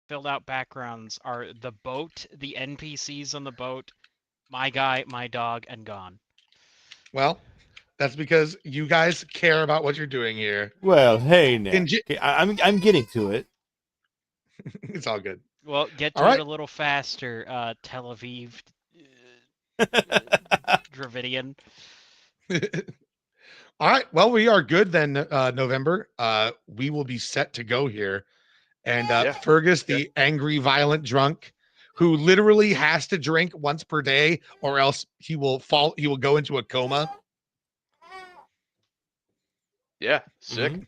filled out backgrounds are the boat, the NPCs on the boat, my guy, my dog, and gone. Well, that's because you guys care about what you're doing here. Well, hey now. In J- Okay, I'm getting to it. it's all good. Well, get All to it right. a little faster, Tel Aviv, Dravidian. All right. Well, we are good then, November. We will be set to go here. And Yeah. Fergus, the angry, violent drunk, who literally has to drink once per day, or else he will fall. He will go into a coma. Yeah, sick.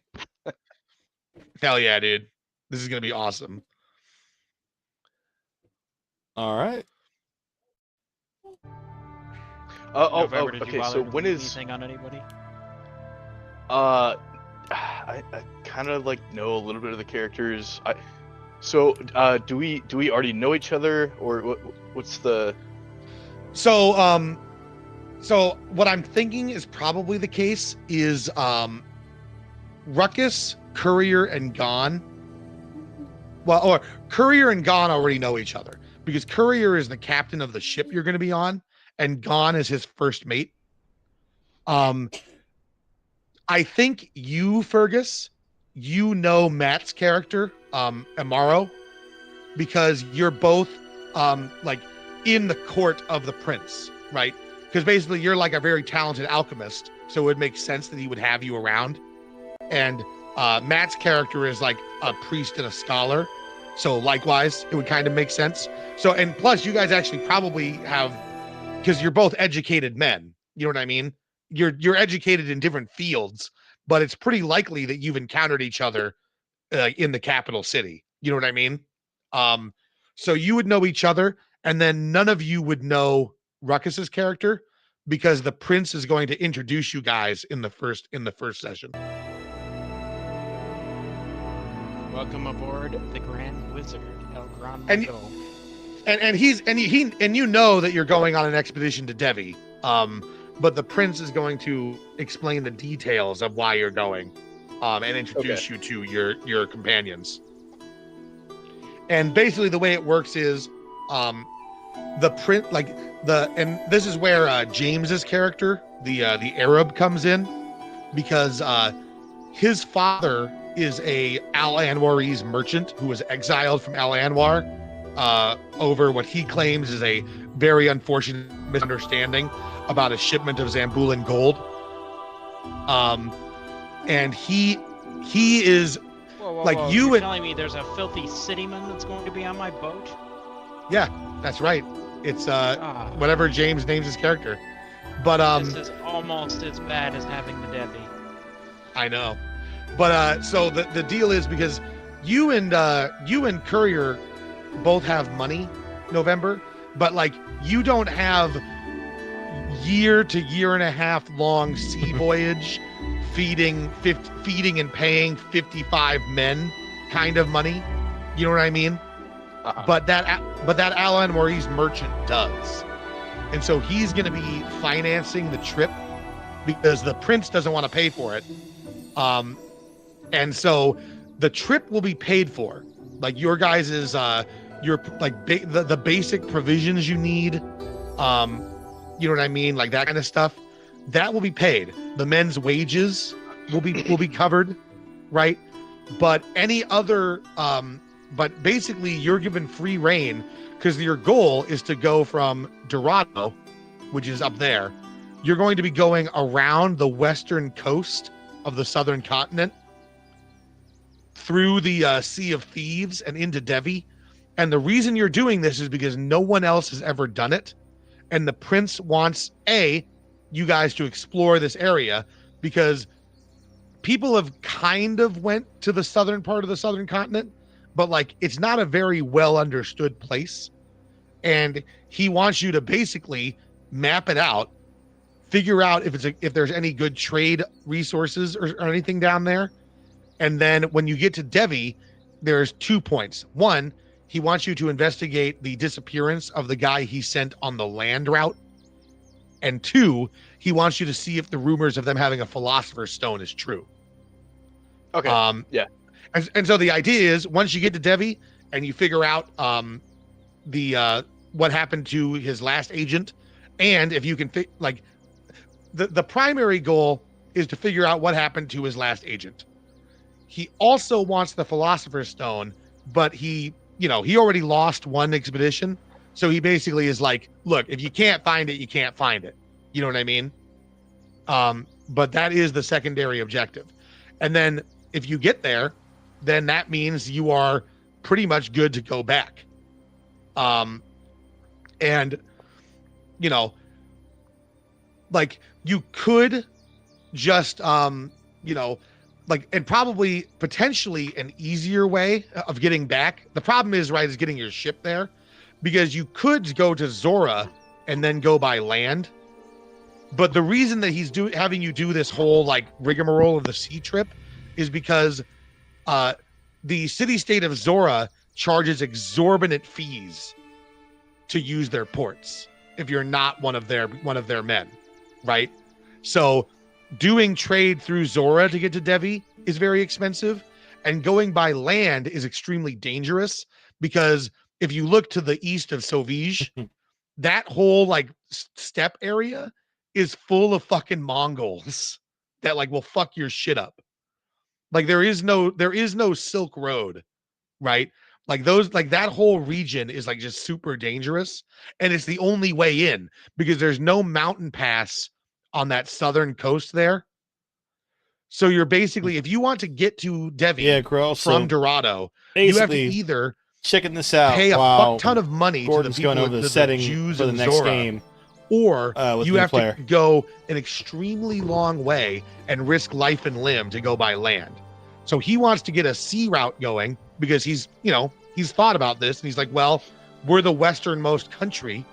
Hell yeah, dude! This is gonna be awesome. All right. November, did you okay. bother So to when leave is anything on anybody? I kind of like know a little bit of the characters. Do we already know each other, or what's the? So so what I'm thinking is probably the case is Ruckus, Courier, and Gon. Well, or Courier and Gon already know each other because Courier is the captain of the ship you're going to be on, and Gon is his first mate. I think you, Fergus, you know Matt's character, Amaro, because you're both like in the court of the prince, right? Because basically you're like a very talented alchemist, so it would make sense that he would have you around. And Matt's character is like a priest and a scholar, so likewise it would kind of make sense. So, and plus you guys actually probably have, because you're both educated men, you know what I mean? You're educated in different fields, but it's pretty likely that you've encountered each other in the capital city. You know what I mean? So you would know each other, and then none of you would know Ruckus's character because the prince is going to introduce you guys in the first session. Welcome aboard the Grand Wizard, El Gran And- Mago. And you know that you're going on an expedition to Devi. But the prince is going to explain the details of why you're going, and introduce you to your companions. And basically, the way it works is, the print and this is where James's character, the Arab, comes in, because his father is a Al Anwari's merchant who was exiled from Al Anwar over what he claims is a very unfortunate misunderstanding about a shipment of Zambulan gold. And he is Whoa, like whoa, you you're and telling me there's a filthy cityman that's going to be on my boat? yeah, that's right. It's whatever James names his character. But This is almost as bad as having the Devi. I know. But so the deal is, because you and Courier both have money, November, but like you don't have year to year and a half long sea voyage feeding and paying 55 men kind of money. You know what I mean? Uh-huh. But that Alan Maurice merchant does. And so he's going to be financing the trip because the prince doesn't want to pay for it. And so the trip will be paid for. Like your guys' your like the basic provisions you need. You know what I mean? Like that kind of stuff. That will be paid. The men's wages will be covered, right? But any other but basically you're given free reign because your goal is to go from Dorado, which is up there. You're going to be going around the western coast of the southern continent through the Sea of Thieves and into Devi. And the reason you're doing this is because no one else has ever done it. And the prince wants you guys to explore this area because people have kind of went to the southern part of the southern continent, but like it's not a very well understood place. And he wants you to basically map it out, figure out if there's any good trade resources or anything down there. And then when you get to Devi, there's 2 points. One, he wants you to investigate the disappearance of the guy he sent on the land route. And 2, he wants you to see if the rumors of them having a philosopher's stone is true. Okay. Yeah. And so the idea is once you get to Devi, and you figure out the what happened to his last agent, and if you can like the primary goal is to figure out what happened to his last agent. He also wants the Philosopher's Stone, but he already lost one expedition, so he basically is like, look, if you can't find it, you can't find it. You know what I mean? But that is the secondary objective. And then if you get there, then that means you are pretty much good to go back. And like you could just and probably potentially an easier way of getting back. The problem is getting your ship there, because you could go to Zora and then go by land. But the reason that he's having you do this whole like rigmarole of the sea trip is because the city-state of Zora charges exorbitant fees to use their ports if you're not one of their men, right? So doing trade through Zora to get to Devi is very expensive, and going by land is extremely dangerous, because if you look to the east of Sauvige, that whole like steppe area is full of fucking Mongols that like will fuck your shit up. Like there is no Silk Road, right? Like that whole region is like just super dangerous, and it's the only way in because there's no mountain pass on that southern coast there. So you're basically, if you want to get to Devi from Dorado, you have to either checking this out, pay a fuck ton of money Gordon's to the people, going over the setting Jews for the of next Zora, game, or you have player. to go an extremely long way and risk life and limb to go by land. So he wants to get a sea route going because he's thought about this, and he's like, well, we're the westernmost country.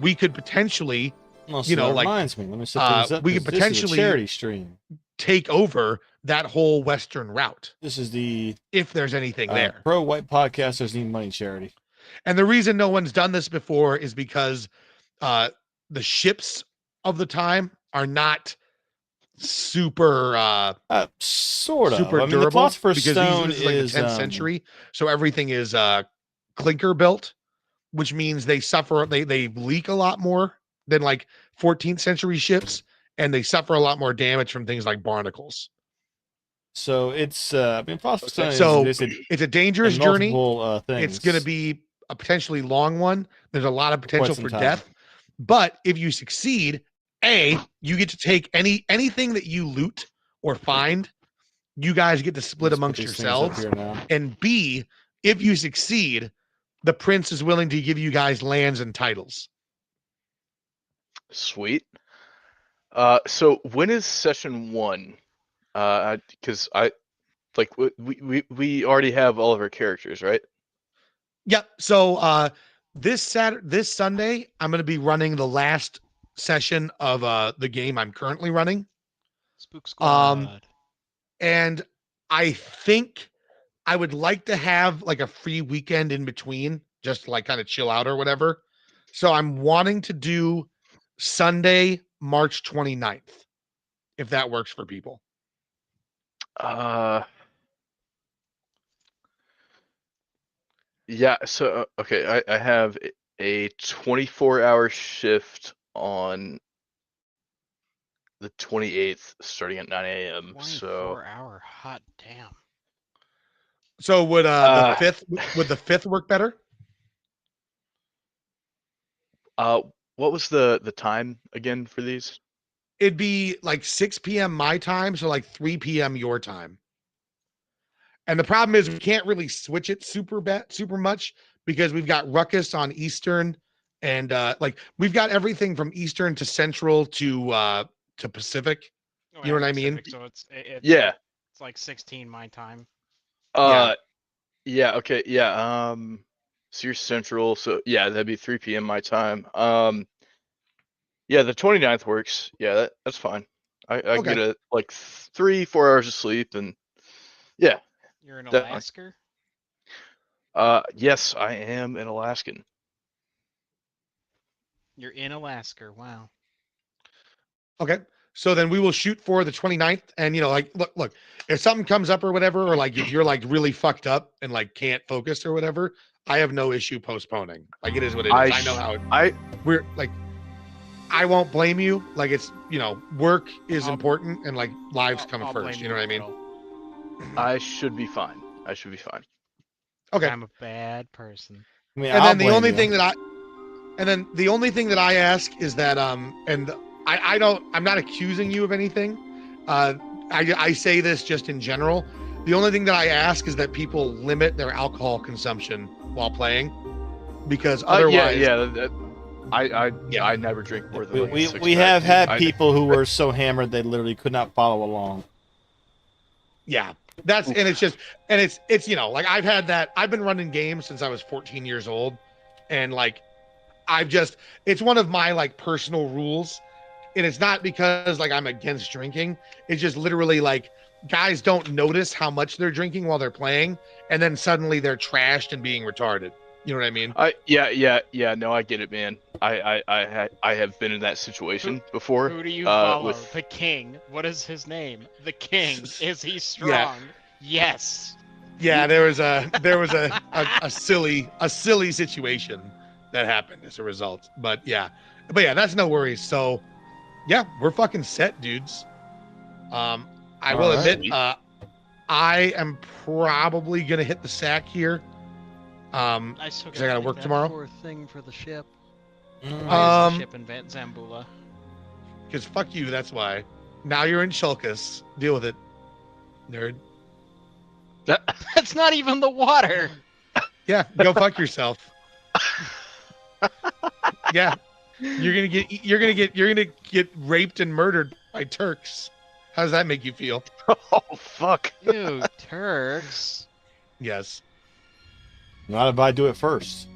We could potentially, reminds me. Let me set things up. We could potentially charity stream take over that whole western route. This is the if there's anything there. Pro White Podcasters Need Money charity. And the reason no one's done this before is because the ships of the time are not super sort of super durable, the Philosopher's because Stone these is like the 10th century, so everything is clinker built, which means they leak a lot more than like 14th century ships, and they suffer a lot more damage from things like barnacles. So it's Philosopher's Stone so is it's a dangerous journey. Things. It's going to be a potentially long one. There's a lot of potential for death, but if you succeed, you get to take anything that you loot or find, you guys get to split amongst yourselves. And B, if you succeed, the prince is willing to give you guys lands and titles. Sweet. So when is session 1? Because we already have all of our characters, right? Yep. So this Sunday, I'm going to be running the last session of the game I'm currently running. Spook Squad. And I think I would like to have like a free weekend in between, just to like kind of chill out or whatever. So I'm wanting to do Sunday, March 29th, if that works for people. Yeah, so okay, I have a 24-hour shift on the 28th starting at 9 a.m. So 24-hour, hot damn. So would the 5th work better? What was the time again for these? It'd be like 6 p.m. my time, so like 3 p.m. your time. And the problem is we can't really switch it super much because we've got Ruckus on Eastern, and we've got everything from Eastern to Central to Pacific. Oh, you know what I mean? So it's like 16 my time. Yeah. Okay. Yeah. So you're Central. So yeah, that'd be 3 p.m. my time. Yeah, the 29th works. Yeah, that's fine. I get a 3-4 hours of sleep, and yeah. You're an Alaska? Yes, I am an Alaskan. You're in Alaska. Wow. Okay. So then we will shoot for the 29th. And like, look, if something comes up or whatever, or like if you're like really fucked up and like can't focus or whatever, I have no issue postponing. Like it is what it is. I know how we're like. I won't blame you. Like it's work is important and like lives come I'll first. blame You know what I mean? I should be fine. I should be fine. Okay. I'm a bad person. I mean, And I'll then the blame only you. thing that I ask is that and I'm not accusing you of anything. I say this just in general. The only thing that I ask is that people limit their alcohol consumption while playing, because otherwise I never drink more than like a We six-pack, have dude. had people who were so hammered they literally could not follow along. yeah, that's and it's just and it's like I've had that. I've been running games since I was 14 years old, and like it's one of my like personal rules, and it's not because like I'm against drinking. It's just literally like guys don't notice how much they're drinking while they're playing, and then suddenly they're trashed and being retarded. You know what I mean? Yeah. No, I get it, man. I have been in that situation before. Who do you follow? with- The king. What is his name? The king. Is he strong? Yes. Yeah, there was a silly situation that happened as a result. But yeah, that's no worries. So yeah, we're fucking set, dudes. I will admit, I am probably gonna hit the sack here. I still 'Cause I gotta think work that tomorrow. poor thing for the ship. Why is Um, the ship in Zambula? because fuck you, that's why. Now you're in Shulkus. Deal with it, nerd. That's not even the water. Yeah, go fuck yourself. Yeah, you're gonna get raped and murdered by Turks. How does that make you feel? Oh fuck. Ew, Turks. Yes, Not if I do it first.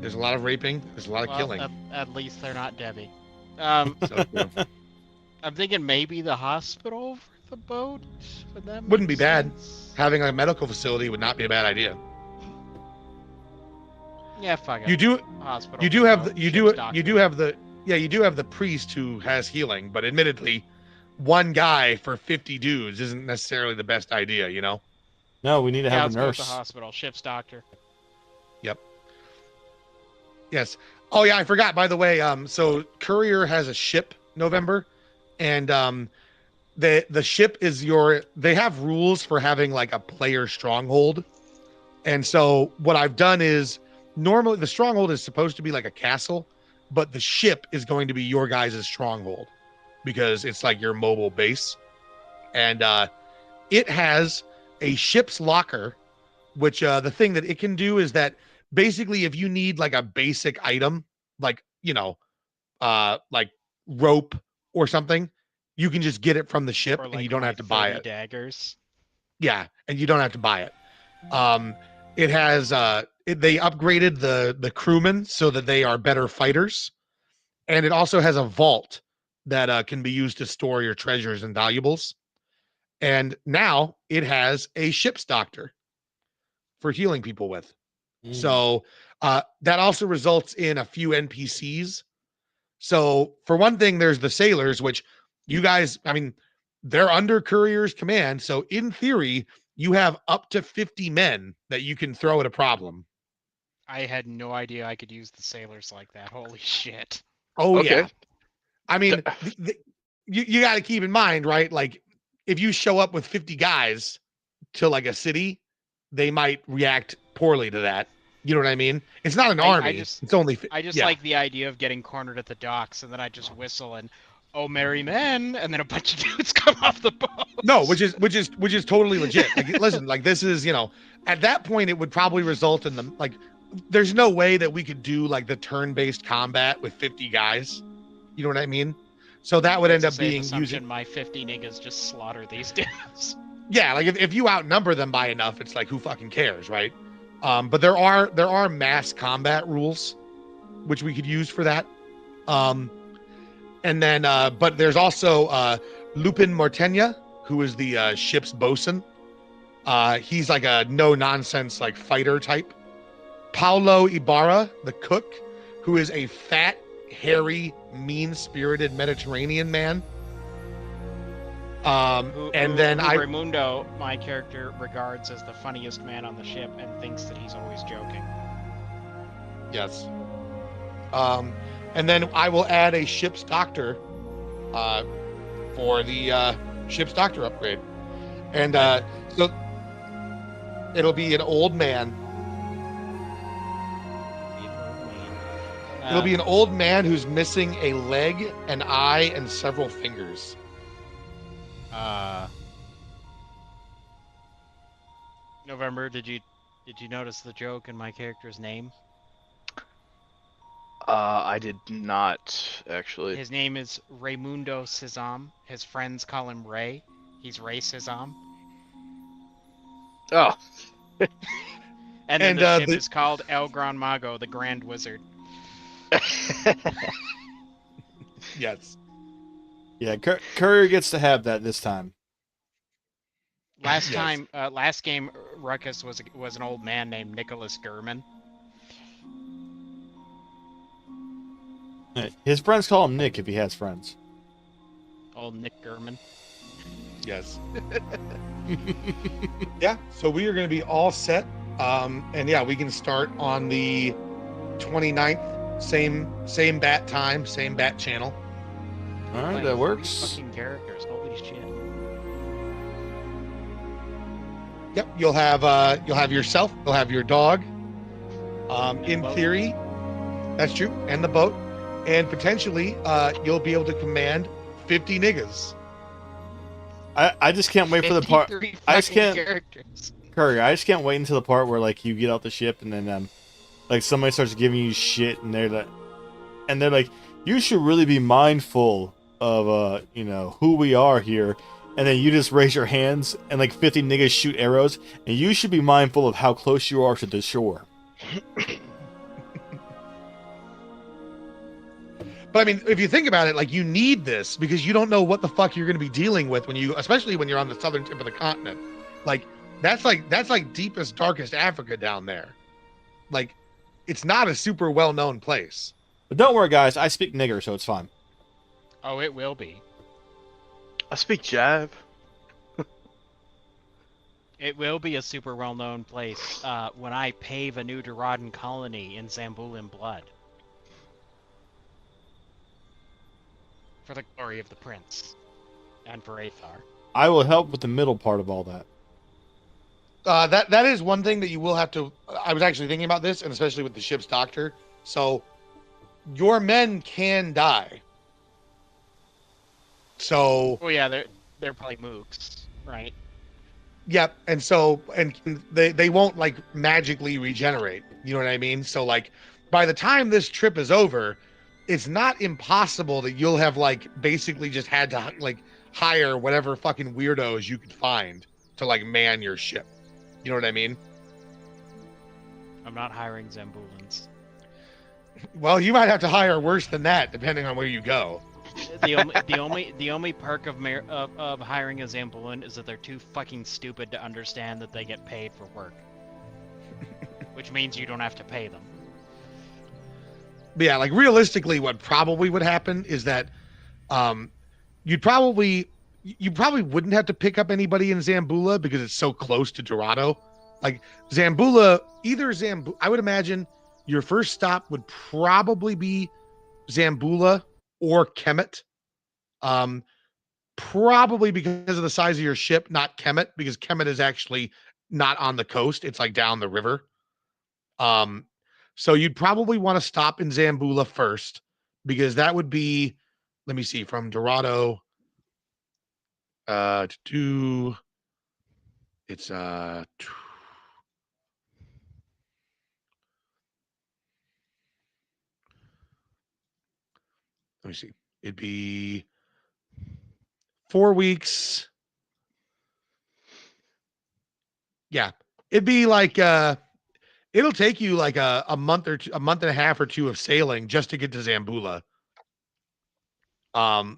there's a lot of raping. There's a lot of Well, killing. at least they're not Debbie. So, I'm thinking maybe the hospital for the boat. Would that make Wouldn't be bad. sense? having a medical facility would not be a bad idea. Yeah, fuck it. You do Hospital. you do for have boat, the, you ship's do doctor. you do have the you do have the priest who has healing, but admittedly, one guy for 50 dudes isn't necessarily the best idea, you know? No, we need to Yeah, have let's a go with nurse. the hospital. Ship's doctor. Yes. Oh yeah, I forgot, by the way, so Courier has a ship November, and the ship is they have rules for having like a player stronghold. And so what I've done is normally the stronghold is supposed to be like a castle, but the ship is going to be your guys' stronghold because it's like your mobile base. And it has a ship's locker, which the thing that it can do is that basically if you need like a basic item, like, like rope or something, you can just get it from the ship Or and like you don't my have to buy 30 it. daggers. Yeah, and you don't have to buy it. It has they upgraded the crewmen so that they are better fighters, and it also has a vault that can be used to store your treasures and valuables. And now it has a ship's doctor for healing people with. So that also results in a few NPCs. So for one thing, there's the sailors, which you guys, I mean, they're under Courier's command. So in theory, you have up to 50 men that you can throw at a problem. I had no idea I could use the sailors like that. Holy shit. Oh Okay. yeah. I mean, you got to keep in mind, right? Like if you show up with 50 guys to like a city, they might react poorly to that. You know what I mean? It's not an army. It's only. I just yeah. like the idea of getting cornered at the docks and then I just whistle and oh merry men and then a bunch of dudes come off the boat. No, which is totally legit. Like, listen, like this is, at that point it would probably result in them like there's no way that we could do like the turn-based combat with 50 guys. You know what I mean? So that would end up being using my 50 niggas just slaughter these dudes. yeah, like if you outnumber them by enough, it's like who fucking cares, right? But there are mass combat rules which we could use for that. And then but there's also Lupin Mortenia, who is the ship's bosun. He's like a no nonsense like fighter type. Paulo Ibarra, the cook, who is a fat hairy, mean-spirited Mediterranean man. And then Raimundo, my character, regards as the funniest man on the ship and thinks that he's always joking. Yes. And then I will add a ship's doctor for the ship's doctor upgrade. And so it'll be an old man. It'll be an old man who's missing a leg, an eye, and several fingers. November, did you notice the joke in my character's name? I did not actually. His name is Raimundo Sesam. His friends call him Ray. He's Ray Sesam. Oh. And then the ship is called El Gran Mago, the Grand Wizard. Yes. Yeah, Courier gets to have that this time. Last game, Ruckus was an old man named Nicholas Gurman. His friends call him Nick if he has friends. Old Nick Gurman. Yes. Yeah, so we are going to be all set. And yeah, we can start on the 29th. Same bat time, same bat channel. All right, that works. Fucking characters, holy shit. Yep, you'll have yourself, you'll have your dog. In theory, that's true, and the boat, and potentially you'll be able to command 50 niggas. I just can't wait for the part. I just can't. Characters. Courier, I just can't wait until the part where like you get off the ship and then like somebody starts giving you shit and they're like, you should really be mindful of who we are here, and then you just raise your hands and like 50 niggas shoot arrows, and you should be mindful of how close you are to the shore. But I mean, if you think about it, like, you need this because you don't know what the fuck you're going to be dealing with especially when you're on the southern tip of the continent. Like that's like deepest, darkest Africa down there. Like, it's not a super well-known place. But don't worry, guys. I speak nigger, so it's fine. Oh, it will be. I speak Jab. It will be a super well-known place when I pave a new Duradan colony in Zambulan blood. For the glory of the prince. And for Athar. I will help with the middle part of all that. That is one thing that you will have to. I was actually thinking about this, and especially with the ship's doctor. So, your men can die. So. Oh yeah, they're probably mooks, right? Yep, and they won't like magically regenerate. You know what I mean? So like, by the time this trip is over, it's not impossible that you'll have like basically just had to like hire whatever fucking weirdos you could find to like man your ship. You know what I mean? I'm not hiring Zambulans. Well, you might have to hire worse than that, depending on where you go. The only perk of hiring a Zambulan is that they're too fucking stupid to understand that they get paid for work, which means you don't have to pay them. But yeah, like realistically, what probably would happen is that you probably wouldn't have to pick up anybody in Zambula because it's so close to Dorado. Like Zambula, I would imagine your first stop would probably be Zambula or Kemet. Probably because of the size of your ship, not Kemet, because Kemet is actually not on the coast. It's like down the river. So you'd probably want to stop in Zambula first, because that would be, let me see, from Dorado to it's let me see. It'd be 4 weeks. Yeah. It'd be like it'll take you like a month and a half or two of sailing just to get to Zambula. So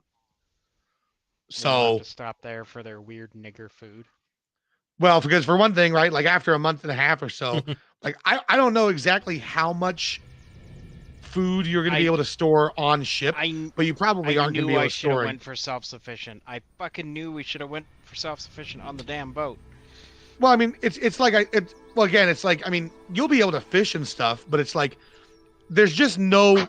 So to stop there for their weird nigger food. well, because for one thing, right, like after a month and a half or so, like I don't know exactly how much food you're going to be I- able to store on ship, I but you probably aren't going to be knew able I to should have store it. went for self-sufficient. I fucking knew we should have went for self-sufficient on the damn boat. Well, I mean, it's like well, again, it's like, I mean, you'll be able to fish and stuff, but it's like there's just no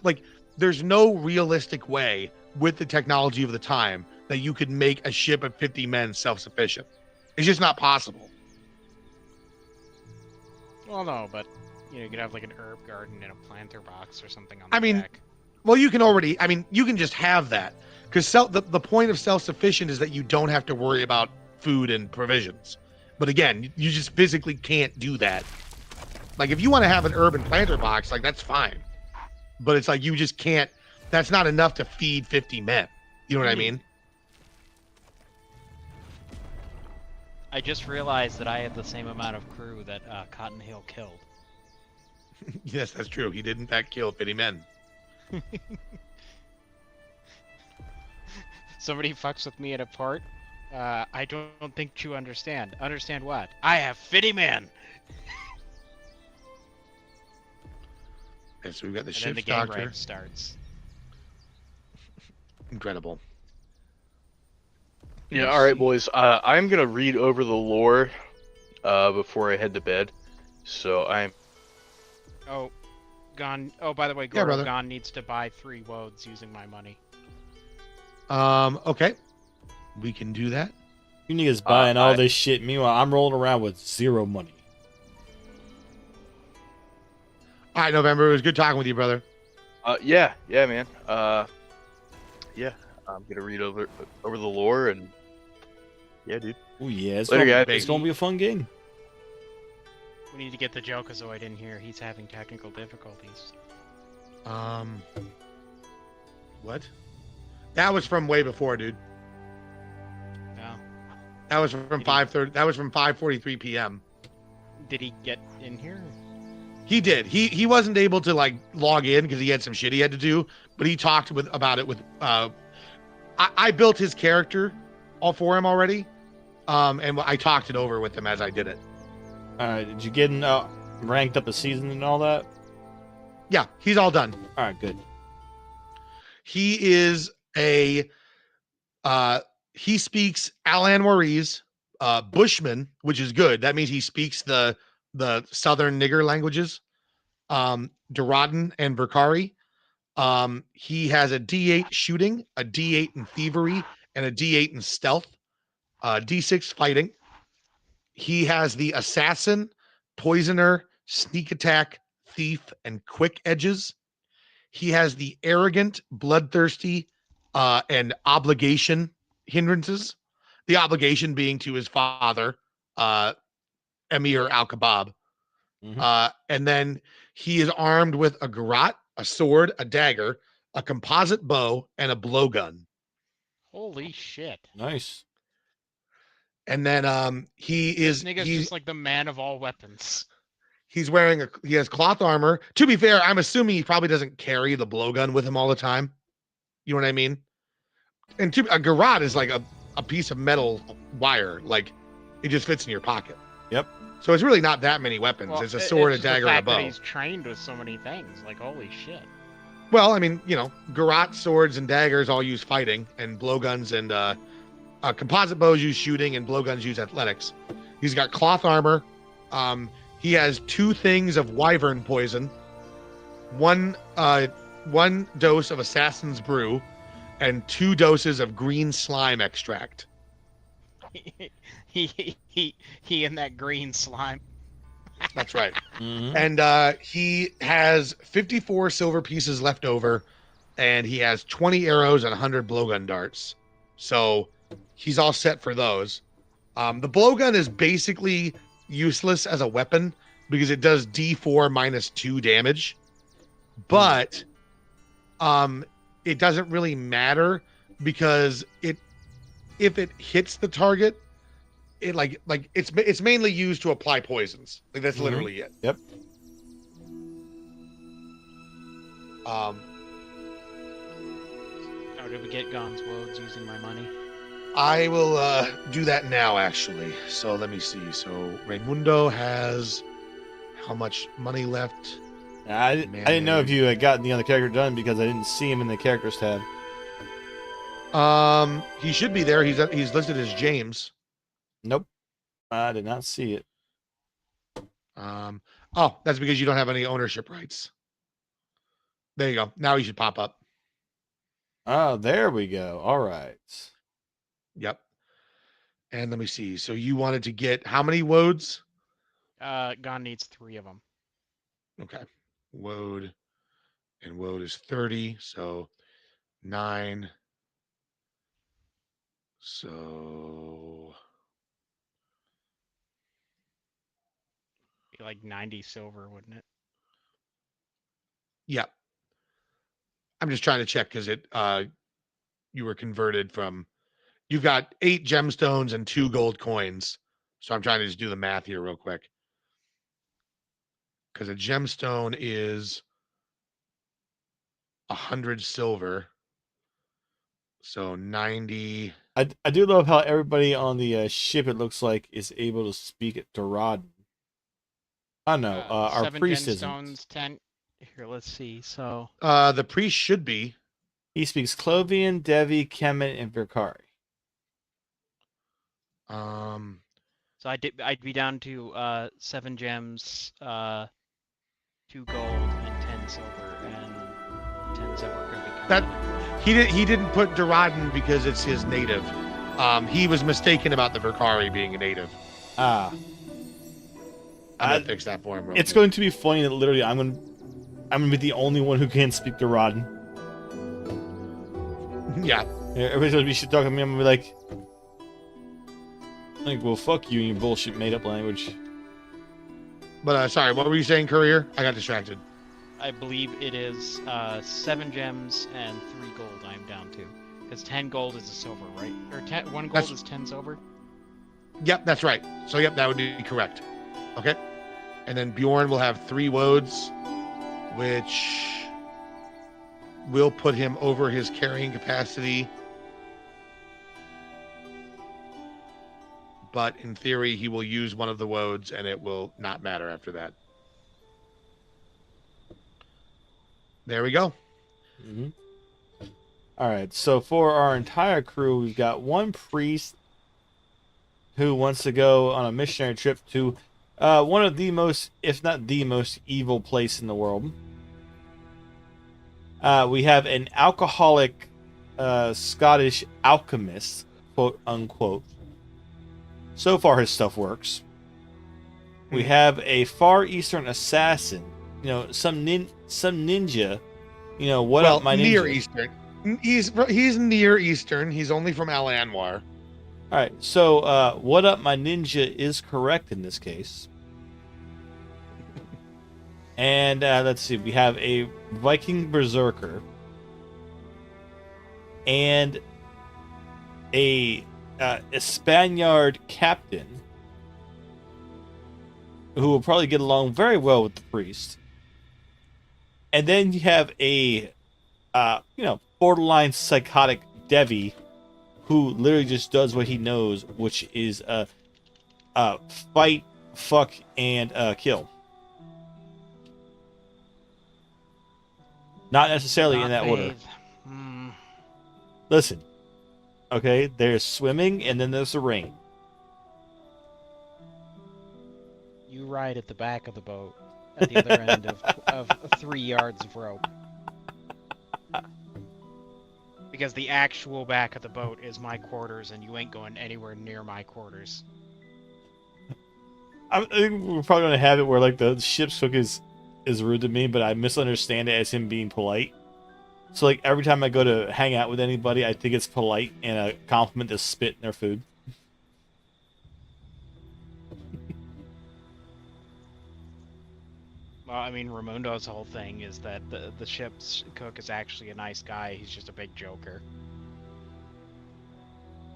there's no realistic way with the technology of the time that you could make a ship of 50 men self-sufficient. It's just not possible. Well, no, but you could have like an herb garden and a planter box or something on the I mean, deck. Well, you can already, I mean, you can just have that because the point of self-sufficient is that you don't have to worry about food and provisions. But again, you just physically can't do that. Like if you want to have an herb and planter box, like that's fine. But it's like you just can't, that's not enough to feed 50 men. You know what I mean? I just realized that I had the same amount of crew that Cotton Hill killed. Yes, that's true. He did in fact kill 50 men. Somebody fucks with me at a port. I don't think you understand. Understand what? I have 50 men. And so we've got the And then the ship's gang doctor. rape starts. Incredible. Yeah, all right, boys. I'm gonna read over the lore before I head to bed. So I'm. Oh, Gon. Oh, by the way, Yeah, Goro brother. Gon needs to buy 3 woads using my money. Okay. We can do that. You niggas buying all I- this shit. Meanwhile, I'm rolling around with 0 money. All right, November. It was good talking with you, brother. Yeah, man. Yeah, I'm gonna read over the lore and. Yeah, dude. Oh yeah, Later, guys. it's gonna be a fun game. We need to get the Jokazoid in here. He's having technical difficulties. What? That was from way before, dude. No. That was from 5:30. That was from 5:43 p.m. Did he get in here? He did. He wasn't able to like log in because he had some shit he had to do, but he talked about it with I built his character all for him already. And I talked it over with him as I did it. Alright, did you get ranked up a season and all that? Yeah, he's all done. Alright, good. He is a he speaks Alan Warese, Bushman, which is good. That means he speaks the southern nigger languages, Duradan and Verkari. He has a D8 shooting, a D8 in thievery, and a D8 in stealth, D6 fighting. He has the assassin, poisoner, sneak attack, thief, and quick edges. He has the arrogant, bloodthirsty, and obligation hindrances. The obligation being to his father, Emir Al-Khabab. Mhm. And then he is armed with a garrote, a sword, a dagger, a composite bow, and a blowgun. Holy shit. Nice. And then he This is nigga's just like the man of all weapons. he's wearing he has cloth armor. To be fair, I'm assuming he probably doesn't carry the blowgun with him all the time. You know what I mean? And a garrote is like a piece of metal wire, like it just fits in your pocket. Yep. So it's really not that many weapons. Well, it's a sword, a just the dagger, and a fact that bow. he's trained with so many things. Like, holy shit. Well, I mean, garrote, swords, and daggers all use fighting, and blowguns and composite bows use shooting, and blowguns use athletics. He's got cloth armor. He has 2 things of wyvern poison, one dose of assassin's brew, and 2 doses of green slime extract. he and that green slime. That's right. Mhm. And he has 54 silver pieces left over, and he has 20 arrows and 100 blowgun darts. So he's all set for those. The blowgun is basically useless as a weapon because it does D4 minus 2 damage, but it doesn't really matter because if it hits the target, it like it's mainly used to apply poisons. Like that's Mhm. literally it. Yep. How did we get Gon's woads using my money? I will do that now, actually. So let me see. So Raimundo has how much money left? I didn't know if you had gotten the other character done because I didn't see him in the characters tab. He should be there. He's listed as James. Nope, I did not see it. Oh, that's because you don't have any ownership rights. There you go. Now he should pop up. Oh, there we go. All right. Yep. And let me see. So you wanted to get how many woads? Gon needs 3 of them. Okay. Woad. And woad is 30. So 9. So Be like 90 silver, wouldn't it? yeah. I'm just trying to check because you were converted from you've got 8 gemstones and 2 gold coins. So I'm trying to just do the math here real quick. Because a gemstone is 100 silver. So 90. I do love how everybody on the ship, it looks like, is able to speak it to Rod. Oh no, our 7 priest gemstones, isn't. 10. Here, let's see. So The priest should be. He speaks Clovian, Devi, Kemet, and Virkari. So I'd be down to 7 gems, 2 gold, and 10 silver, and 10 silver could be That he didn't put Duradin because it's his native. He was mistaken about the Virkari being a native. Ah. I'm gonna fix that for him. It's going to be funny that literally I'm gonna be the only one who can speak Duradin. Yeah. Everybody's gonna be shit talking to me. I'm gonna be like, well, fuck you and your bullshit made up language. But sorry, what were you saying, Courier? I got distracted. I believe it is 7 gems and 3 gold I'm down to. Because 10 gold is a silver, right? Or 1 gold is 10 silver? Yep, that's right. So yep, that would be correct. Okay. And then Bjorn will have 3 woads, which will put him over his carrying capacity. But in theory, he will use one of the woads and it will not matter after that. There we go. Mm-hmm. All right, so for our entire crew, we've got 1 priest who wants to go on a missionary trip to one of the most, if not the most evil place in the world. We have an alcoholic Scottish alchemist, quote unquote. So far, his stuff works. We have a Far Eastern assassin, some ninja. What up, my ninja? Near Eastern. He's Near Eastern. He's only from Al Anwar. All right, so what up, my ninja is correct in this case. And let's see, we have a Viking berserker and a Spaniard captain who will probably get along very well with the priest. And then you have a borderline psychotic Devi who literally just does what he knows, which is fight, fuck, and kill. Not necessarily in that order. Listen, okay, there's swimming and then there's the rain. You ride at the back of the boat at the other end of 3 yards of rope. Because the actual back of the boat is my quarters, and you ain't going anywhere near my quarters. I think we're probably going to have it where like the ship's cook is rude to me, but I misunderstand it as him being polite. So like every time I go to hang out with anybody, I think it's polite and a compliment to spit in their food. Well, I mean, Raimundo's whole thing is that the ship's cook is actually a nice guy. He's just a big joker.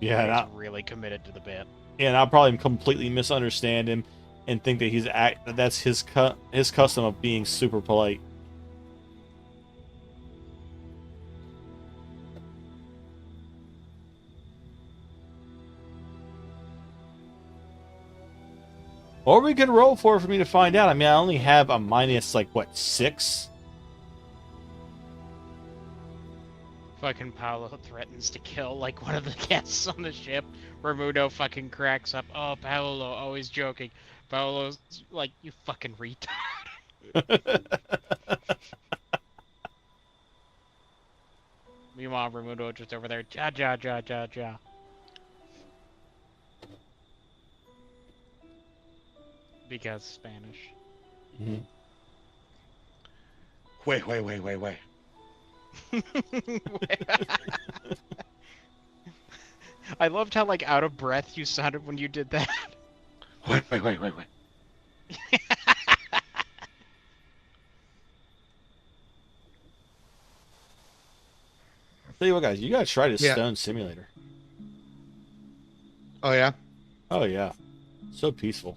Yeah, he's really committed to the bit. Yeah, and I'll probably completely misunderstand him and think that that's his custom of being super polite. Or we could roll for me to find out. I mean, I only have a minus, like, what, 6? Fucking Paolo threatens to kill like one of the guests on the ship. Ramudo fucking cracks up. Oh, Paolo, always joking. Paolo's like, you fucking retard. Meanwhile, Ramudo just over there, ja ja ja ja ja. Because Spanish. Mhm. Wait. I loved how like out of breath you sounded when you did that. Wait. Tell you what, guys, you gotta try this Yeah. stone simulator. Oh yeah. Oh yeah, so peaceful.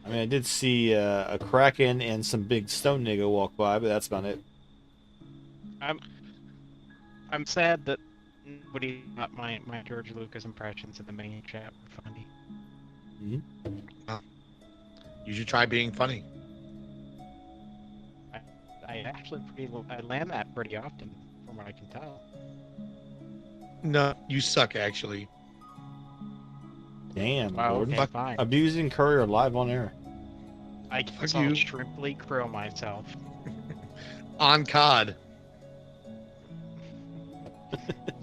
I mean, I did see a kraken and some big stone nigga walk by, but that's about it. I'm sad that nobody got my George Lucas impressions in the main chat were funny. You should try being funny. I actually I land that pretty often, from what I can tell. No, you suck actually. Damn, Wow, Gordon. okay, fine. Abusing Courier live on air. I guess Fuck I'll you. shrimply crow myself. On COD.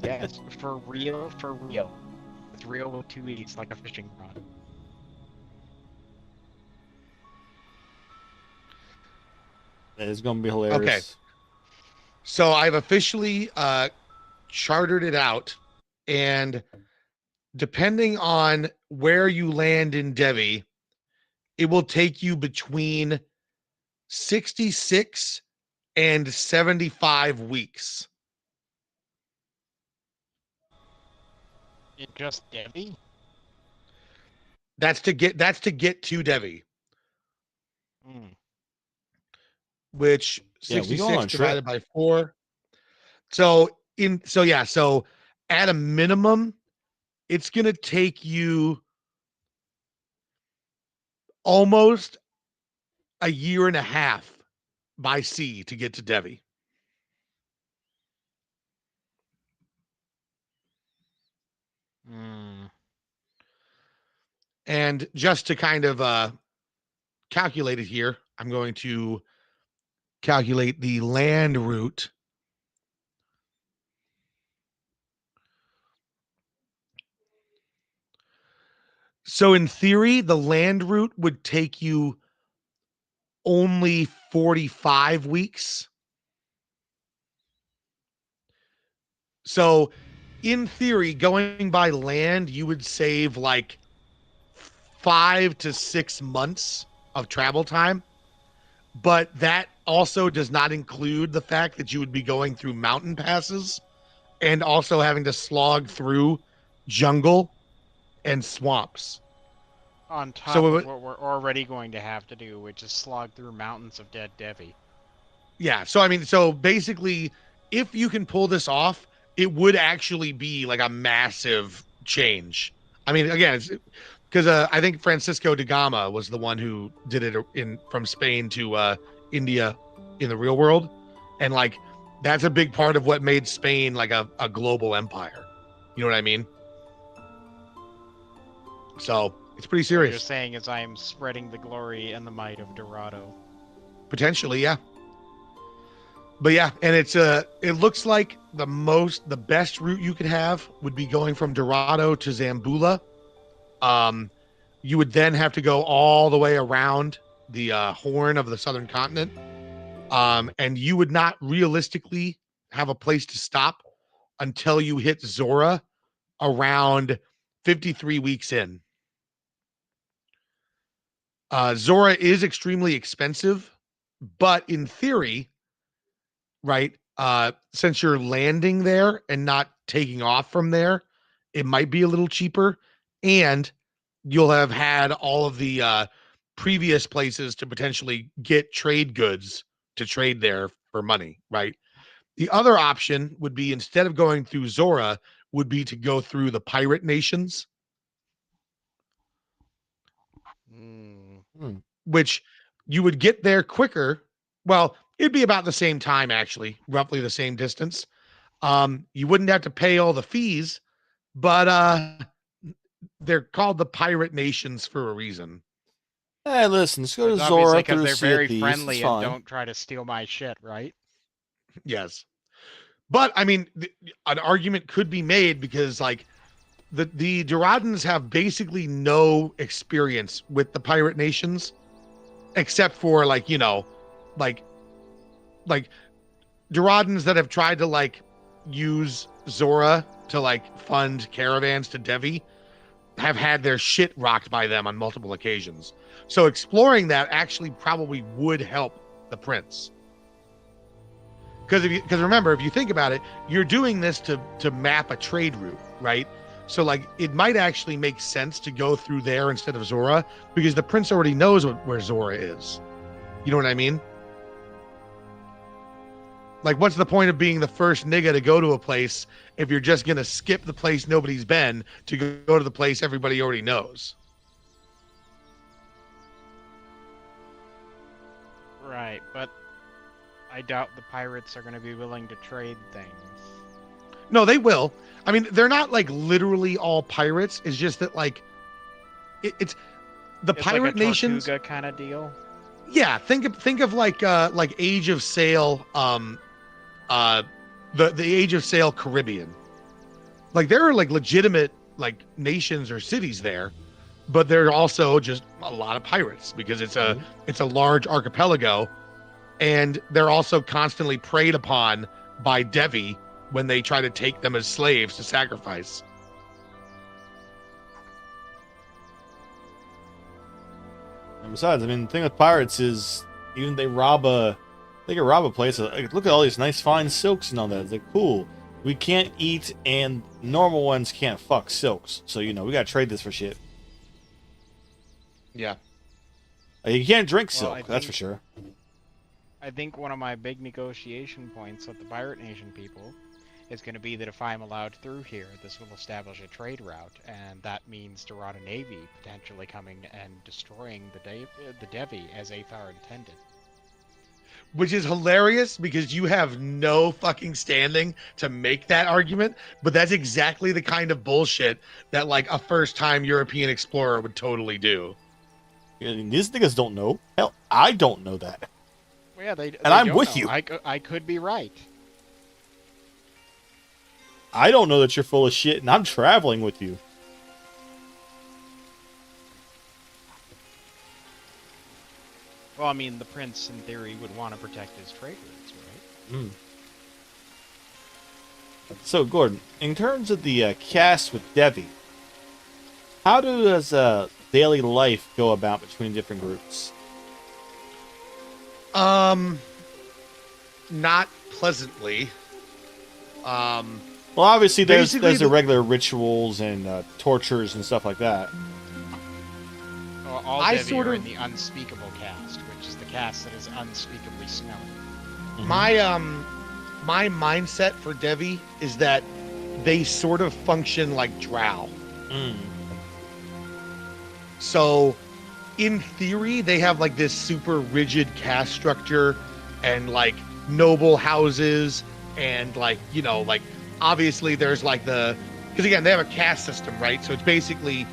Yes, for real, for real. It's real with 2 E's, like a fishing rod. That is gonna be hilarious. Okay. So I've officially chartered it out, and depending on where you land in Devi, it will take you between 66 and 75 weeks. In just Devi? That's to get to Devi, Hmm. which Yeah, we go 66 on a trip. divided by 4. So at a minimum, it's going to take you almost a year and a half by sea to get to Devi. Hmm. And just to kind of calculate it here, I'm going to calculate the land route. So in theory, the land route would take you only 45 weeks. So in theory, going by land, you would save like 5 to 6 months of travel time. But that also does not include the fact that you would be going through mountain passes and also having to slog through jungle and swamps. On top So it of would- what we're already going to have to do, which is slog through mountains of dead Devi. Yeah. So, I mean, so basically, if you can pull this off, it would actually be like a massive change. I mean, again, it's because I think Francisco de Gama was the one who did it from Spain to India in the real world. And like, that's a big part of what made Spain like a global empire. You know what I mean? So it's pretty What you're serious. saying is I am spreading the glory and the might of Dorado. Potentially, yeah. But yeah, and it looks like the best route you could have would be going from Dorado to Zambula. You would then have to go all the way around the horn of the southern continent. And you would not realistically have a place to stop until you hit Zora around 53 weeks in. Zora is extremely expensive, but in theory, right, since you're landing there and not taking off from there, it might be a little cheaper, and you'll have had all of the previous places to potentially get trade goods to trade there for money, right? The other option would be, instead of going through Zora, would be to go through the pirate nations, Hmm. which you would get there quicker. Well, it'd be about the same time, actually, roughly the same distance. You wouldn't have to pay all the fees, but they're called the pirate nations for a reason. Hey, listen, let's go to It's Zora obviously because through they're Sea of very Thieves. friendly It's and fine. don't try to steal my shit, right? Yes. But I mean, an argument could be made, because like the Duradans have basically no experience with the pirate nations, except for like, you know, like Duradans that have tried to like use Zora to like fund caravans to Devi have had their shit rocked by them on multiple occasions. So exploring that actually probably would help the prince. Because remember, if you think about it, you're doing this to map a trade route, right? So like it might actually make sense to go through there instead of Zora, because the prince already knows where Zora is. You know what I mean? Like, what's the point of being the first nigga to go to a place if you're just gonna skip the place nobody's been to go to the place everybody already knows? Right, but I doubt the pirates are going to be willing to trade things. No, they will. I mean, they're not like literally all pirates. It's just that like it's the It's pirate like a nations. Tortuga kind of deal. Yeah, think of like Age of Sail, the Age of Sail Caribbean. Like there are like legitimate like nations or cities there, but there are also just a lot of pirates, because it's a large archipelago, and they're also constantly preyed upon by Devi when they try to take them as slaves to sacrifice. And besides, I mean, the thing with pirates is, even they can rob a place. Like, look at all these nice fine silks and all that. It's like, cool. We can't eat, and normal ones can't fuck silks. So, you know, we gotta trade this for shit. Yeah. You can't drink Well, silk, that's for sure. I think one of my big negotiation points with the Pirate Nation people is going to be that if I'm allowed through here, this will establish a trade route, and that means Dorada Navy potentially coming and destroying the Devi as Athar intended. Which is hilarious, because you have no fucking standing to make that argument, but that's exactly the kind of bullshit that like a first-time European explorer would totally do. These niggas don't know. Hell, I don't know that. Well, yeah, they I'm don't with know. you. I could be right. I don't know that you're full of shit, and I'm traveling with you. Well, I mean, the prince, in theory, would want to protect his trade routes, right? So, Gordon, in terms of the cast with Devi, how does daily life go about between different groups? Not pleasantly. Well, obviously, there's Basically, the regular rituals and tortures and stuff like that. Well, all I Devi sort are of- in the unspeakable caste, which is the caste that is unspeakably smelly. My mindset for Devi is that they sort of function like Drow. So, in theory, they have like this super rigid caste structure, and like noble houses, and like, you know, like obviously there's like because again, they have a caste system, right? So it's basically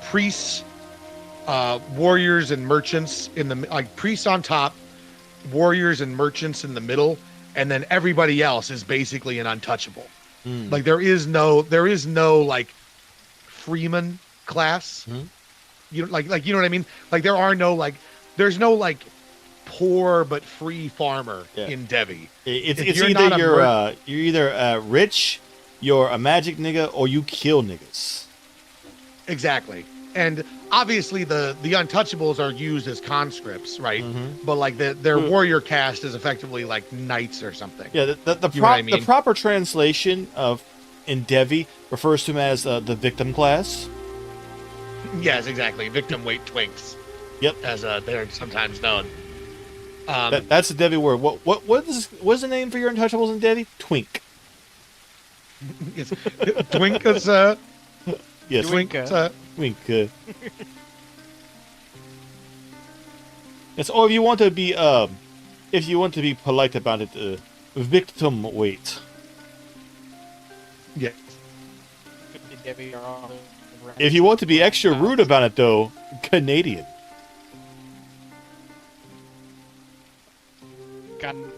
priests, warriors, and merchants in the like priests on top, warriors and merchants in the middle, and then everybody else is basically an untouchable. Like there is no like freeman class. You know, like you know what I mean? Like there's no like poor but free farmer in Devi. It's you're either not you're either rich, you're a magic nigga, or you kill niggas. Exactly. And obviously the untouchables are used as conscripts, right? But like their warrior caste is effectively like knights or something. Yeah, the proper translation of in Devi refers to them as the victim class. Yes, exactly. Victim weight twinks. Yep. As they're sometimes known. That's a Devi word. What's the name for your untouchables in Devi? Twink. Yes. Twinkas, Yes. Twinka. Twink. Yes. Or if you want to be polite about it, victim weight. yeah. If you want to be extra rude about it, though, Canadian. Gun.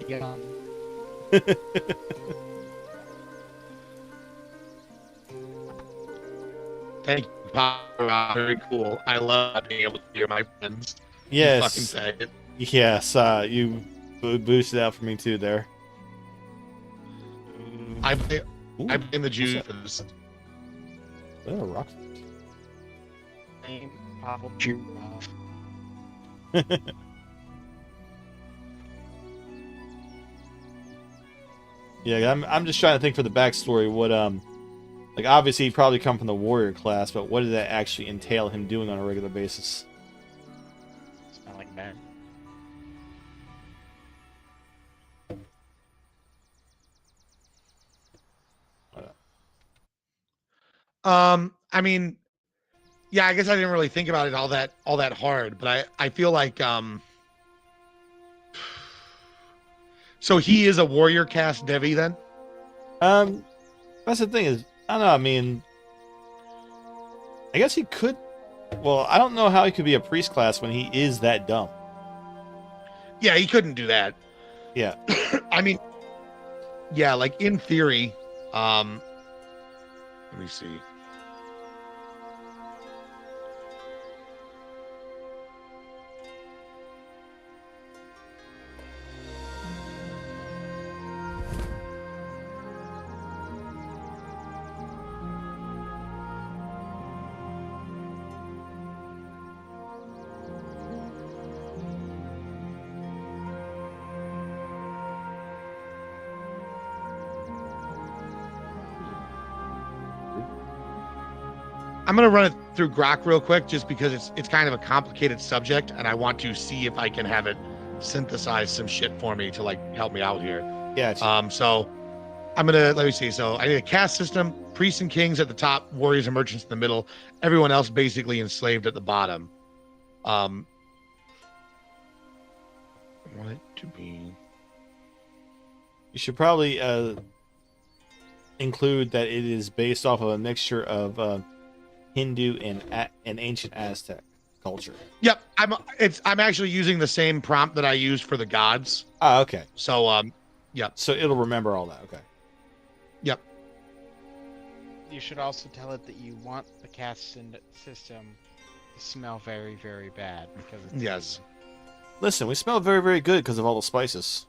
Thank you, Pop. Very cool. I love being able to hear my friends. Yes. Fucking say it. Yes. You boosted out for me too there. I blame the Jews what's for this. Oh, rock. Name Pavel Jirov. Yeah, I'm just trying to think for the backstory. What like obviously he probably come from the warrior class, but what did that actually entail him doing on a regular basis? Smell like man. I mean, yeah, I guess I didn't really think about it all that hard, but I feel like so he is a warrior caste Devi then? That's the thing is, I don't know. I mean, I guess he could. Well, I don't know how he could be a priest class when he is that dumb. Yeah, he couldn't do that. Yeah. I mean, yeah, like in theory, let me see. I'm gonna run it through Grok real quick, just because it's kind of a complicated subject, and I want to see if I can have it synthesize some shit for me to like help me out here. Yeah. So I'm gonna let me see. So I need a caste system: priests and kings at the top, warriors and merchants in the middle, everyone else basically enslaved at the bottom. I want it to be. You should probably include that it is based off of a mixture of Hindu and ancient Aztec culture. Yep, I'm actually using the same prompt that I used for the gods. Ah, okay. So yep. So it'll remember all that. Okay. Yep. You should also tell it that you want the caste system to smell very, very bad because it's Yes. Listen, we smell very, very good because of all the spices.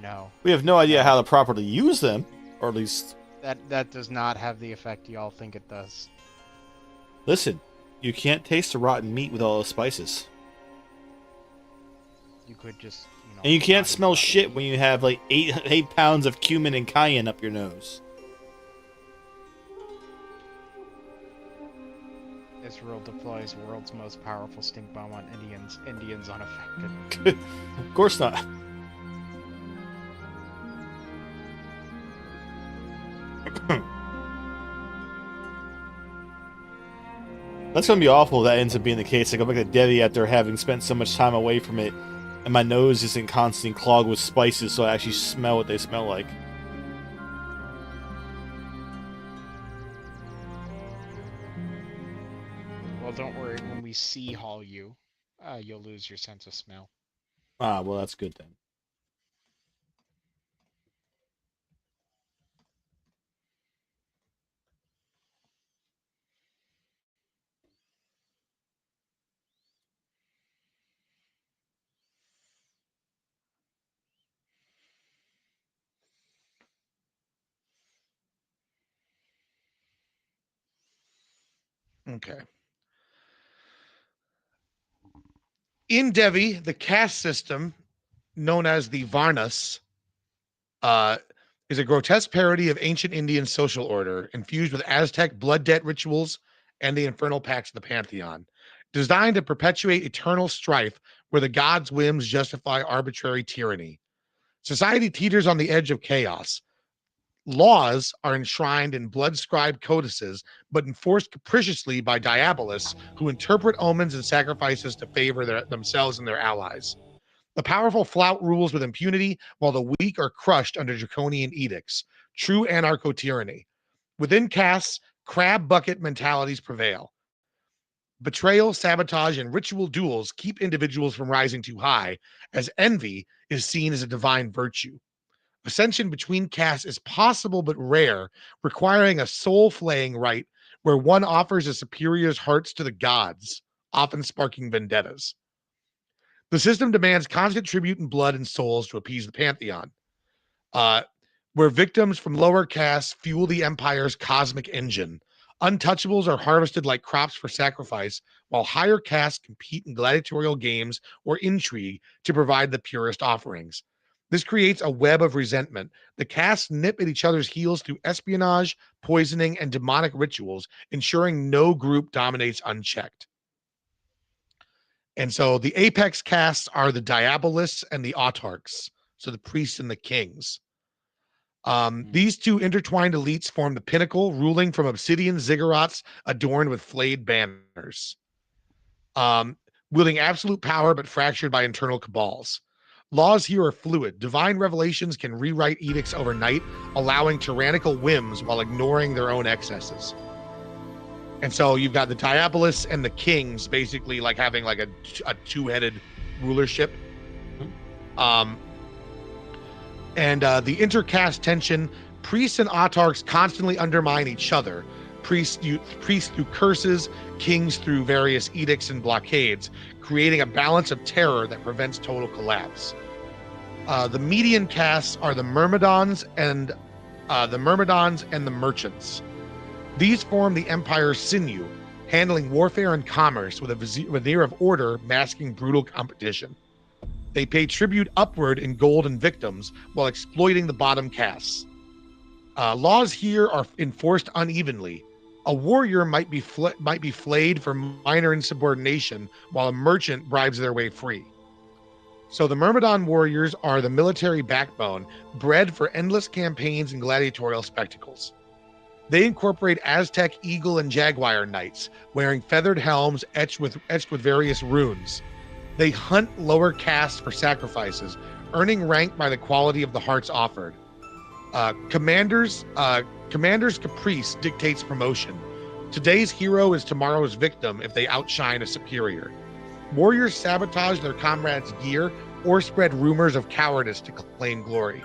No. We have no idea how to properly use them, or at least. That does not have the effect y'all think it does. Listen, you can't taste the rotten meat with all the spices. You could just, And you can't not smell eat shit when you have like 8 pounds of cumin and cayenne up your nose. Israel deploys world's most powerful stink bomb on Indians. Indians unaffected. Of course not. That's gonna be awful if that ends up being the case. I go back to Devi after having spent so much time away from it, and my nose isn't constantly clogged with spices, so I actually smell what they smell like. Well, don't worry. When we sea haul you, you'll lose your sense of smell. Ah, well, that's good then. Okay. In Devi, the caste system, known as the Varnas, is a grotesque parody of ancient Indian social order infused with Aztec blood debt rituals and the infernal pacts of the pantheon. designed to perpetuate eternal strife where the gods' whims justify arbitrary tyranny. Society teeters on the edge of chaos. Laws are enshrined in blood-scribed codices, but enforced capriciously by diabolists who interpret omens and sacrifices to favor themselves and their allies. The powerful flout rules with impunity, while the weak are crushed under draconian edicts. True anarcho-tyranny. Within castes, crab bucket mentalities prevail. Betrayal, sabotage, and ritual duels keep individuals from rising too high, as envy is seen as a divine virtue. Ascension between castes is possible but rare, requiring a soul-flaying rite where one offers a superior's hearts to the gods, often sparking vendettas. The system demands constant tribute in blood and souls to appease the pantheon, uh, where victims from lower castes fuel the empire's cosmic engine. Untouchables are harvested like crops for sacrifice, while higher castes compete in gladiatorial games or intrigue to provide the purest offerings. This creates a web of resentment. The castes nip at each other's heels through espionage, poisoning, and demonic rituals, ensuring no group dominates unchecked. And so the apex castes are the diabolists and the autarchs, so the priests and the kings. These two intertwined elites form the pinnacle, ruling from obsidian ziggurats adorned with flayed banners, wielding absolute power but fractured by internal cabals. Laws here are fluid. Divine revelations can rewrite edicts overnight, allowing tyrannical whims while ignoring their own excesses. And so you've got the diabolists and the kings basically like having like a two-headed rulership. The intercaste tension, priests and autarchs constantly undermine each other. Priests through curses, kings through various edicts and blockades, creating a balance of terror that prevents total collapse. The median castes are the myrmidons and the merchants. These form the empire's sinew, handling warfare and commerce with a veneer of order masking brutal competition. They pay tribute upward in gold and victims while exploiting the bottom castes. Laws here are enforced unevenly. A warrior might be flayed for minor insubordination, while a merchant bribes their way free. So the Myrmidon warriors are the military backbone, bred for endless campaigns and gladiatorial spectacles. They incorporate Aztec eagle and jaguar knights, wearing feathered helms etched with various runes. They hunt lower castes for sacrifices, earning rank by the quality of the hearts offered. Commander's caprice dictates promotion. Today's hero is tomorrow's victim if they outshine a superior. Warriors sabotage their comrades' gear or spread rumors of cowardice to claim glory.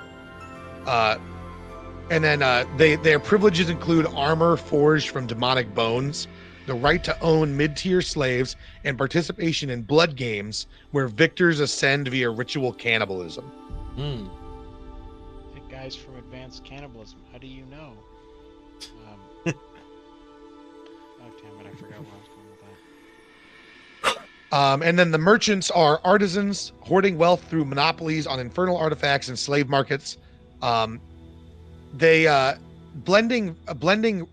Their privileges include armor forged from demonic bones, the right to own mid-tier slaves, and participation in blood games where victors ascend via ritual cannibalism. The guys from Advanced Cannibalism, how do you know? Oh, damn it, I forgot where I was going with that. And then the merchants are artisans, hoarding wealth through monopolies on infernal artifacts and slave markets. Blending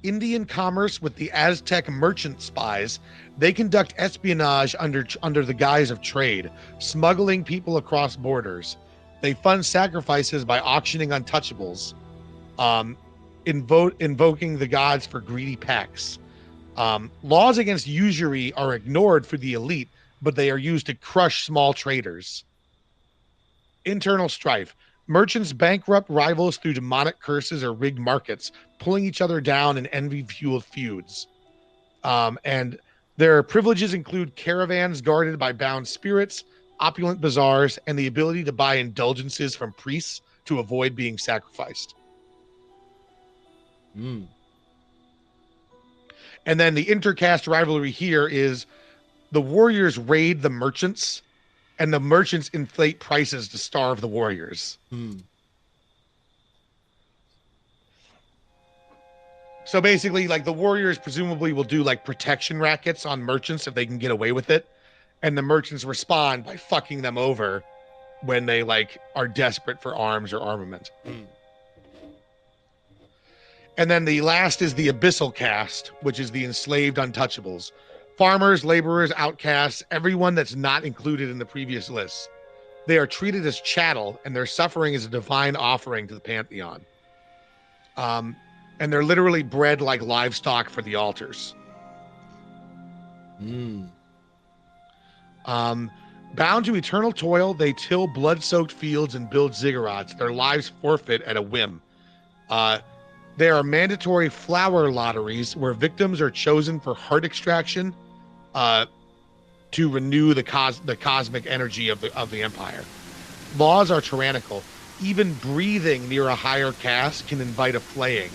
Indian commerce with the Aztec merchant spies, they conduct espionage under the guise of trade, smuggling people across borders. They fund sacrifices by auctioning untouchables, invoking the gods for greedy packs. Laws against usury are ignored for the elite, but they are used to crush small traders. Internal strife. Merchants bankrupt rivals through demonic curses or rigged markets, pulling each other down in envy-fueled feuds. And their privileges include caravans guarded by bound spirits, opulent bazaars, and the ability to buy indulgences from priests to avoid being sacrificed. And then the intercaste rivalry here is the warriors raid the merchants, and the merchants inflate prices to starve the warriors. So basically, like, the warriors presumably will do like protection rackets on merchants if they can get away with it, and the merchants respond by fucking them over when they like are desperate for arms or armament. And then the last is the abyssal caste, which is the enslaved untouchables. Farmers, laborers, outcasts, everyone that's not included in the previous lists. They are treated as chattel, and their suffering is a divine offering to the pantheon. Um, and they're literally bred like livestock for the altars. Mm. Um, Bound to eternal toil, they till blood-soaked fields and build ziggurats. Their lives forfeit at a whim. Uh, there are mandatory flower lotteries where victims are chosen for heart extraction uh, to renew the cosmic energy of the empire. Laws are tyrannical. Even breathing near a higher caste can invite a flaying.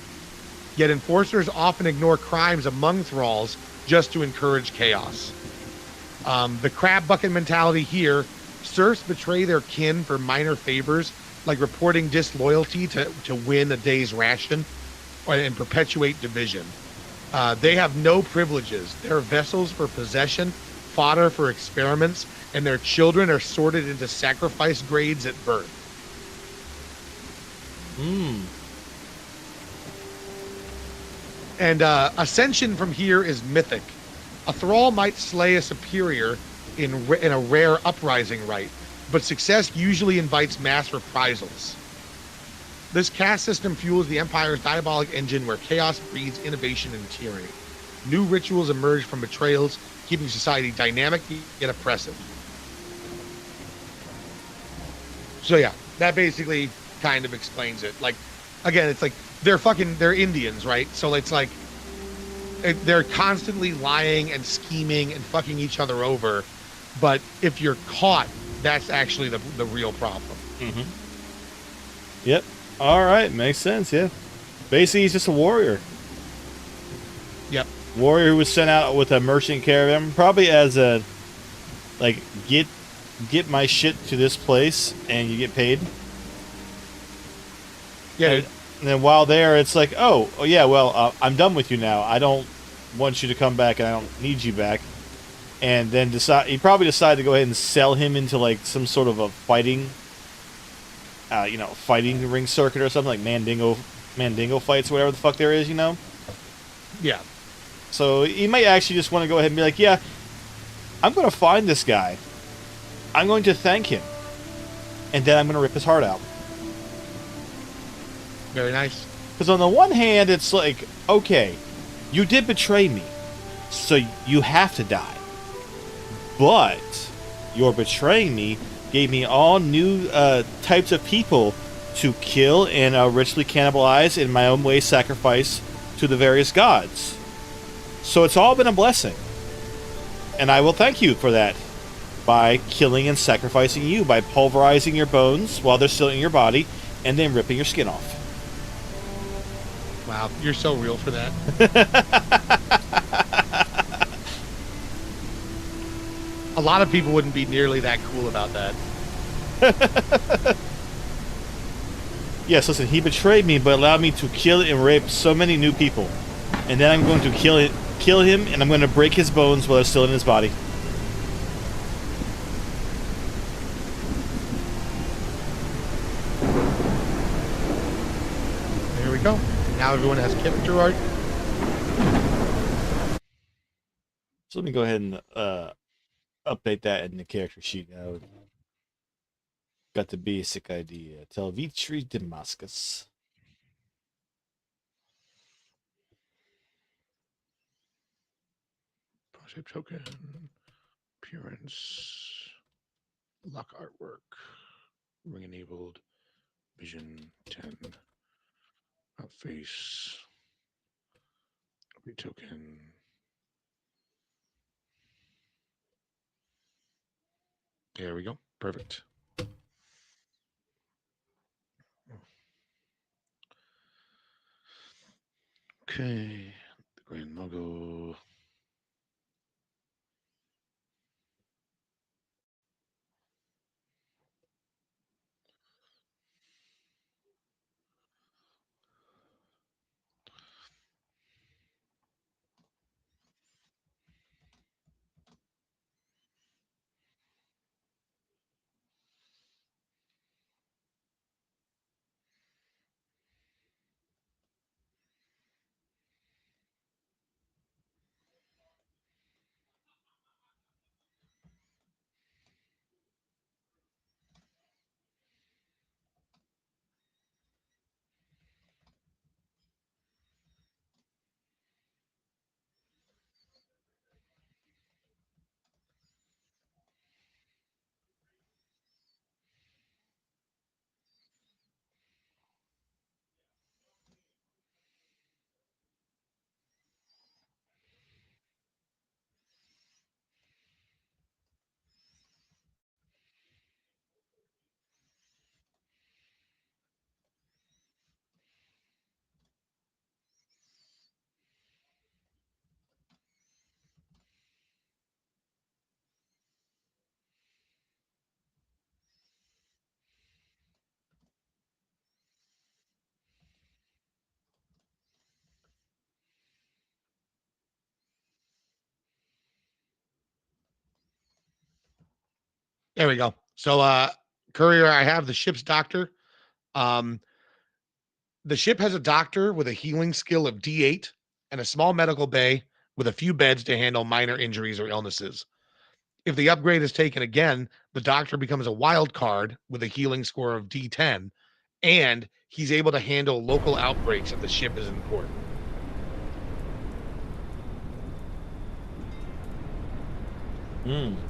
Yet enforcers often ignore crimes among thralls just to encourage chaos. The crab bucket mentality here, serfs betray their kin for minor favors, like reporting disloyalty to win a day's ration and perpetuate division. They have no privileges. They're vessels for possession, fodder for experiments, and their children are sorted into sacrifice grades at birth. Mm. And ascension from here is mythic. A thrall might slay a superior in a rare uprising rite, but success usually invites mass reprisals. This caste system fuels the Empire's diabolic engine where chaos breeds innovation and tyranny. New rituals emerge from betrayals, keeping society dynamic yet oppressive. So yeah, that basically kind of explains it. Like, again, it's like they're Indians, right? So it's like they're constantly lying and scheming and fucking each other over. But if you're caught, that's actually the real problem. Mm-hmm. Yep. All right, makes sense. Yeah. Basically, he's just a warrior. Yep. Warrior who was sent out with a merchant caravan, probably as a like get my shit to this place and you get paid. Yeah. And then while there, it's like, oh yeah, well, I'm done with you now. I don't want you to come back, and I don't need you back. And then he probably decided to go ahead and sell him into like some sort of a fighting, fighting ring circuit or something like Mandingo fights, or whatever the fuck there is, Yeah. So he might actually just want to go ahead and be like, yeah, I'm going to find this guy. I'm going to thank him, and then I'm going to rip his heart out. Very nice. Because on the one hand, it's like, okay, you did betray me, so you have to die. But your betraying me gave me all new types of people to kill and ritually cannibalize, in my own way sacrifice to the various gods. So it's all been a blessing. And I will thank you for that by killing and sacrificing you, by pulverizing your bones while they're still in your body, and then ripping your skin off. Wow, you're so real for that. A lot of people wouldn't be nearly that cool about that. Yes, listen, he betrayed me, but allowed me to kill and rape so many new people. And then I'm going to kill him, and I'm going to break his bones while they're still in his body. There we go. Now everyone has character art. So let me go ahead and update that in the character sheet now. Got the basic idea. Telvitri Damascus. Project token. Appearance. Lock artwork. Ring enabled. Vision 10. Out face. Token. There we go. Perfect. Okay. The Grand Muggle. There we go. So, courier, I have the ship's doctor. Um, the ship has a doctor with a healing skill of D8 and a small medical bay with a few beds to handle minor injuries or illnesses. If the upgrade is taken again, the doctor becomes a wild card with a healing score of D10, and he's able to handle local outbreaks if the ship is in port.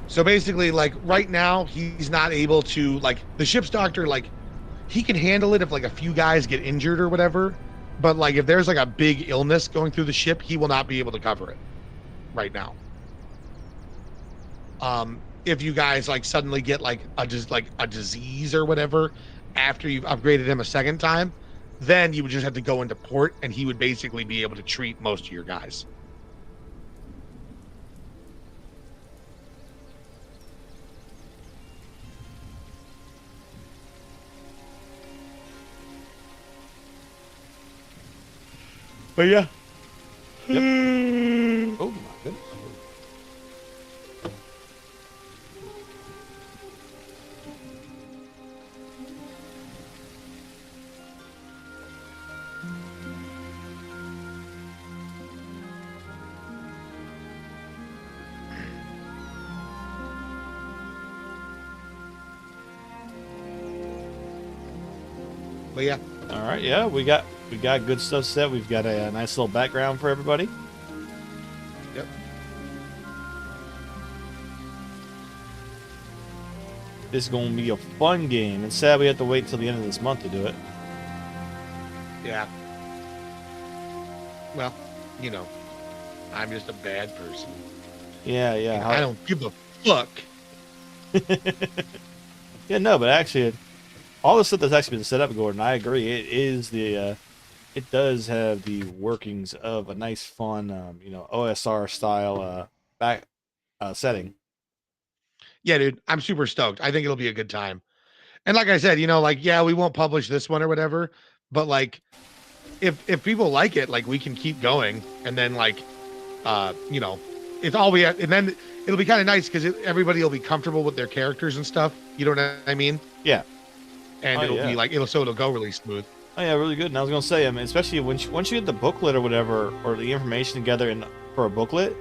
So basically, like right now, he's not able to, like, the ship's doctor, like, he can handle it if like a few guys get injured or whatever, but like if there's like a big illness going through the ship, he will not be able to cover it right now. If you guys like suddenly get like a disease or whatever after you've upgraded him a second time, then you would just have to go into port and he would basically be able to treat most of your guys. But yeah. Yep. Oh my goodness. But yeah. All right, yeah, we got good stuff set. We've got a nice little background for everybody. Yep. This is going to be a fun game. It's sad we have to wait till the end of this month to do it. Yeah. Well, you know, I'm just a bad person. Yeah, yeah. I don't give a fuck. Yeah, no, but actually, all the stuff that's actually been set up, Gordon, I agree. It is it does have the workings of a nice, fun, OSR style setting. Yeah, dude, I'm super stoked. I think it'll be a good time. And like I said, like, yeah, we won't publish this one or whatever, but like, if people like it, like, we can keep going, and then like, it's all we have, and then it'll be kind of nice because everybody will be comfortable with their characters and stuff. You know what I mean? Yeah. And it'll be like it'll go really smooth. Oh yeah, really good. And I was gonna say, I mean, especially once you get the booklet or whatever, or the information together for a booklet.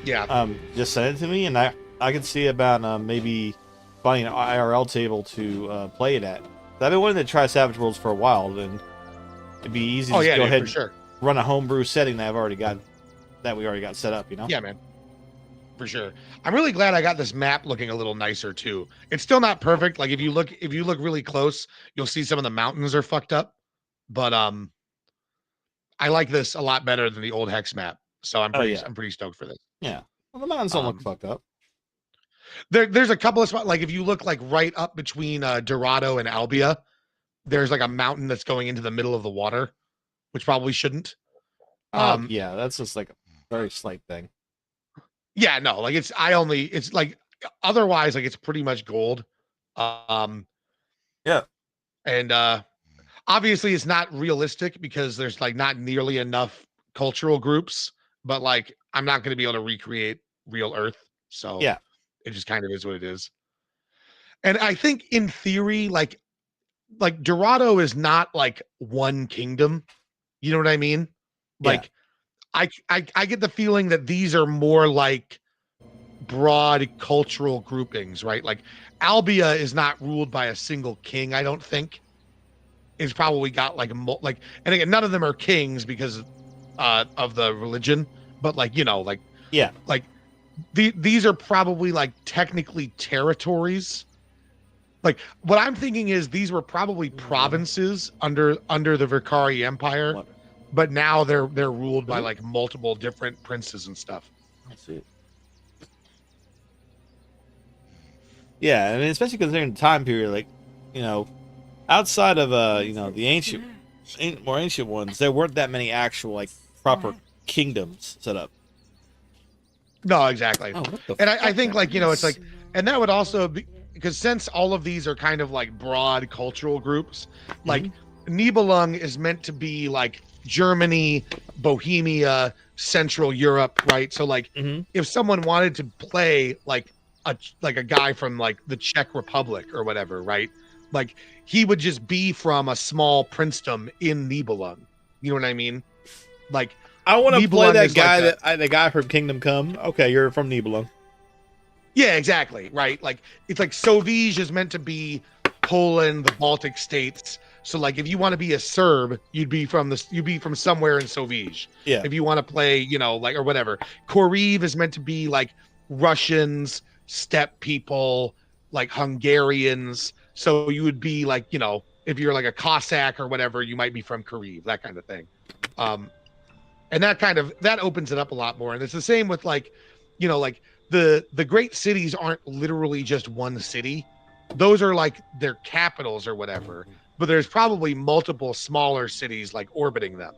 Yeah. Just send it to me, and I can see about maybe finding an IRL table to play it at. I've been wanting to try Savage Worlds for a while, and it'd be easy to go ahead and run a homebrew setting that we already got set up. Yeah, man. For sure. I'm really glad I got this map looking a little nicer too. It's still not perfect. Like if you look really close, you'll see some of the mountains are fucked up. But I like this a lot better than the old Hex map. So I'm pretty stoked for this. Yeah. Well, the mountains don't look fucked up. There's a couple of spots, like if you look like right up between Dorado and Albia, there's like a mountain that's going into the middle of the water, which probably shouldn't. Yeah, that's just like a very slight thing. Yeah, no, like it's like otherwise, like it's pretty much gold. Yeah. And obviously it's not realistic because there's like not nearly enough cultural groups, but like I'm not going to be able to recreate real Earth. So yeah, it just kind of is what it is. And I think in theory, like Dorado is not like one kingdom. You know what I mean? Like I get the feeling that these are more like broad cultural groupings, right? Like Albia is not ruled by a single king, I don't think. It's probably got like and again, none of them are kings because of the religion, but like, these are probably like technically territories. Like what I'm thinking is these were probably provinces under the Vikari Empire. But now they're ruled by like multiple different princes and stuff. I see. Yeah, I mean, especially considering the time period, like, outside of the more ancient ones, there weren't that many actual like proper kingdoms set up. No, exactly. And I think like it's like, and that would also be because since all of these are kind of like broad cultural groups, like Nibelung is meant to be like Germany, Bohemia, Central Europe, right? So like if someone wanted to play like a guy from like the Czech Republic or whatever, right? Like he would just be from a small princedom in Nibelung. You know what I mean? Like I want to play Nibelung that is guy like the guy from Kingdom Come. Okay, you're from Nibelung. yeah, exactly, right? Like it's like Sauvige is meant to be Poland, the Baltic states. So like if you want to be a Serb, you'd be from somewhere in Sauvige. Yeah. If you want to play, you know, like or whatever. Koriv is meant to be like Russians, steppe people, like Hungarians. So you would be like, you know, if you're like a Cossack or whatever, you might be from Koriv, that kind of thing. And that opens it up a lot more. And it's the same with like, you know, like the great cities aren't literally just one city. Those are like their capitals or whatever, but there's probably multiple smaller cities like orbiting them.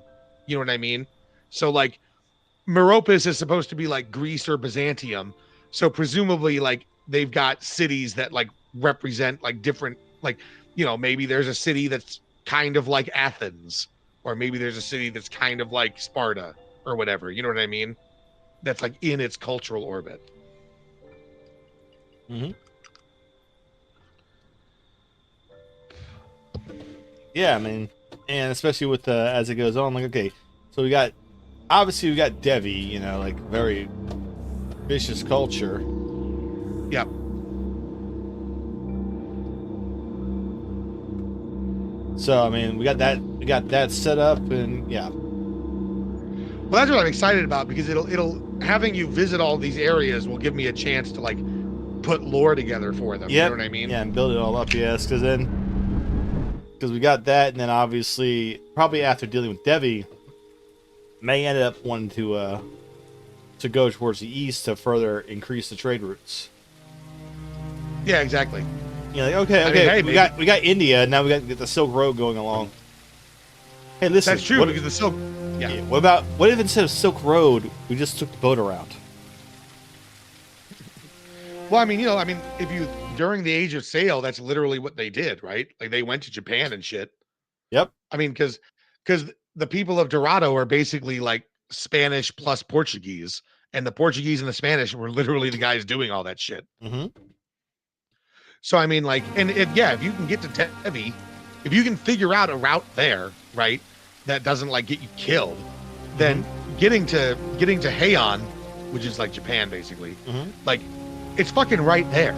You know what I mean? So like Meropis is supposed to be like Greece or Byzantium. So presumably like they've got cities that like represent like different, like, you know, maybe there's a city that's kind of like Athens, or maybe there's a city that's kind of like Sparta or whatever. You know what I mean? That's like in its cultural orbit. Mm-hmm. Yeah, I mean, and especially with as it goes on, like, okay, so we got Devi, you know, like very vicious culture. Yep. So I mean, we got that set up, and yeah. Well, that's what I'm excited about, because it'll having you visit all these areas will give me a chance to like put lore together for them. Yep. You know what I mean? Yeah, and build it all up, yes, because we got that, and then obviously probably after dealing with Devi, may end up wanting to go towards the east to further increase the trade routes. Yeah, exactly. You know, like, okay, I mean, hey, we got India, now we got the Silk Road going along. Hey, listen, That's true, because the Silk. Yeah. What if instead of Silk Road, we just took the boat around? Well, I mean, you know, if you during the Age of Sail, that's literally what they did, right? Like they went to Japan and shit. Yep. I mean, because the people of Dorado are basically like Spanish plus Portuguese, and the Portuguese and the Spanish were literally the guys doing all that shit. Mm-hmm. So I mean, like, yeah, if you can get to Devi, if you can figure out a route there, right, that doesn't like get you killed, then getting to Heian, which is like Japan basically, like it's fucking right there.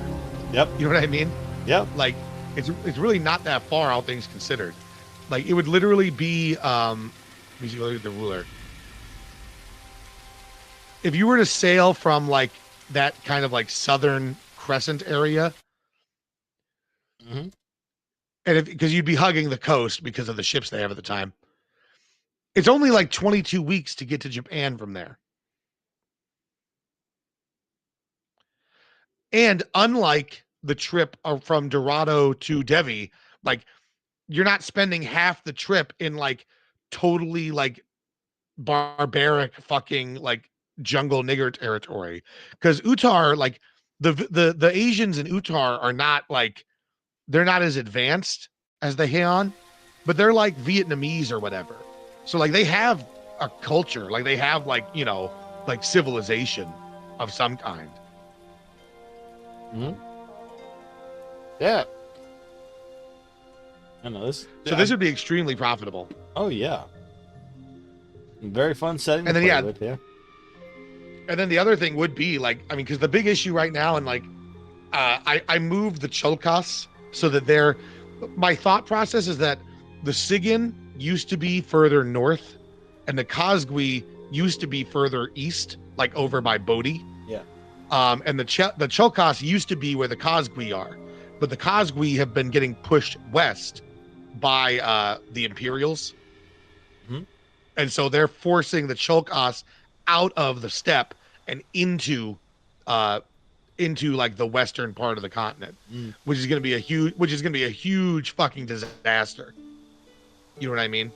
Yep. You know what I mean? Yep. Like it's really not that far, all things considered. Like it would literally be let me see, look at the ruler. If you were to sail from like that kind of like southern crescent area, and because you'd be hugging the coast because of the ships they have at the time, it's only like 22 weeks to get to Japan from there. And unlike the trip from Dorado to Devi, like you're not spending half the trip in like totally like barbaric fucking like jungle nigger territory, because Uttar, like the Asians in Uttar are not like, they're not as advanced as the Heian, but they're like Vietnamese or whatever. So like they have a culture, like they have like, you know, like civilization of some kind. Yeah. I know this. So this would be extremely profitable. Oh yeah. Very fun setting. And then yeah. And then the other thing would be like, I mean, because the big issue right now, and like, I moved the Cholkas so that my thought process is that the Sigyn used to be further north, and the Kazgui used to be further east, like over by Bodhi. Yeah. And the Cholkas used to be where the Kazgui are, but the Kazgui have been getting pushed west by the Imperials. And so they're forcing the Cholkas out of the steppe and into like the western part of the continent, which is going to be a huge fucking disaster. You know what I mean?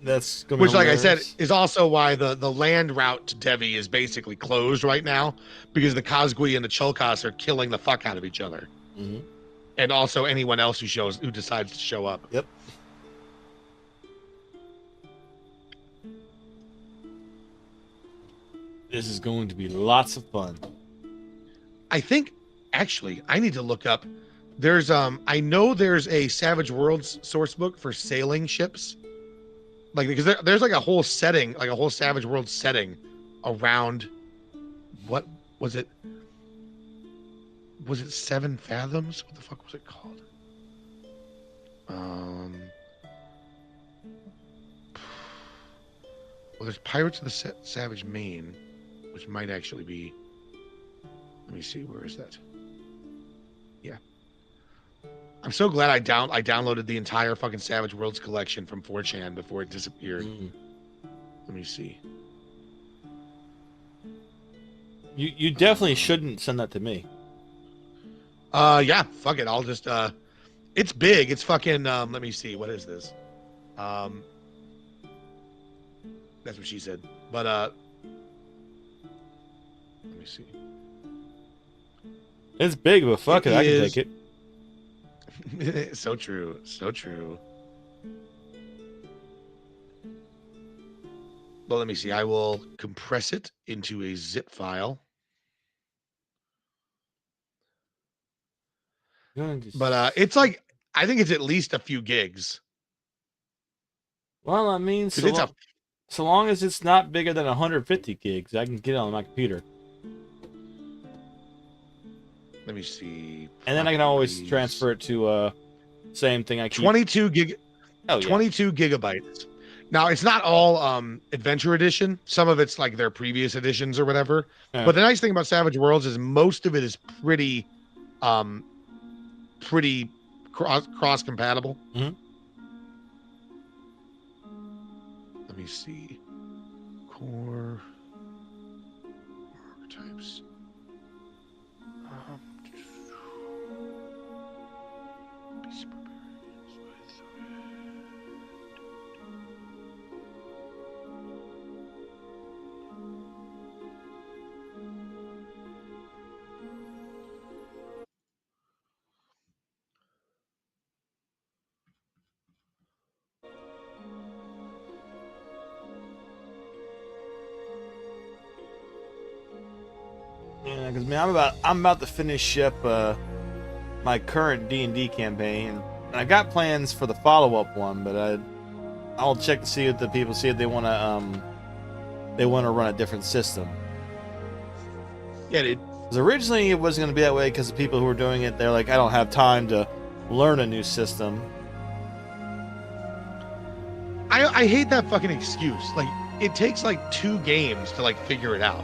That's gonna which, be like hilarious. I said, is also why the land route to Devi is basically closed right now, because the Kazgui and the Cholkas are killing the fuck out of each other. And also anyone else who decides to show up. Yep. This is going to be lots of fun. I think actually I need to look up. There's I know there's a Savage Worlds source book for sailing ships. Like because there's like a whole setting, like a whole Savage Worlds setting around what was it? Was it 7 Fathoms? What the fuck was it called? Well, there's Pirates of the Savage Main, which might actually be. Let me see, where is that? Yeah, I'm so glad I downloaded the entire fucking Savage Worlds collection from 4chan before it disappeared. Let me see. You definitely shouldn't send that to me. Yeah, fuck it. I'll just it's big. It's fucking let me see. What is this? That's what she said. But let me see. It's big, but fuck it, I can take it. So true. So true. Well, let me see. I will compress it into a zip file. But it's like I think it's at least a few gigs. Well, I mean, so long as it's not bigger than 150 gigs, I can get it on my computer. Let me see. And then I can always transfer it to same thing I keep. 22 gig. Oh, yeah. 22 gigabytes. Now it's not all Adventure Edition. Some of it's like their previous editions or whatever. Yeah. But the nice thing about Savage Worlds is most of it is pretty cross compatible. Mm-hmm. Let me see. Core archetypes. Yeah, because I'm about to finish up my current D&D campaign, and I got plans for the follow-up one, but I'll check to see if the people see if they want to run a different system. Yeah, dude. Because originally it wasn't going to be that way because the people who were doing it, they're like, I don't have time to learn a new system. I hate that fucking excuse. Like, it takes like 2 games to like figure it out.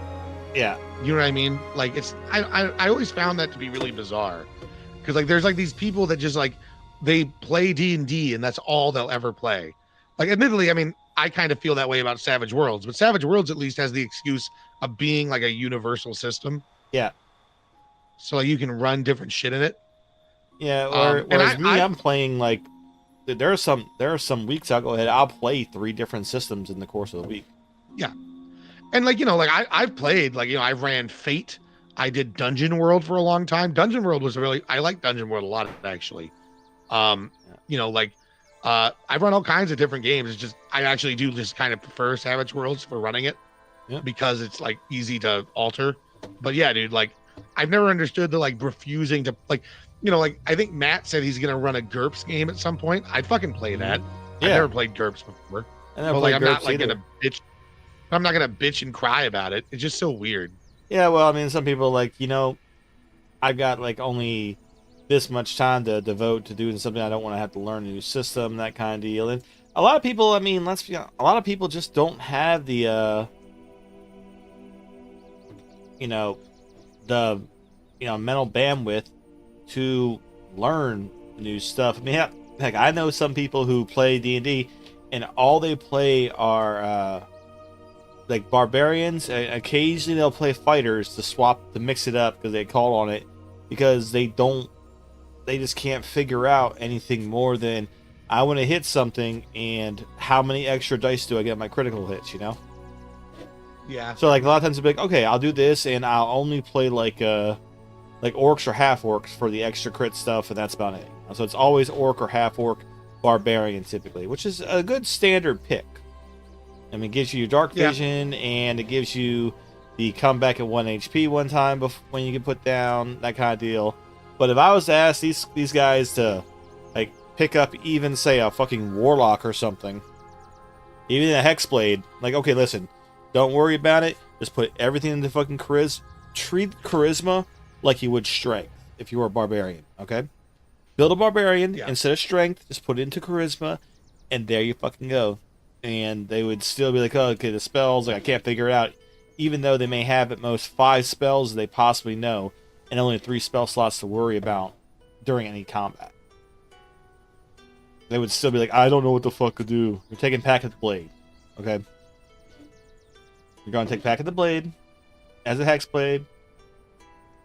Yeah. You know what I mean? Like I always found that to be really bizarre. Because like there's like these people that just like they play D&D and that's all they'll ever play. Like admittedly, I mean, I kind of feel that way about Savage Worlds, but Savage Worlds at least has the excuse of being like a universal system. Yeah. So like you can run different shit in it. Yeah, whereas I'm playing like there are some weeks I'll play 3 different systems in the course of the week. Yeah. And like, you know, like I've played, like, you know, I ran Fate. I did Dungeon World for a long time. Dungeon World was I like Dungeon World a lot, actually. You know, like, I've run all kinds of different games. It's just, I actually do just kind of prefer Savage Worlds for running it because it's like easy to alter. But yeah, dude, like, I've never understood the like refusing to like, you know, like I think Matt said he's going to run a GURPS game at some point. I'd fucking play that. Yeah. I've never played GURPS before. But like, I'm not like going to bitch. I'm not gonna bitch and cry about it. It's just so weird. Yeah, well, I mean, some people like, you know, I've got like only this much time to devote to doing something. I don't want to have to learn a new system, that kind of deal. And a lot of people, I mean, let's be honest, a lot of people just don't have the, mental bandwidth to learn new stuff. I mean, heck, I know some people who play D&D, and all they play are like barbarians, and occasionally they'll play fighters to mix it up because they call on it, because they just can't figure out anything more than I want to hit something and how many extra dice do I get my critical hits, you know? Yeah. So like a lot of times they'll be like, okay, I'll do this and I'll only play like orcs or half orcs for the extra crit stuff, and that's about it. So it's always orc or half orc barbarian typically, which is a good standard pick. I mean, it gives you your dark vision, and it gives you the come back at 1 HP one time when you get put down, that kind of deal. But if I was to ask these guys to like pick up even say a fucking warlock or something, even a hexblade, like okay, listen, don't worry about it. Just put everything into fucking charisma. Treat charisma like you would strength if you were a barbarian. Okay, build a barbarian instead of strength. Just put it into charisma, and there you fucking go. And they would still be like, oh, okay, the spells, like I can't figure it out. Even though they may have at most 5 spells they possibly know, and only 3 spell slots to worry about during any combat. They would still be like, I don't know what the fuck to do. You're taking Pack of the Blade. Okay? You're going to take Pack of the Blade as a Hexblade.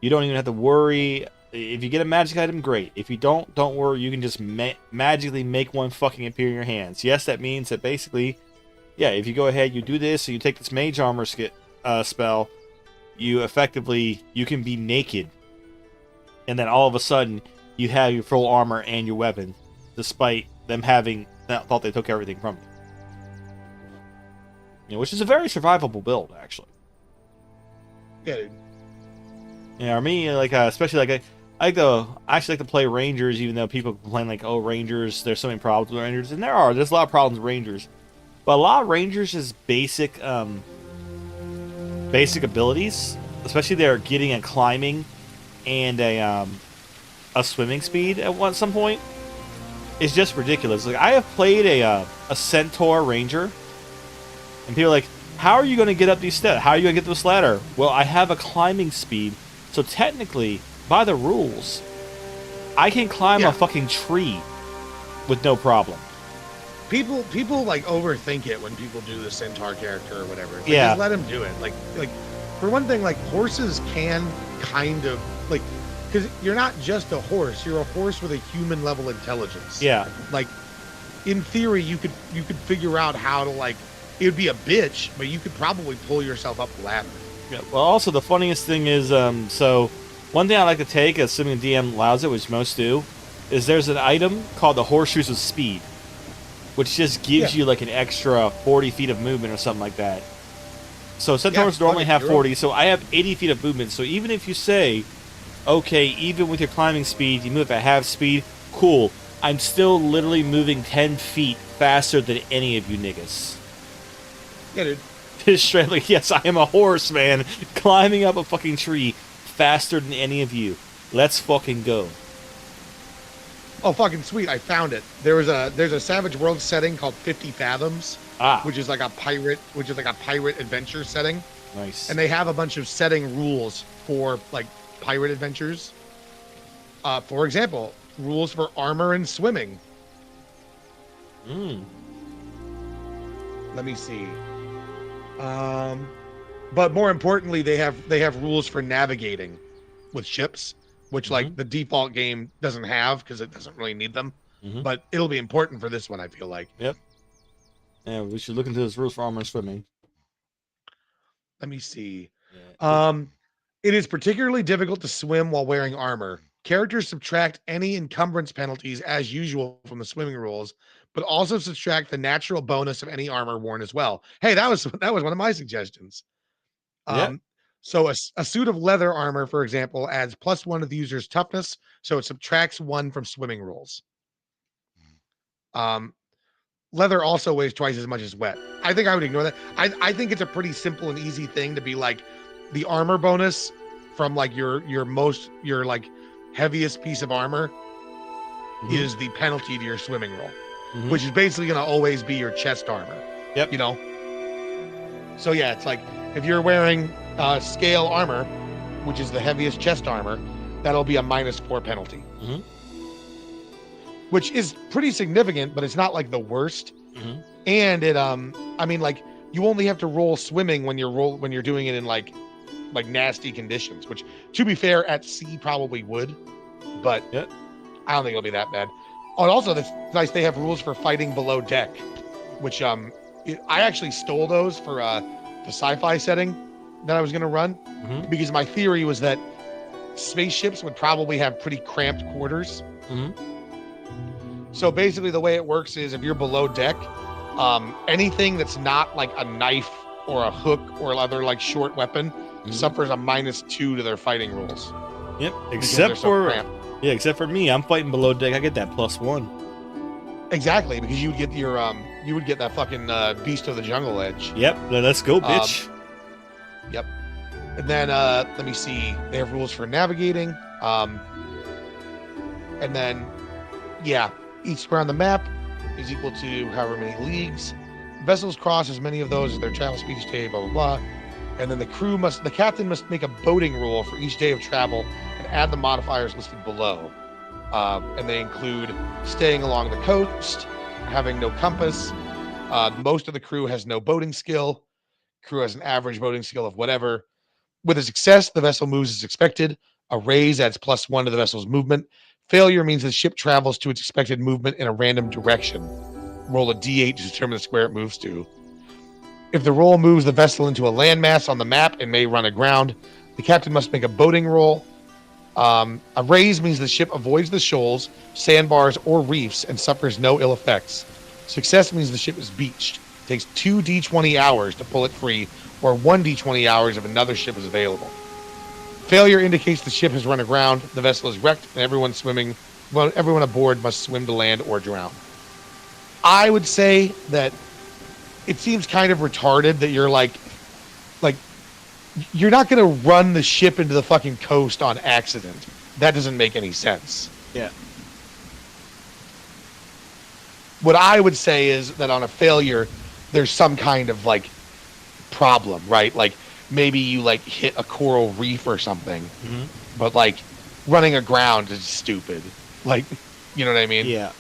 You don't even have to worry. If you get a magic item, great. If you don't worry. You can just magically make one fucking appear in your hands. Yes, that means that basically, yeah, if you go ahead, you do this, so you take this Mage Armor spell, you can be naked. And then all of a sudden, you have your full armor and your weapon, despite them having thought they took everything from you. Which is a very survivable build, actually. Yeah, dude. Yeah, me, like, especially, like, I actually like to play Rangers, even though people complain, like, oh, Rangers, there's so many problems with Rangers. And there's a lot of problems with Rangers. But a lot of Rangers is basic abilities, especially they're getting a climbing and a swimming speed at some point. It's just ridiculous. Like, I have played a Centaur Ranger, and people are like, how are you going to get up these steps? How are you going to get this ladder? Well, I have a climbing speed, so technically, by the rules, I can climb a fucking tree with no problem. People like overthink it when people do the Centaur character or whatever. Like, yeah. Just let them do it. Like for one thing, like horses can kind of like, because you're not just a horse. You're a horse with a human level intelligence. Yeah. Like, in theory, you could figure out how to like. It would be a bitch, but you could probably pull yourself up the ladder. Yeah. Well, also the funniest thing is, so one thing I like to take, assuming DM allows it, which most do, is there's an item called the Horseshoes of Speed, which just gives you like an extra 40 feet of movement or something like that. So Centaurs normally have 40, so I have 80 feet of movement. So even if you say, okay, even with your climbing speed, you move at half speed, cool. I'm still literally moving 10 feet faster than any of you niggas. Yeah, dude. It's straight like, yes, I am a horse, man, climbing up a fucking tree faster than any of you. Let's fucking go. Oh, fucking sweet! I found it. There's a Savage Worlds setting called 50 Fathoms, which is like a pirate adventure setting. Nice. And they have a bunch of setting rules for like pirate adventures. For example, rules for armor and swimming. Let me see. But more importantly, they have rules for navigating with ships, which like the default game doesn't have because it doesn't really need them. But it'll be important for this one, I feel like. Yep. Yeah, we should look into those rules for armor and swimming. Let me see. Yeah. It is particularly difficult to swim while wearing armor. Characters subtract any encumbrance penalties as usual from the swimming rules, but also subtract the natural bonus of any armor worn as well. Hey, that was one of my suggestions. So a suit of leather armor, for example, adds +1 to the user's toughness, so it subtracts 1 from swimming rules. Leather also weighs twice as much as wet. I think I would ignore that. I think it's a pretty simple and easy thing to be like the armor bonus from like your like heaviest piece of armor is the penalty to your swimming roll, which is basically going to always be your chest armor. Yep. You know? So yeah, it's like if you're wearing scale armor, which is the heaviest chest armor, that'll be a -4 penalty. Which is pretty significant, but it's not like the worst. And it I mean, like you only have to roll swimming when you're doing it in like nasty conditions, which to be fair at sea probably would, but I don't think it'll be that bad. Oh, and also that's nice, they have rules for fighting below deck, which I actually stole those for the sci-fi setting that I was going to run, because my theory was that spaceships would probably have pretty cramped quarters. So basically the way it works is if you're below deck, anything that's not like a knife or a hook or other like short weapon Mhm. suffers a -2 to their fighting rules. Yep. because they're Except so for cramped. except for me, I'm fighting below deck. I get that +1. Exactly, because you would get your you would get that fucking beast of the jungle edge. Yep. Let's go, bitch. And then let me see. They have rules for navigating. And then yeah, each square on the map is equal to however many leagues. Vessels cross as many of those as their travel speed each day, blah blah blah. And then the captain must make a boating rule for each day of travel and add the modifiers listed below. And they include staying along the coast, having no compass. Most of the crew has no boating skill. Crew has an average boating skill of whatever. With a success, the vessel moves as expected. A raise adds +1 to the vessel's movement. Failure means the ship travels to its expected movement in a random direction. Roll a d8 to determine the square it moves to. If the roll moves the vessel into a landmass on the map and may run aground, the captain must make a boating roll. A raise means the ship avoids the shoals, sandbars, or reefs and suffers no ill effects. Success means the ship is beached. It takes 2 d20 hours to pull it free, or 1 d20 hours if another ship is available. Failure indicates the ship has run aground, the vessel is wrecked, and everyone aboard must swim to land or drown. I would say that it seems kind of retarded that you're like you're not going to run the ship into the fucking coast on accident. That doesn't make any sense. Yeah. What I would say is that on a failure, there's some kind of like problem, right? Like maybe you like hit a coral reef or something, but like running aground is stupid. Like, you know what I mean? Yeah.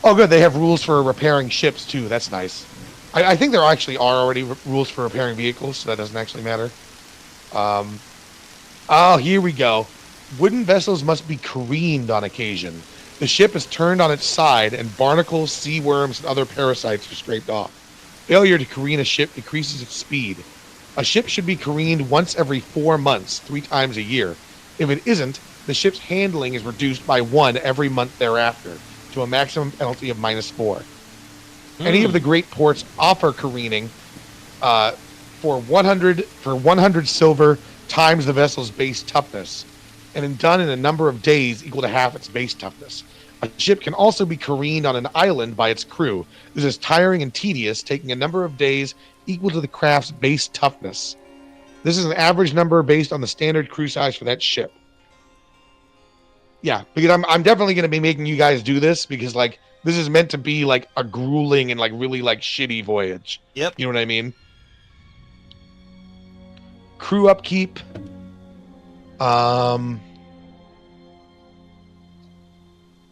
Oh, good. They have rules for repairing ships too. That's nice. I think there actually are already rules for repairing vehicles, so that doesn't actually matter. Oh, here we go. Wooden vessels must be careened on occasion. The ship is turned on its side, and barnacles, sea worms, and other parasites are scraped off. Failure to careen a ship decreases its speed. A ship should be careened once every 4 months, 3 times a year. If it isn't, the ship's handling is reduced by 1 every month thereafter, to a maximum penalty of -4. Any of the great ports offer careening for 100 silver times the vessel's base toughness, and done in a number of days equal to half its base toughness. A ship can also be careened on an island by its crew. This is tiring and tedious, taking a number of days equal to the craft's base toughness. This is an average number based on the standard crew size for that ship. Yeah, because I'm definitely going to be making you guys do this because like this is meant to be like a grueling and like really like shitty voyage. Yep. You know what I mean? Crew upkeep.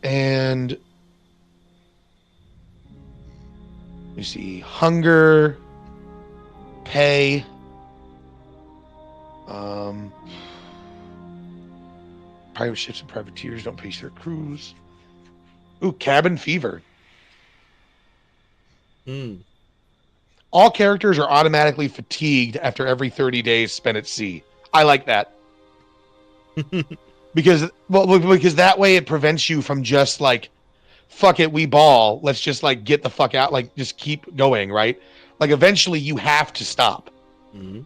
And you see hunger, pay, private ships and privateers don't pace their crews. Ooh, cabin fever. All characters are automatically fatigued after every 30 days spent at sea. I like that. because that way it prevents you from just like, fuck it, we ball. Let's just like get the fuck out. Like just keep going, right? Like eventually you have to stop.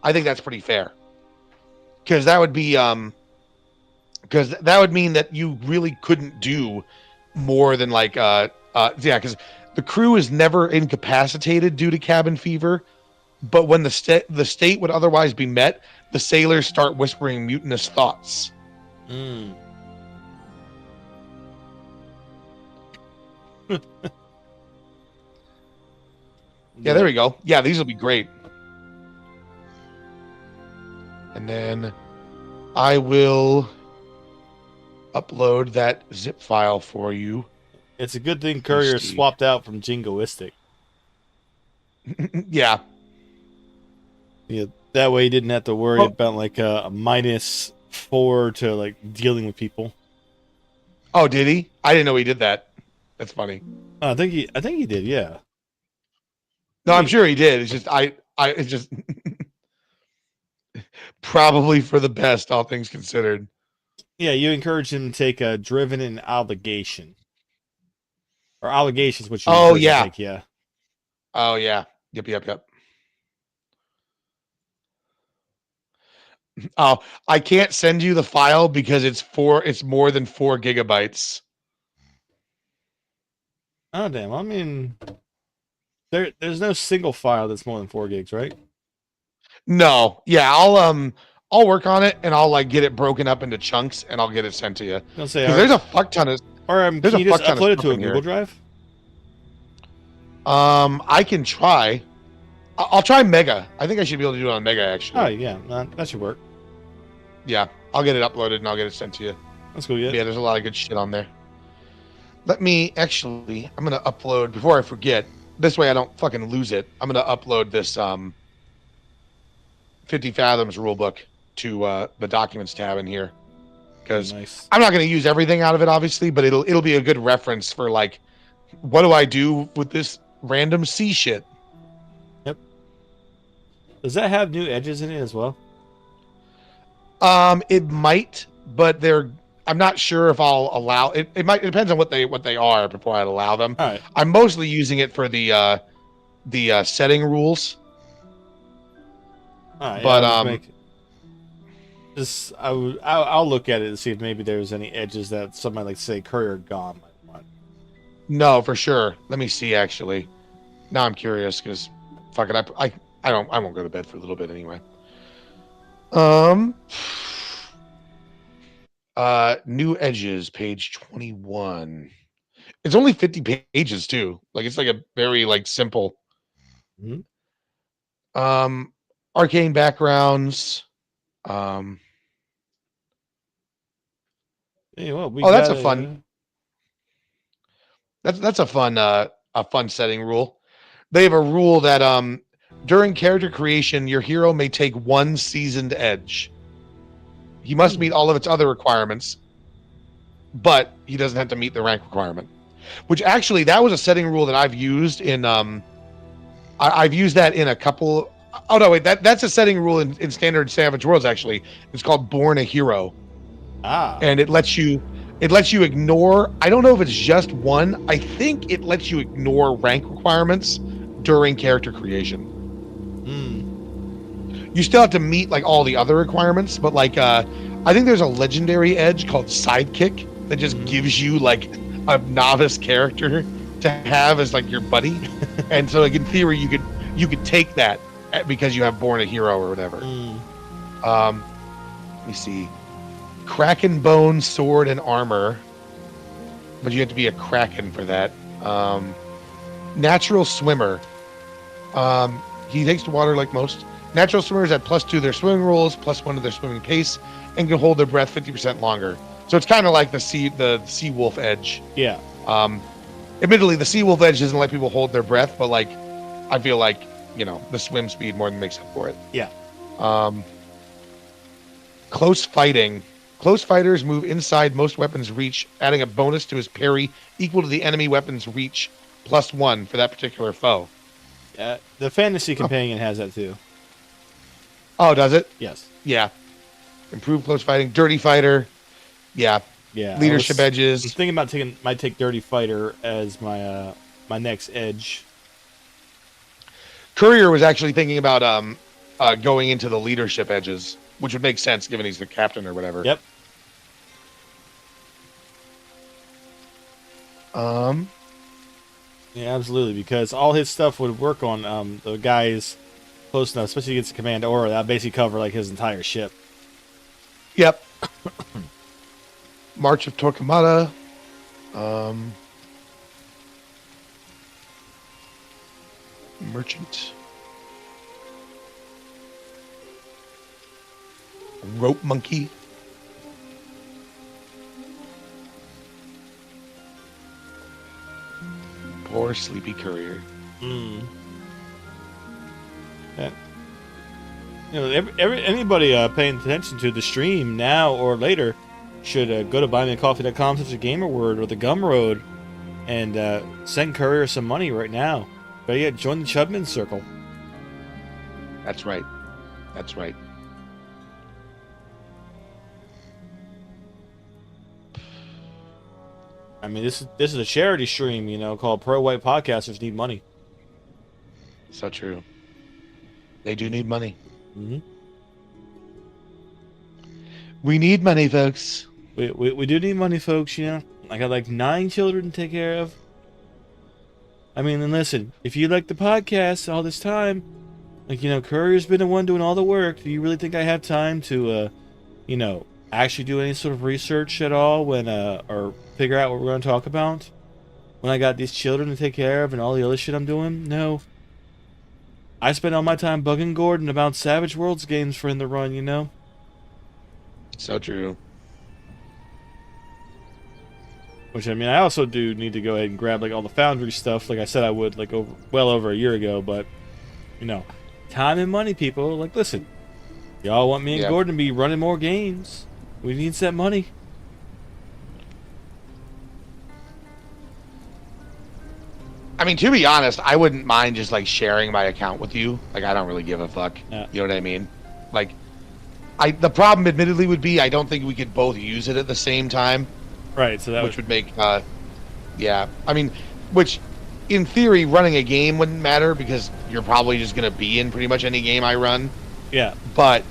I think that's pretty fair. Because that would be because that would mean that you really couldn't do more than like because the crew is never incapacitated due to cabin fever, but when the state would otherwise be met, the sailors start whispering mutinous thoughts. Yeah, there we go. Yeah, these will be great. And then I will upload that zip file for you. It's a good thing Courier swapped out from Jingoistic. Yeah. Yeah, that way he didn't have to worry about like a -4 to like dealing with people. Oh, did he? I didn't know he did that. That's funny. I think he did, yeah. No, I'm sure he did. It's just it's just probably for the best, all things considered. Yeah, you encourage him to take a driven and obligation. Or obligations, which you yeah. take, yeah. Oh yeah. Yep. Oh, I can't send you the file because it's more than 4 GB. Oh damn! I mean, there's no single file that's more than 4 gigs, right? No. Yeah, I'll work on it and I'll like get it broken up into chunks and I'll get it sent to you. Don't say, Because there's a fuck ton of there's can a you just fuck ton of upload it stuff to a in Google here. Drive? I can try. I'll try Mega. I think I should be able to do it on Mega actually. Oh yeah, that should work. Yeah, I'll get it uploaded and I'll get it sent to you. That's cool. Yeah, there's a lot of good shit on there. Let me actually, I'm gonna upload before I forget. This way I don't fucking lose it. I'm gonna upload this 50 Fathoms rulebook to the documents tab in here. Because Nice. I'm not gonna use everything out of it, obviously, but it'll be a good reference for like, what do I do with this random C shit? Does that have new edges in it as well? It might, but I'm not sure if I'll allow it. It might. It depends on what they are before I'd allow them. All right. I'm mostly using it for the setting rules. All right. But I'll look at it and see if maybe there's any edges that somebody like say Courier Gone might want. no, for sure. Let me see. Actually, now I'm curious because fuck it. I won't go to bed for a little bit anyway. New edges, page 21. It's only 50 pages too. Like it's like a very like simple. Mhm. Arcane backgrounds. Hey, well, That's a fun. That's a fun setting rule. They have a rule that during character creation, your hero may take one seasoned edge. He must meet all of its other requirements, but he doesn't have to meet the rank requirement. Which actually, that was a setting rule that I've used in I've used that in a couple. Oh no, wait, that's a setting rule in standard Savage Worlds. Actually, it's called Born a Hero, and it lets you ignore. I don't know if it's just one. I think it lets you ignore rank requirements during character creation. You still have to meet like all the other requirements, but like I think there's a legendary edge called Sidekick that just gives you like a novice character to have as like your buddy, and so like in theory you could take that because you have Born a Hero or whatever. Let me see, Kraken bone, sword, and armor, but you have to be a Kraken for that. Natural swimmer. He takes to water like most. Natural swimmers add +2 to their swimming rules, +1 to their swimming pace, and can hold their breath 50% longer. So it's kind of like the sea wolf edge. Yeah. Admittedly, the sea wolf edge doesn't let people hold their breath, but like, I feel like the swim speed more than makes up for it. Yeah. Close fighting. Close fighters move inside most weapons' reach, adding a bonus to his parry equal to the enemy weapon's reach +1 for that particular foe. The Fantasy Companion has that too. Oh, does it? Yes. Yeah. Improved close fighting. Dirty fighter. Yeah. Yeah. Leadership I edges. was thinking about might take Dirty Fighter as my my next edge. Courier was actually thinking about going into the leadership edges, which would make sense given he's the captain or whatever. Yep. Yeah, absolutely, because all his stuff would work on the guys close enough, especially against the command aura. That basically cover like his entire ship. Yep. March of Torquemada. Merchant. Rope monkey. Poor sleepy courier. Yeah. Anybody paying attention to the stream now or later should go to buymeacoffee.com, such a gamer word or the Gumroad, and send Courier some money right now. But yeah, join the Chubman Circle. That's right. That's right. I mean, this is a charity stream, called Pro White Podcasters Need Money. So true. They do need money. Mm-hmm. We need money, folks. We do need money, folks. You know, I got like 9 children to take care of. I mean, and listen, if you like the podcast all this time, like, you know, Courier's been the one doing all the work. Do you really think I have time to, you know, actually do any sort of research at all when, or figure out what we're going to talk about? When I got these children to take care of and all the other shit I'm doing? No. I spend all my time bugging Gordon about Savage Worlds games for in the run, you know? So true. Which, I mean, I also do need to go ahead and grab, like, all the Foundry stuff, like I said I would, like, well over a year ago, but, you know, time and money, people. Like, listen, y'all want me and Gordon to be running more games. We need that money. I mean, to be honest, I wouldn't mind just, like, sharing my account with you. Like, I don't really give a fuck. Yeah. You know what I mean? Like, the problem, admittedly, would be I don't think we could both use it at the same time. Right, so that would make, yeah. I mean, which, in theory, running a game wouldn't matter because you're probably just going to be in pretty much any game I run. Yeah. But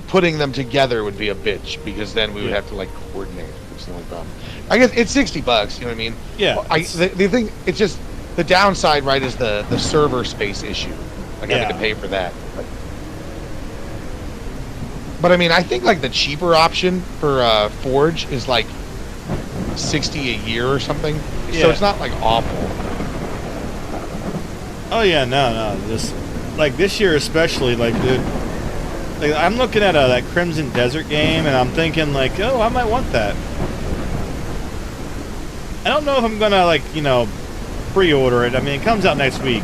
putting them together would be a bitch because then we would have to, like, coordinate. That's the only problem. I guess it's $60, you know what I mean? Yeah. The thing, it's just, the downside, right, is the server space issue. Like, having to pay for that. But I mean, I think, like, the cheaper option for Forge is, like, $60 a year or something. Yeah. So it's not, like, awful. Oh yeah, no. This year especially, like, dude, like, I'm looking at that Crimson Desert game, and I'm thinking, like, oh, I might want that. I don't know if I'm gonna, like, you know, pre-order it. I mean, it comes out next week.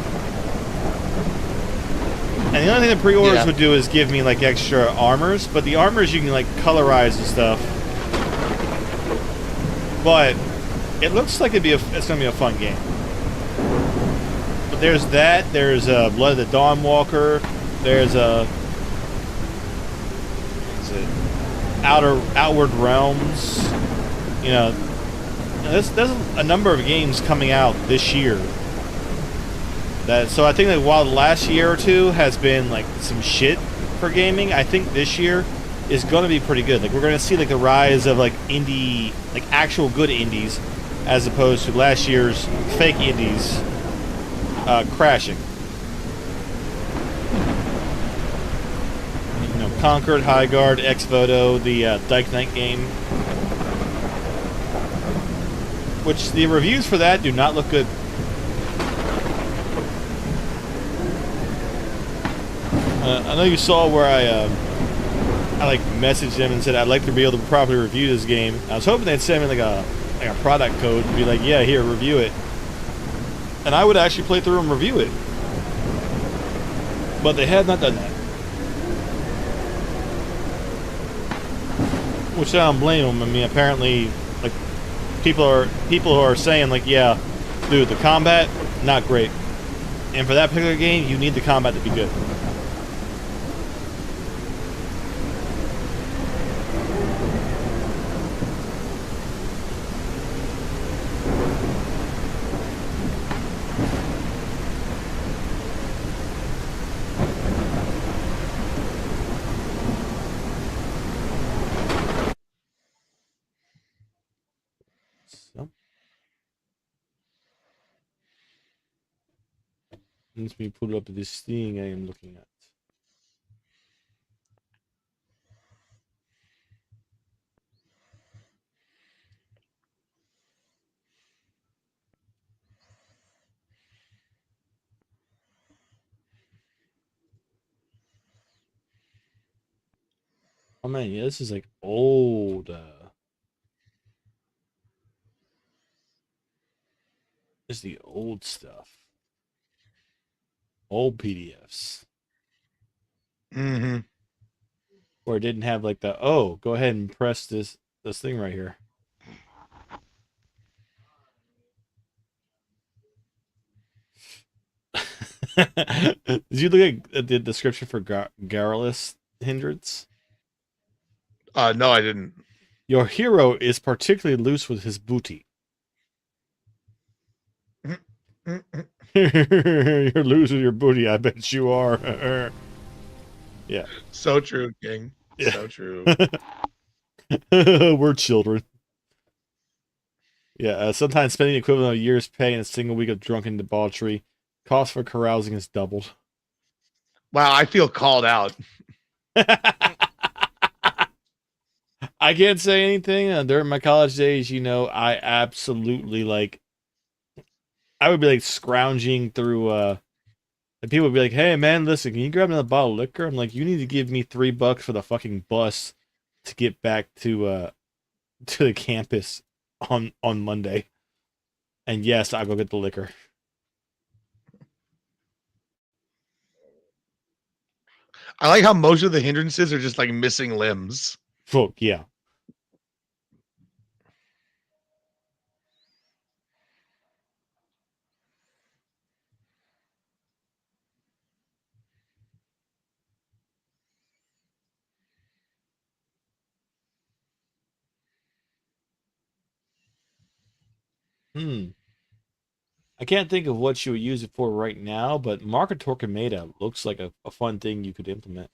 And the only thing the pre-orders would do is give me, like, extra armors, but the armors you can, like, colorize and stuff. But it looks like it's gonna be a fun game. But there's that. There's Blood of the Dawnwalker. There's Outward Realms. You know, there's a number of games coming out this year. So I think that while the last year or two has been like some shit for gaming, I think this year is going to be pretty good. Like, we're going to see, like, the rise of, like, indie, like, actual good indies, as opposed to last year's fake indies crashing. You know, Concord, Highguard, Ex-Voto, the Dyke Knight game. Which, the reviews for that do not look good. I know you saw where I like messaged them and said I'd like to be able to properly review this game. I was hoping they'd send me like a product code and be like, yeah, here, review it. And I would actually play through and review it. But they had not done that. Which I don't blame them. I mean, apparently, like, people who are saying, like, yeah, dude, the combat, not great. And for that particular game, you need the combat to be good. So, let me pull up this thing I am looking at. Oh man, yeah, this is like old. This is the old stuff. Old PDFs. Mm-hmm. Or it didn't have like the, oh, go ahead and press this thing right here. Did you look at the description for Garrulous Hindrance? No, I didn't. Your hero is particularly loose with his booty. You're losing your booty. I bet you are. Yeah. So true, King. Yeah. So true. We're children. Yeah. Sometimes spending the equivalent of a year's pay in a single week of drunken debauchery. Cost for carousing is doubled. Wow, I feel called out. I can't say anything. During my college days, I absolutely I would be like scrounging through and people would be like, "Hey man, listen, can you grab another bottle of liquor?" I'm like, "You need to give me $3 for the fucking bus to get back to the campus on Monday." And yes, I'll go get the liquor. I like how most of the hindrances are just like missing limbs. Fuck yeah. I can't think of what you would use it for right now, but Market Torquemada looks like a fun thing you could implement.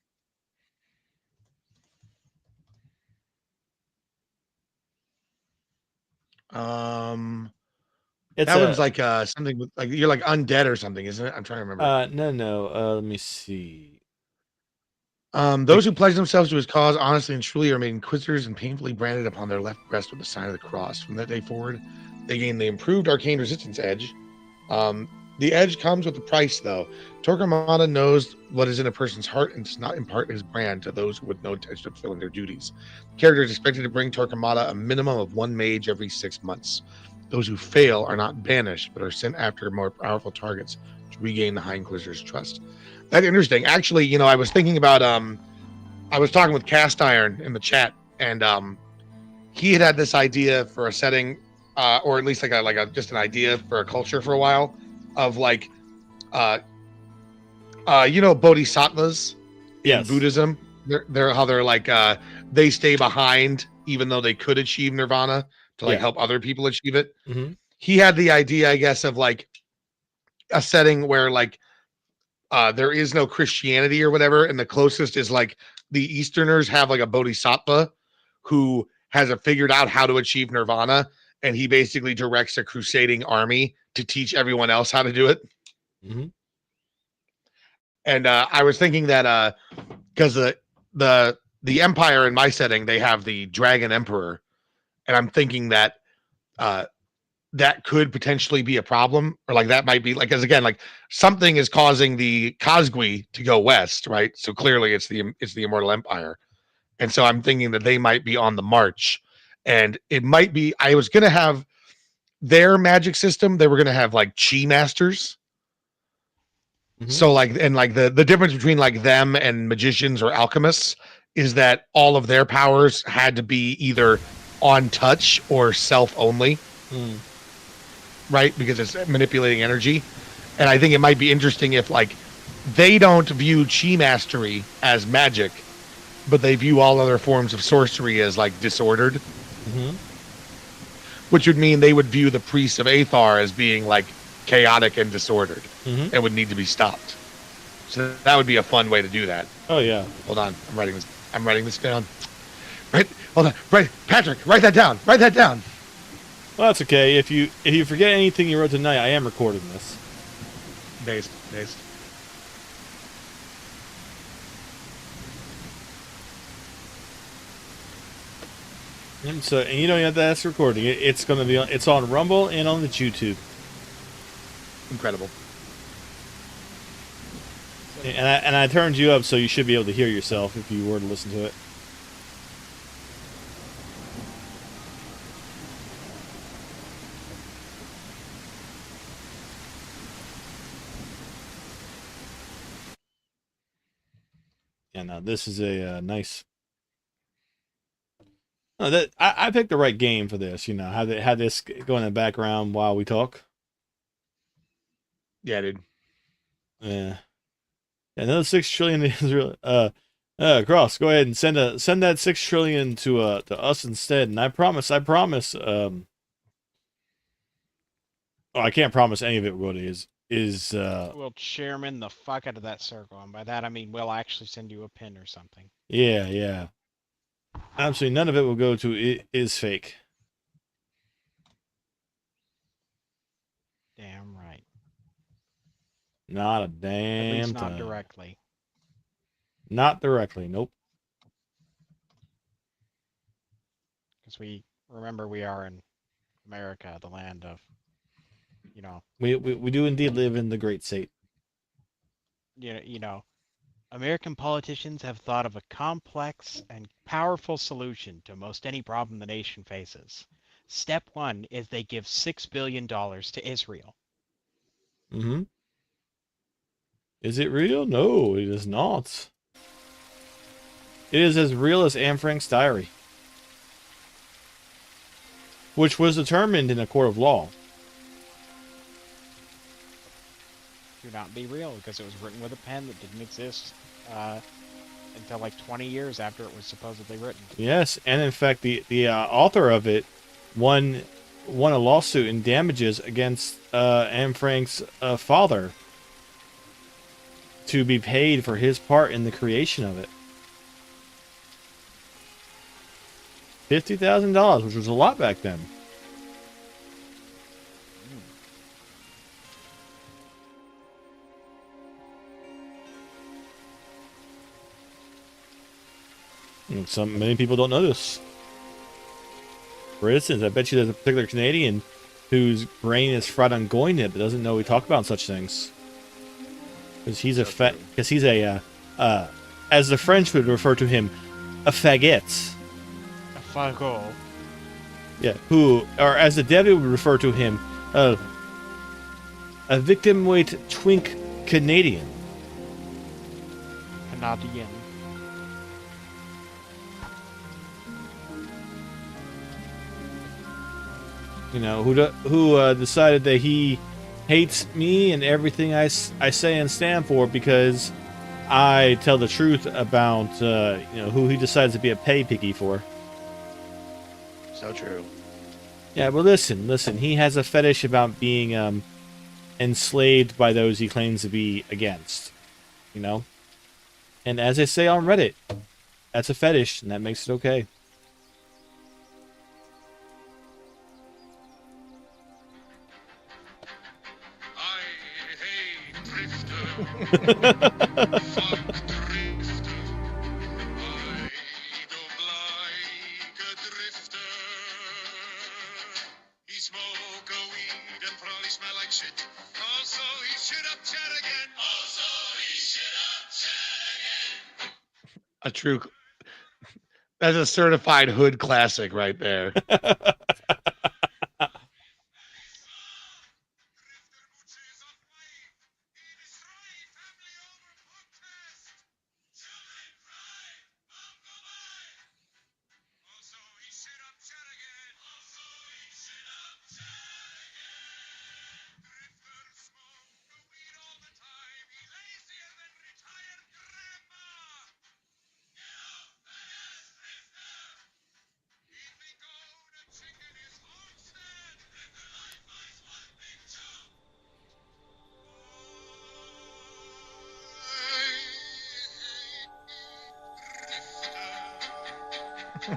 It's That one's like something with like you're like undead or something, isn't it? I'm trying to remember. no, let me see. Those who pledge themselves to his cause honestly and truly are made inquisitors and painfully branded upon their left breast with the sign of the cross. From that day forward, they gain the improved arcane resistance edge. The edge comes with a price, though. Torquemada knows what is in a person's heart and does not impart his brand to those with no intention of fulfilling their duties. The character is expected to bring Torquemada a minimum of one mage every 6 months. Those who fail are not banished, but are sent after more powerful targets to regain the High Inquisitor's trust. That's interesting. Actually, I was thinking about I was talking with Cast Iron in the chat, and he had this idea for a setting, or at least like a just an idea for a culture for a while, of like, bodhisattvas in Buddhism. They're how they're like they stay behind even though they could achieve nirvana to like help other people achieve it. Mm-hmm. He had the idea, I guess, of like a setting where like there is no Christianity or whatever, and the closest is like the Easterners have like a bodhisattva who has figured out how to achieve nirvana, and he basically directs a crusading army to teach everyone else how to do it. Mm-hmm. And I was thinking that because the Empire in my setting, they have the Dragon Emperor, and I'm thinking that that could potentially be a problem, or like that might be like, because again, like something is causing the Kazgui to go west, right? So clearly it's the Immortal Empire, and so I'm thinking that they might be on the march, and it might be. I was gonna have their magic system. They were gonna have like chi masters. Mm-hmm. So like, and like the difference between like them and magicians or alchemists is that all of their powers had to be either on touch or self only. Right, because it's manipulating energy. And I think it might be interesting if like they don't view chi mastery as magic, but they view all other forms of sorcery as like disordered. Mm-hmm. Which would mean they would view the priests of Athar as being like chaotic and disordered, and would need to be stopped. So that would be a fun way to do that. Oh yeah. Hold on, I'm writing this down. Right, hold on, right, Patrick, write that down. Write that down. Well, that's okay. If you forget anything you wrote tonight, I am recording this. Based. And you don't have to ask recording. It's gonna be it's on Rumble and on the YouTube. Incredible. And I turned you up so you should be able to hear yourself if you were to listen to it. Yeah, now this is a nice. No, that I picked the right game for this. Have this go in the background while we talk. Yeah, dude. Yeah. Another 6 trillion is really. Cross, go ahead and send that 6 trillion to us instead. And I promise. Oh, I can't promise any of it really is We'll chairman the fuck out of that circle, and by that I mean we'll actually send you a pin or something. yeah. Absolutely none of it will go to it is fake. Damn right. Not a At damn least not thing. directly. Not directly. Nope. Because we remember we are in America, the land of, you know, We do indeed live in the great state. you know, American politicians have thought of a complex and powerful solution to most any problem the nation faces. Step one is they give $6 billion to Israel. Mm-hmm. Is it real? No, it is not. It is as real as Anne Frank's diary, which was determined in a court of law. Do not be real because it was written with a pen that didn't exist until like 20 years after it was supposedly written. Yes, and in fact, the author of it won a lawsuit in damages against Anne Frank's father to be paid for his part in the creation of it. $50,000, which was a lot back then. And many people don't know this. For instance, I bet you there's a particular Canadian whose brain is fried on Goynib that doesn't know we talk about such things. Because he's as the French would refer to him, a faggot. A fagot. Yeah, or as the devil would refer to him, a victim weight twink Canadian. Canadian. You know, who decided that he hates me and everything I say and stand for because I tell the truth about who he decides to be a pay piggy for. So true. Yeah, but listen. He has a fetish about being enslaved by those he claims to be against. You know, and as they say on Reddit, that's a fetish, and that makes it okay. Fuck Drifter. I don't like a drifter. He smoke a weed and probably smell like shit. Also, he shit up chat again. A true. That's a certified hood classic right there. He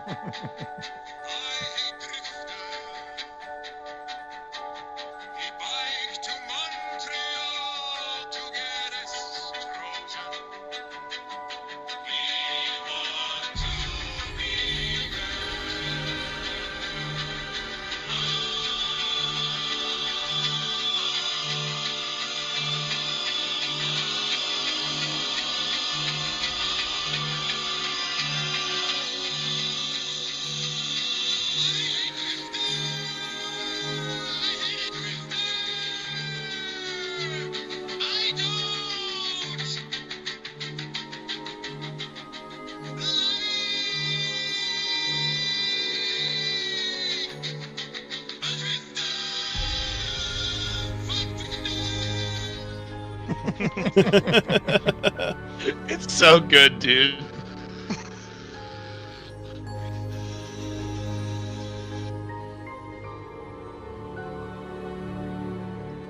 biked to Montreal to get his Trojan. We want to be I don't It's so good, dude.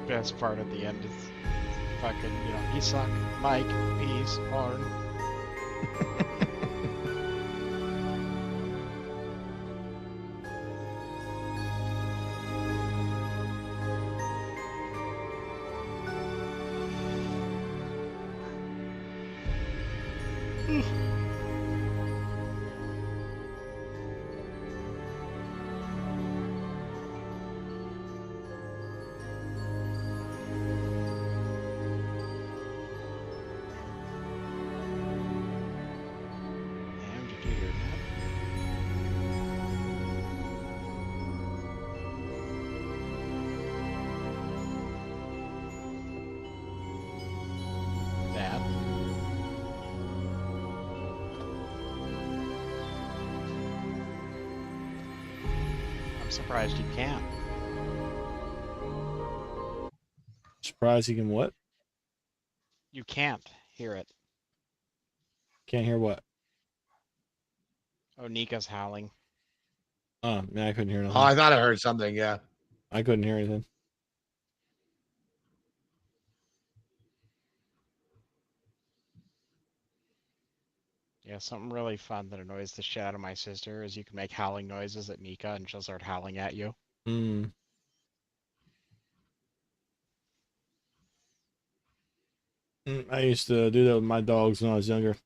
Best part at the end is fucking, he suck, Mike, peace, horn. Damn, did you hear that? I'm surprised you can't. Surprised you can what? You can't hear it. Can't hear what? Oh, Nika's howling. Oh, man, I couldn't hear nothing. Oh, I thought I heard something. Yeah. I couldn't hear anything. Yeah, something really fun that annoys the shit out of my sister is you can make howling noises at Nika and she'll start howling at you. Hmm. I used to do that with my dogs when I was younger.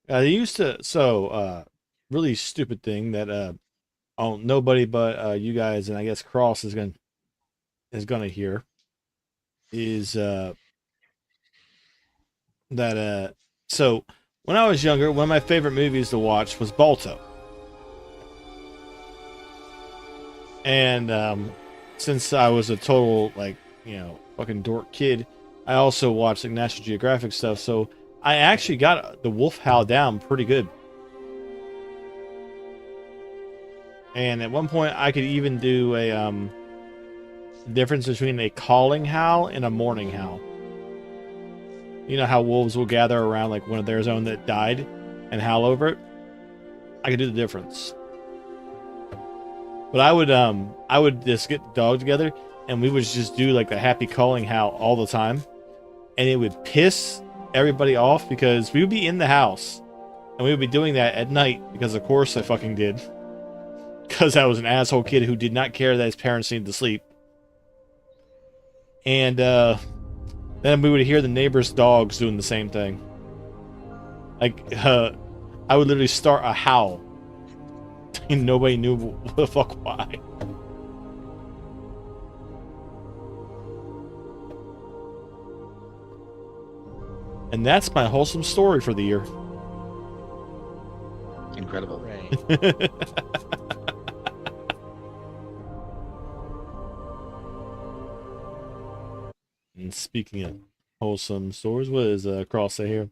I used to, really stupid thing that oh, nobody but you guys and I guess Cross is gonna hear is that so when I was younger, one of my favorite movies to watch was Balto. And since I was a total fucking dork kid, I also watched like National Geographic stuff, so I actually got the wolf howl down pretty good. And at one point I could even do a difference between a calling howl and a mourning howl. You know how wolves will gather around like one of theirs own that died and howl over it? I could do the difference. But I would just get the dog together and we would just do like the happy calling howl all the time. And it would piss everybody off because we would be in the house and we would be doing that at night because of course I fucking did. Because I was an asshole kid who did not care that his parents needed to sleep. And then we would hear the neighbors' dogs doing the same thing. Like, I would literally start a howl. And nobody knew what the fuck why. And that's my wholesome story for the year. Incredible. Right. And speaking of wholesome stories, what is Cross say here?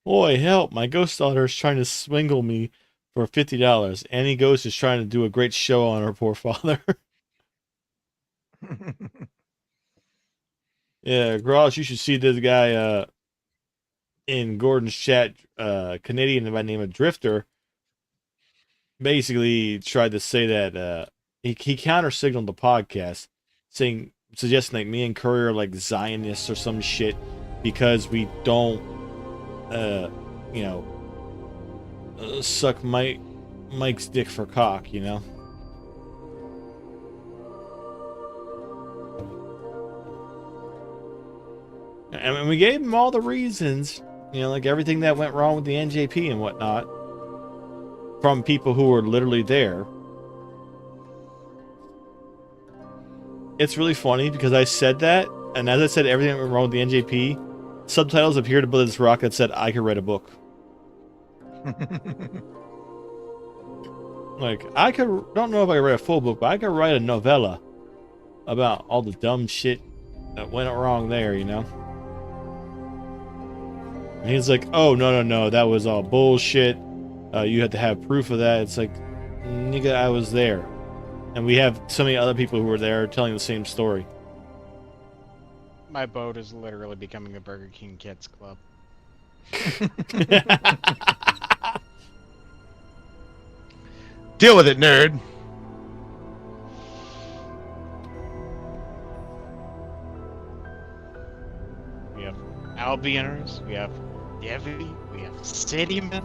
Boy, help! My ghost daughter is trying to swingle me for $50. Annie Ghost is trying to do a great show on her poor father. Yeah, Cross, you should see this guy in Gordon's chat, Canadian by the name of Drifter. Basically tried to say that he counter signaled the podcast, suggesting like me and Curry are like Zionists or some shit because we don't suck Mike's dick for cock, you know. And we gave him all the reasons, like everything that went wrong with the NJP and whatnot, from people who were literally there. It's really funny because I said that, and as I said everything that went wrong with the NJP, subtitles appeared above this rock that said, I could write a book. Like, don't know if I could write a full book, but I could write a novella about all the dumb shit that went wrong there, you know? And he's like, oh, no, that was all bullshit. You had to have proof of that. It's like, nigga, I was there. And we have so many other people who were there telling the same story. My boat is literally becoming a Burger King Kids Club. Deal with it, nerd. have Albioners, we have Devi, we have Citymen.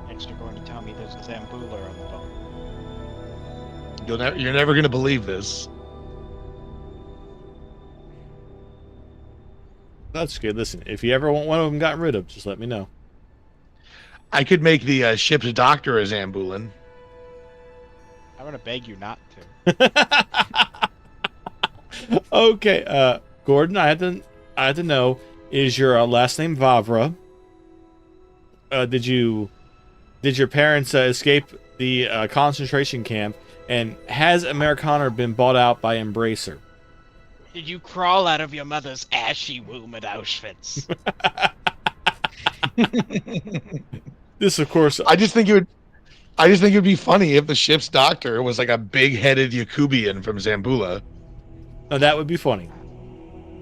Next, you're going to tell me there's a Zambular on the boat. You're never gonna believe this. That's good. Listen, if you ever want one of them gotten rid of, just let me know. I could make the ship's doctor a Zambulan. I'm gonna beg you not to. Okay, Gordon, I had to know, is your last name Vavra? Did your parents escape the concentration camp? And has Americana been bought out by Embracer? Did you crawl out of your mother's ashy womb at Auschwitz? This, of course, I just think it'd be funny if the ship's doctor was like a big-headed Yakubian from Zambula. that would be funny.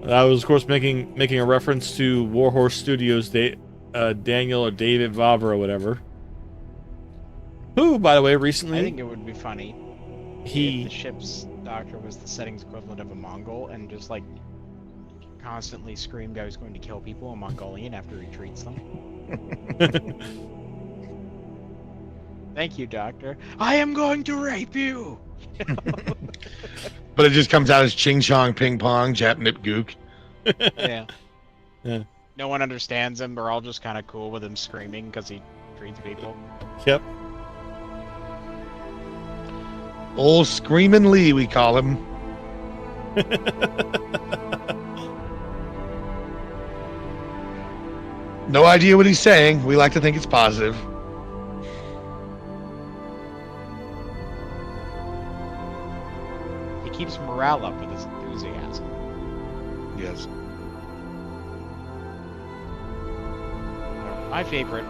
I was, of course, making a reference to Warhorse Studios, Daniel or David Vavra or whatever. Who, by the way, recently I think it would be funny if the ship's doctor was the settings equivalent of a Mongol and just like constantly screamed I was going to kill people in Mongolian after he treats them. Thank you, Doctor. I am going to rape you! But it just comes out as Ching Chong Ping Pong, Jap Nip Gook. Yeah. Yeah. No one understands him. They're all just kind of cool with him screaming because he treats people. Yep. Old Screamin' Lee, we call him. No idea what he's saying. We like to think it's positive. He keeps morale up with his enthusiasm. Yes. My favorite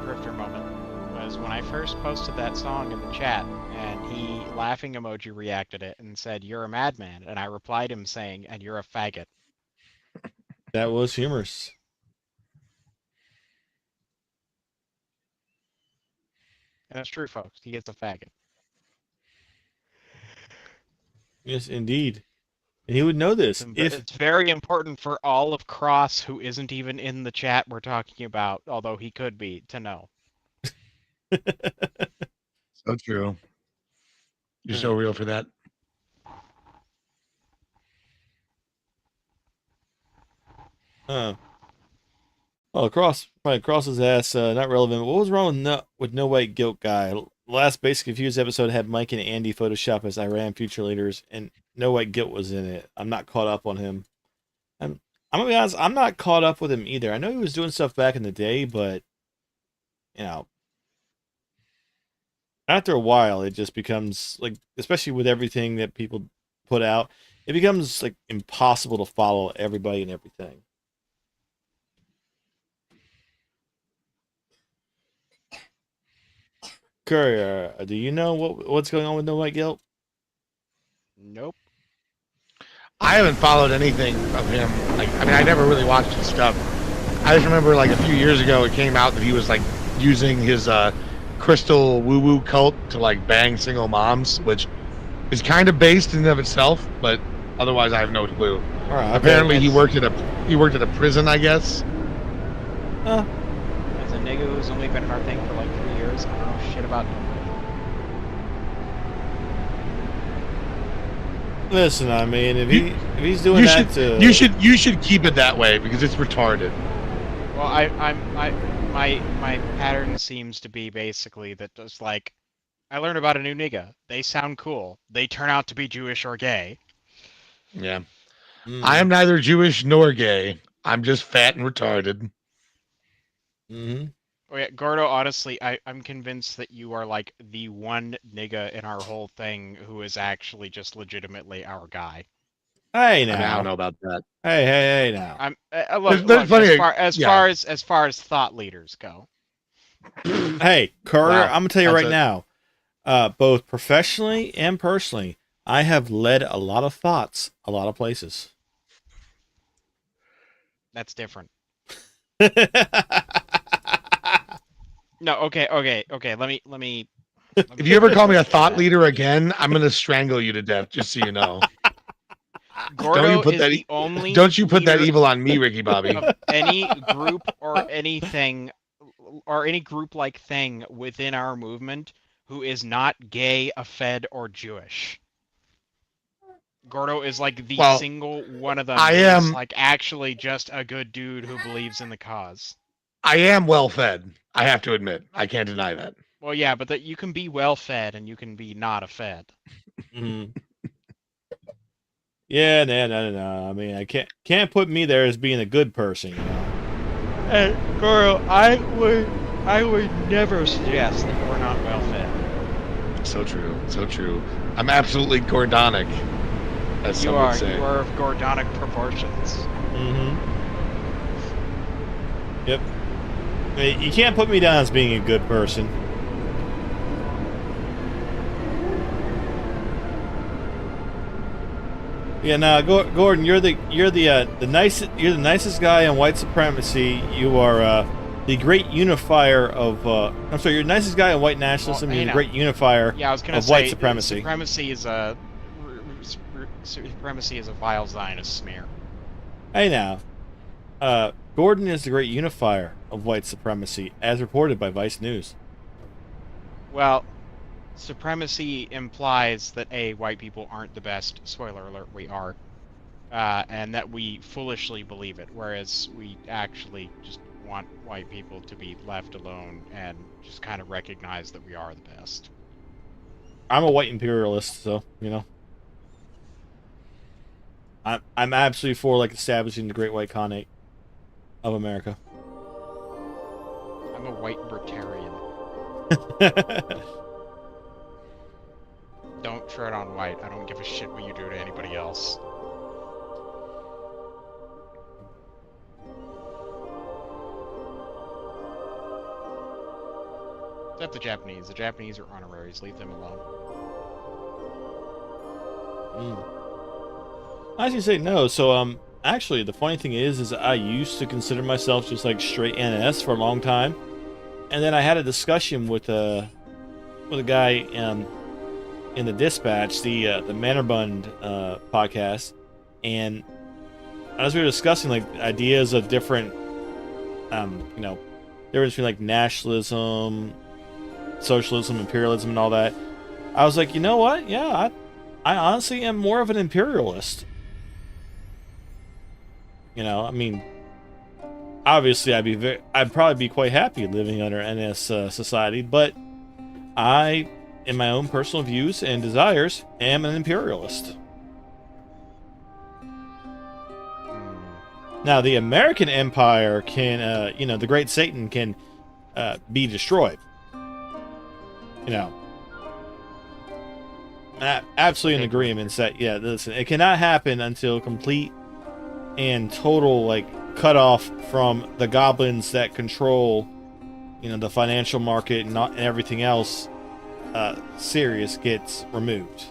Drifter moment was when I first posted that song in the chat, and he laughing emoji reacted it and said, "You're a madman," and I replied him saying, "And you're a faggot." That was humorous. And that's true, folks. He gets a faggot. Yes, indeed. And he would know this It's very important for all of Cross, who isn't even in the chat we're talking about, although he could be, to know. So true. You're so real for that. Oh, probably Cross's ass, not relevant. What was wrong with No White Guilt guy? Last Basic Confused episode had Mike and Andy Photoshop as Iran future leaders, and No White Guilt was in it. I'm not caught up on him. I'm gonna be honest, I'm not caught up with him either. I know he was doing stuff back in the day, but you know, after a while, it just becomes like, especially with everything that people put out, it becomes like impossible to follow everybody and everything. Courier, do you know what's going on with No White Guilt? Nope. I haven't followed anything of him. Like, I mean, I never really watched his stuff. I just remember, like, a few years ago, it came out that he was like using his crystal woo-woo cult to like bang single moms, which is kind of based in and of itself, but otherwise, I have no clue. All right, Apparently, he worked at a prison, I guess. As a nigga who's only been in our thing for like 3 years, I don't know shit about him. Listen, I mean, if he's doing that, you should keep it that way because it's retarded. Well, my pattern seems to be basically that just like I learned about a new nigga. They sound cool. They turn out to be Jewish or gay. Yeah. I am neither Jewish nor gay. I'm just fat and retarded. Mm-hmm. Oh yeah, Gordo, honestly, I'm convinced that you are like the one nigga in our whole thing who is actually just legitimately our guy. Hey I mean, I now. don't know about that. Hey now. I'm There's look plenty as far as thought leaders go. Hey, Courier, Wow, I'm gonna tell you that's right now, both professionally and personally, I have led a lot of thoughts, a lot of places. That's different. No, okay. Let me If you ever call me a thought leader again, I'm gonna strangle you to death. Just so you know. Gordo put is that the only Don't you put that leader evil on me, Ricky Bobby. of any group or anything or any group-like thing within our movement who is not gay, a Fed, or Jewish. Gordo is like the Well, single one of them I who is am- like actually just a good dude who believes in the cause. I am well fed. I have to admit. I can't deny that. Well, yeah, but that you can be well fed and you can be not a Fed. Mhm. Yeah, no. I mean, I can't put me there as being a good person, you know. Hey, Gordo, I would never suggest that we're not well fed. So true. So true. I'm absolutely Gordonic, as some would say. You are of Gordonic proportions. Mm-hmm. Yep. You can't put me down as being a good person. Yeah, no, Gordon, you're the nicest guy in white supremacy. You are the great unifier of. I'm sorry, you're the nicest guy in white nationalism. You're the great unifier Yeah, I was gonna of say white supremacy. Supremacy is a vile Zionist smear. Hey now, Gordon is the great unifier of white supremacy, as reported by Vice News. Well, supremacy implies that white people aren't the best. Spoiler alert: we are, and that we foolishly believe it, whereas we actually just want white people to be left alone and just kind of recognize that we are the best. I'm a white imperialist, so you know. I'm absolutely for like establishing the Great White Khanate of America. I'm a white libertarian. Don't tread on white. I don't give a shit what you do to anybody else. Except the Japanese. The Japanese are honoraries. Leave them alone. I was gonna say no. So actually, the funny thing is I used to consider myself just like straight NS for a long time, and then I had a discussion with a guy in the Dispatch, the Mannerbund podcast, and as we were discussing like ideas of different, difference between like nationalism, socialism, imperialism, and all that. I was like, you know what? Yeah, I honestly am more of an imperialist. You know, I mean, obviously, I'd probably be quite happy living under NS society, but I, in my own personal views and desires, am an imperialist. Now, the American Empire can, the Great Satan can be destroyed. You know, absolutely in agreement that, yeah, listen, it cannot happen until complete and total, like, cut off from the goblins that control, the financial market and everything else. Sirius gets removed.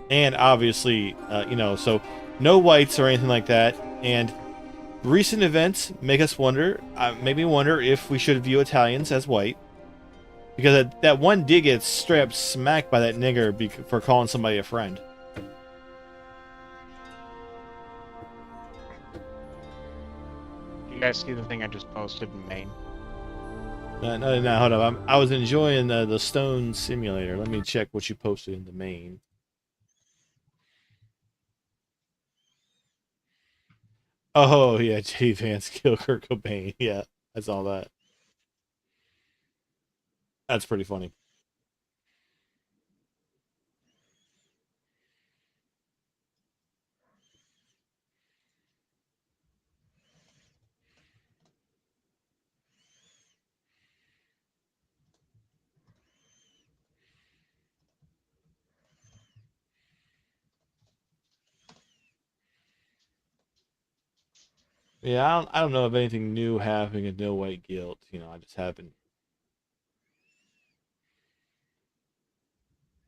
And obviously, so no whites or anything like that. And recent events make us made me wonder if we should view Italians as white. Because that one did get straight up smacked by that nigger for calling somebody a friend. You guys see the thing I just posted in Maine? No, hold up. I was enjoying the Stone Simulator. Let me check what you posted in the main. Oh, yeah, J. Vance killed Kurt Cobain. Yeah, I saw that. That's pretty funny. Yeah, I don't know of anything new happening in No White Guilt. I just haven't.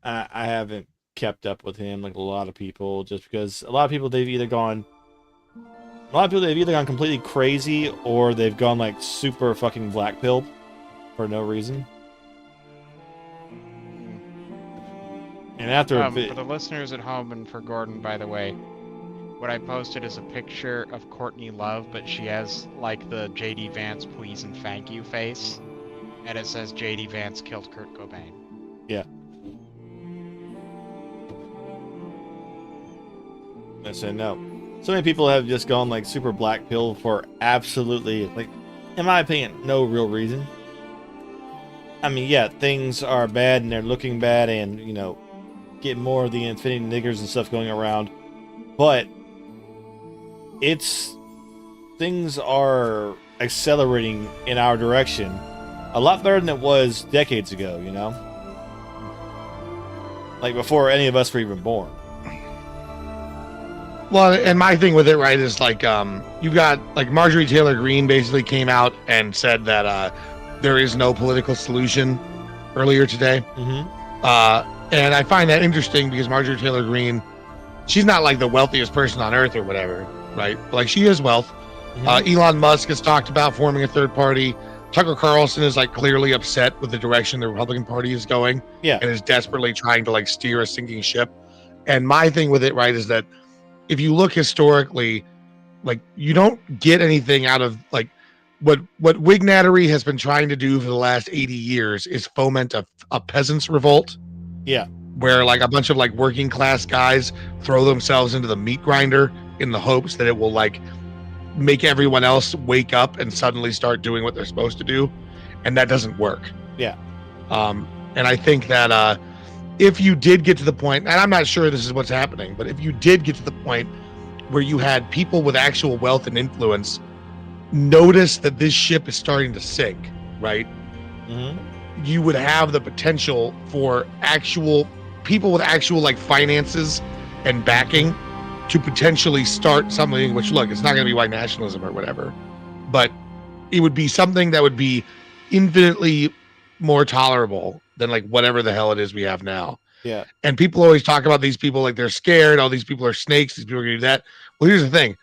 I haven't kept up with him like a lot of people, just because a lot of people they've either gone completely crazy or they've gone like super fucking black pilled for no reason. And after a For bit, the listeners at home and for Gordon, by the way, what I posted is a picture of Courtney Love, but she has like the JD Vance please and thank you face, and it says JD Vance killed Kurt Cobain. yeah. I said no. So many people have just gone like super black pill for absolutely, like, in my opinion, no real reason. I mean, yeah, things are bad and they're looking bad, and you know, get more of the infinity niggers and stuff going around, but things are accelerating in our direction a lot better than it was decades ago, you know, like before any of us were even born. Well, and my thing with it, right, is like you've got like Marjorie Taylor Greene basically came out and said that there is no political solution earlier today. And I find that interesting because Marjorie Taylor Greene, she's not like the wealthiest person on earth or whatever, right? But, like, she has wealth. Elon Musk has talked about forming a third party. Tucker Carlson is like clearly upset with the direction the Republican Party is going, Yeah. and is desperately trying to like steer a sinking ship. And my thing with it, right, is that if you look historically, like, you don't get anything out of like what Whignattery has been trying to do for the last 80 years is foment a peasants' revolt. Yeah. Where like a bunch of like working class guys throw themselves into the meat grinder in the hopes that it will like make everyone else wake up and suddenly start doing what they're supposed to do, and that doesn't work. Yeah. And I think that if you did get to the point, and I'm not sure this is what's happening, but if you did get to the point where you had people with actual wealth and influence notice that this ship is starting to sink, right? You would have the potential for actual people with actual like finances and backing to potentially start something, which, look, it's not going to be white nationalism or whatever, but it would be something that would be infinitely more tolerable than like whatever the hell it is we have now. Yeah. And people always talk about these people like they're scared. All these people are snakes. These people are going to do that. Well, here's the thing.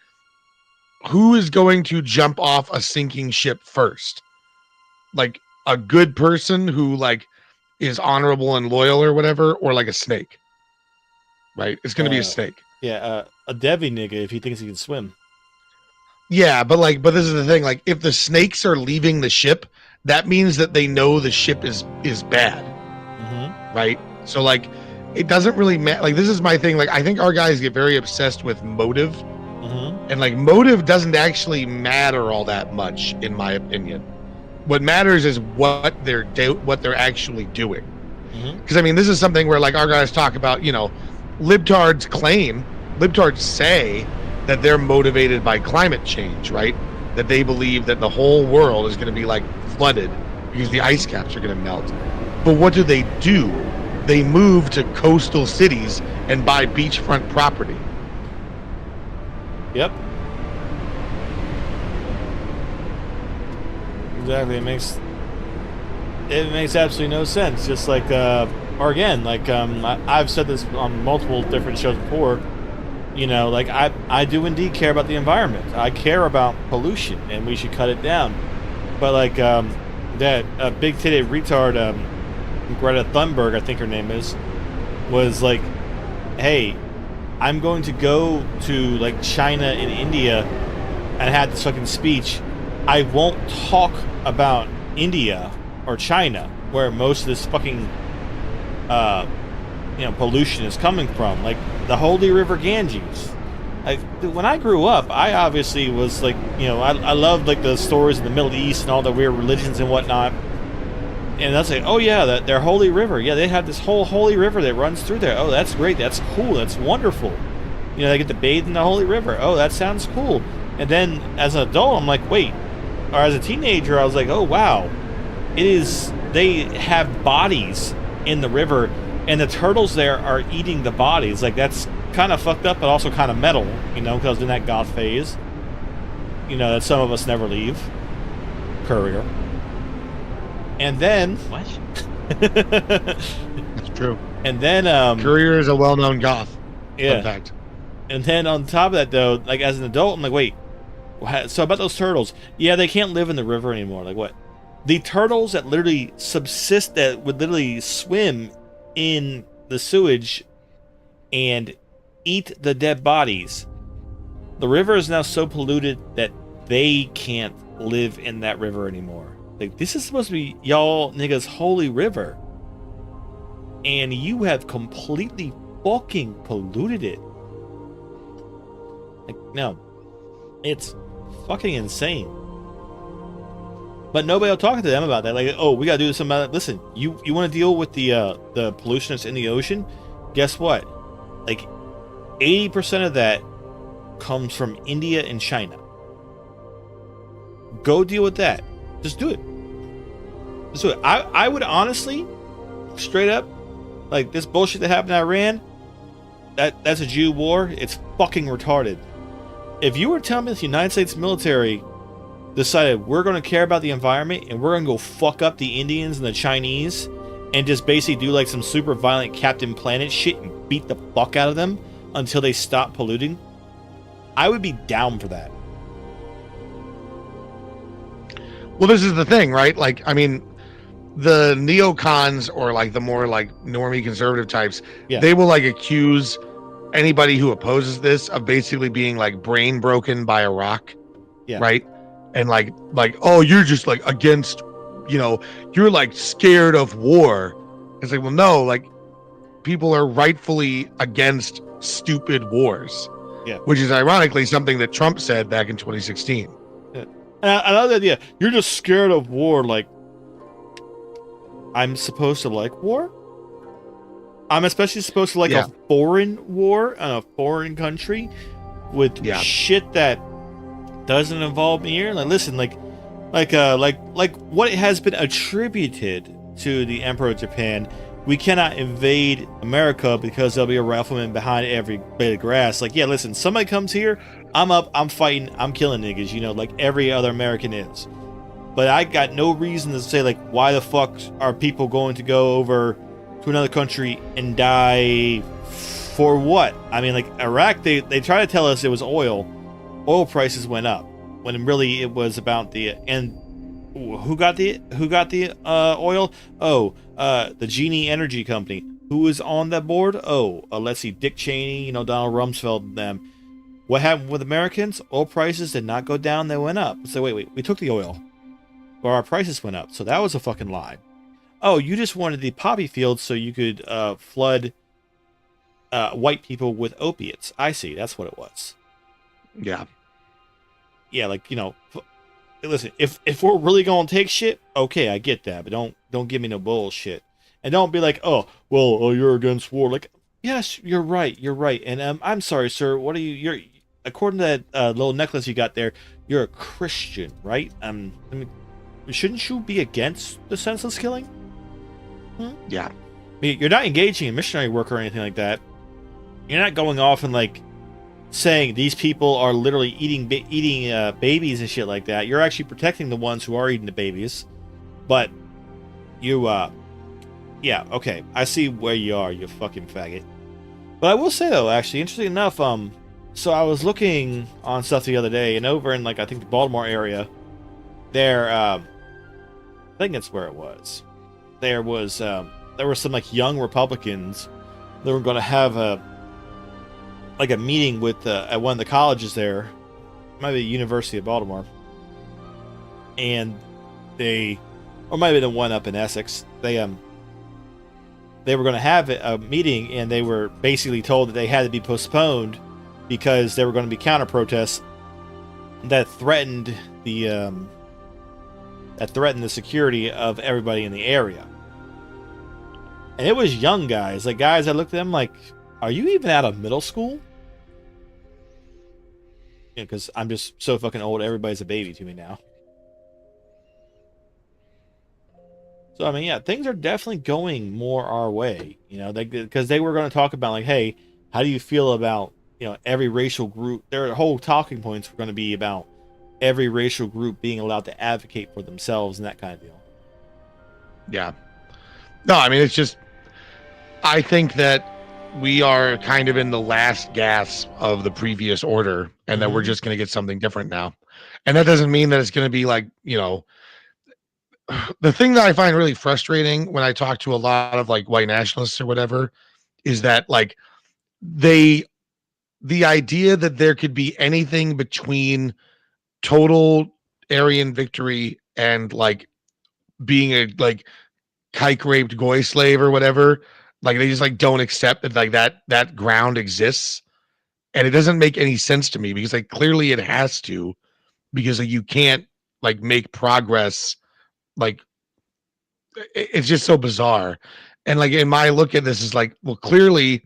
Who is going to jump off a sinking ship first? Like a good person who like is honorable and loyal or whatever, or like a snake, right? It's going to be a snake. Yeah. A Devi nigga if he thinks he can swim. Yeah, but this is the thing. Like, if the snakes are leaving the ship, that means that they know the ship is bad, right? So like, it doesn't really matter. Like, this is my thing. Like, I think our guys get very obsessed with motive, and like motive doesn't actually matter all that much, in my opinion. What matters is what they're actually doing. Because I mean, this is something where like our guys talk about, you know, libtards say that they're motivated by climate change, right? That they believe that the whole world is going to be like flooded because the ice caps are going to melt. But what do? They move to coastal cities and buy beachfront property. Yep. Exactly. It makes absolutely no sense. Just like, or again, like I've said this on multiple different shows before. You know, like I do indeed care about the environment. I care about pollution, and we should cut it down. But like that big titted retard, Greta Thunberg, I think her name is, was like, hey, I'm going to go to like China and India and had this fucking speech. I won't talk about India or China, where most of this fucking pollution is coming from, like the Holy River Ganges. Like, when I grew up, I obviously was like, you know, I loved like the stories in the Middle East and all the weird religions and whatnot. And that's like, oh yeah, their holy river. Yeah, they have this whole holy river that runs through there. Oh, that's great. That's cool. That's wonderful. You know, they get to bathe in the holy river. Oh, that sounds cool. And then as an adult, I'm like, wait. Or as a teenager, I was like, oh wow, they have bodies in the river, and the turtles there are eating the bodies. Like, that's kind of fucked up, but also kind of metal, you know, because in that goth phase, you know, that some of us never leave. Courier. And then What? That's true. And then Courier is a well-known goth. Yeah. In fact. And then on top of that, though, like as an adult, I'm like, wait. So about those turtles, yeah, they can't live in the river anymore. Like what? The turtles that literally subsist, that would literally swim in the sewage and eat the dead bodies. The river is now so polluted that they can't live in that river anymore. Like, this is supposed to be y'all niggas' holy river. And you have completely fucking polluted it. Like, no. It's fucking insane. But nobody will talk to them about that. Like, oh, we gotta do something about it. Listen, you want to deal with the pollution that's in the ocean? Guess what? Like, 80% of that comes from India and China. Go deal with that. Just do it. Just do it. I would honestly, straight up, like, this bullshit that happened in Iran, that's a Jew war. It's fucking retarded. If you were telling me the United States military decided we're going to care about the environment and we're going to go fuck up the Indians and the Chinese and just basically do like some super violent Captain Planet shit and beat the fuck out of them until they stop polluting, I would be down for that. Well, this is the thing, right? Like, I mean, the neocons or like the more like normie conservative types, Yeah. they will like accuse anybody who opposes this of basically being like brain broken by a rock. Yeah. Right. And like, oh, you're just like against, you know, you're like scared of war. It's like, well, no, like people are rightfully against stupid wars. Yeah. Which is ironically something that Trump said back in 2016. Yeah. And another idea, you're just scared of war. Like, I'm supposed to like war? I'm especially supposed to like a foreign war in a foreign country with shit that doesn't involve me here. Like, listen, like what has been attributed to the Emperor of Japan. We cannot invade America because there'll be a rifleman behind every blade of grass. Like, yeah, listen, somebody comes here, I'm up, I'm fighting, I'm killing niggas, you know, like every other American is. But I got no reason to say, like, why the fuck are people going to go over to another country and die for what? I mean, like, Iraq, they try to tell us it was oil. Oil prices went up when really it was about and who got the oil? Oh, the Genie Energy Company. Who was on that board? Oh, let's see, Dick Cheney, you know, Donald Rumsfeld and them. What happened with Americans? Oil prices did not go down, they went up. So wait, we took the oil, but our prices went up. So that was a fucking lie. Oh, you just wanted the poppy fields so you could flood white people with opiates. I see, that's what it was. Yeah. Yeah, like, you know, listen, if we're really gonna take shit, okay, I get that, but don't give me no bullshit. And don't be like, oh, well, you're against war. Like, yes, you're right, and I'm sorry, sir, what are you're according to that little necklace you got there, you're a Christian, right? I mean, shouldn't you be against the senseless killing? Yeah. I mean, you're not engaging in missionary work or anything like that. You're not going off and like saying these people are literally eating babies and shit like that. You're actually protecting the ones who are eating the babies. But you, yeah, okay, I see where you are, you fucking faggot. But I will say though, actually, interesting enough, so I was looking on stuff the other day, and over in like I think the Baltimore area, there, I think that's where it was. There were some like young Republicans that were going to have a meeting with at one of the colleges there, might be the University of Baltimore, and or might have been the one up in Essex. They were going to have a meeting, and they were basically told that they had to be postponed because there were going to be counter protests that threatened the security of everybody in the area. And it was young guys, like guys. I looked at them like, are you even out of middle school? Yeah, because I'm just so fucking old. Everybody's a baby to me now. So I mean, yeah, things are definitely going more our way. You know, because they were going to talk about like, hey, how do you feel about, you know, every racial group? Their whole talking points were going to be about every racial group being allowed to advocate for themselves and that kind of deal. Yeah. No, I mean, it's just, I think that we are kind of in the last gasp of the previous order, and that we're just going to get something different now. And that doesn't mean that it's going to be like, you know, the thing that I find really frustrating when I talk to a lot of like white nationalists or whatever is that like the idea that there could be anything between total Aryan victory and like being a like kike raped goy slave or whatever, like they just like don't accept that like that ground exists. And it doesn't make any sense to me because like clearly it has to, because like, you can't like make progress. Like it's just so bizarre. And like in my look at this is like, well, clearly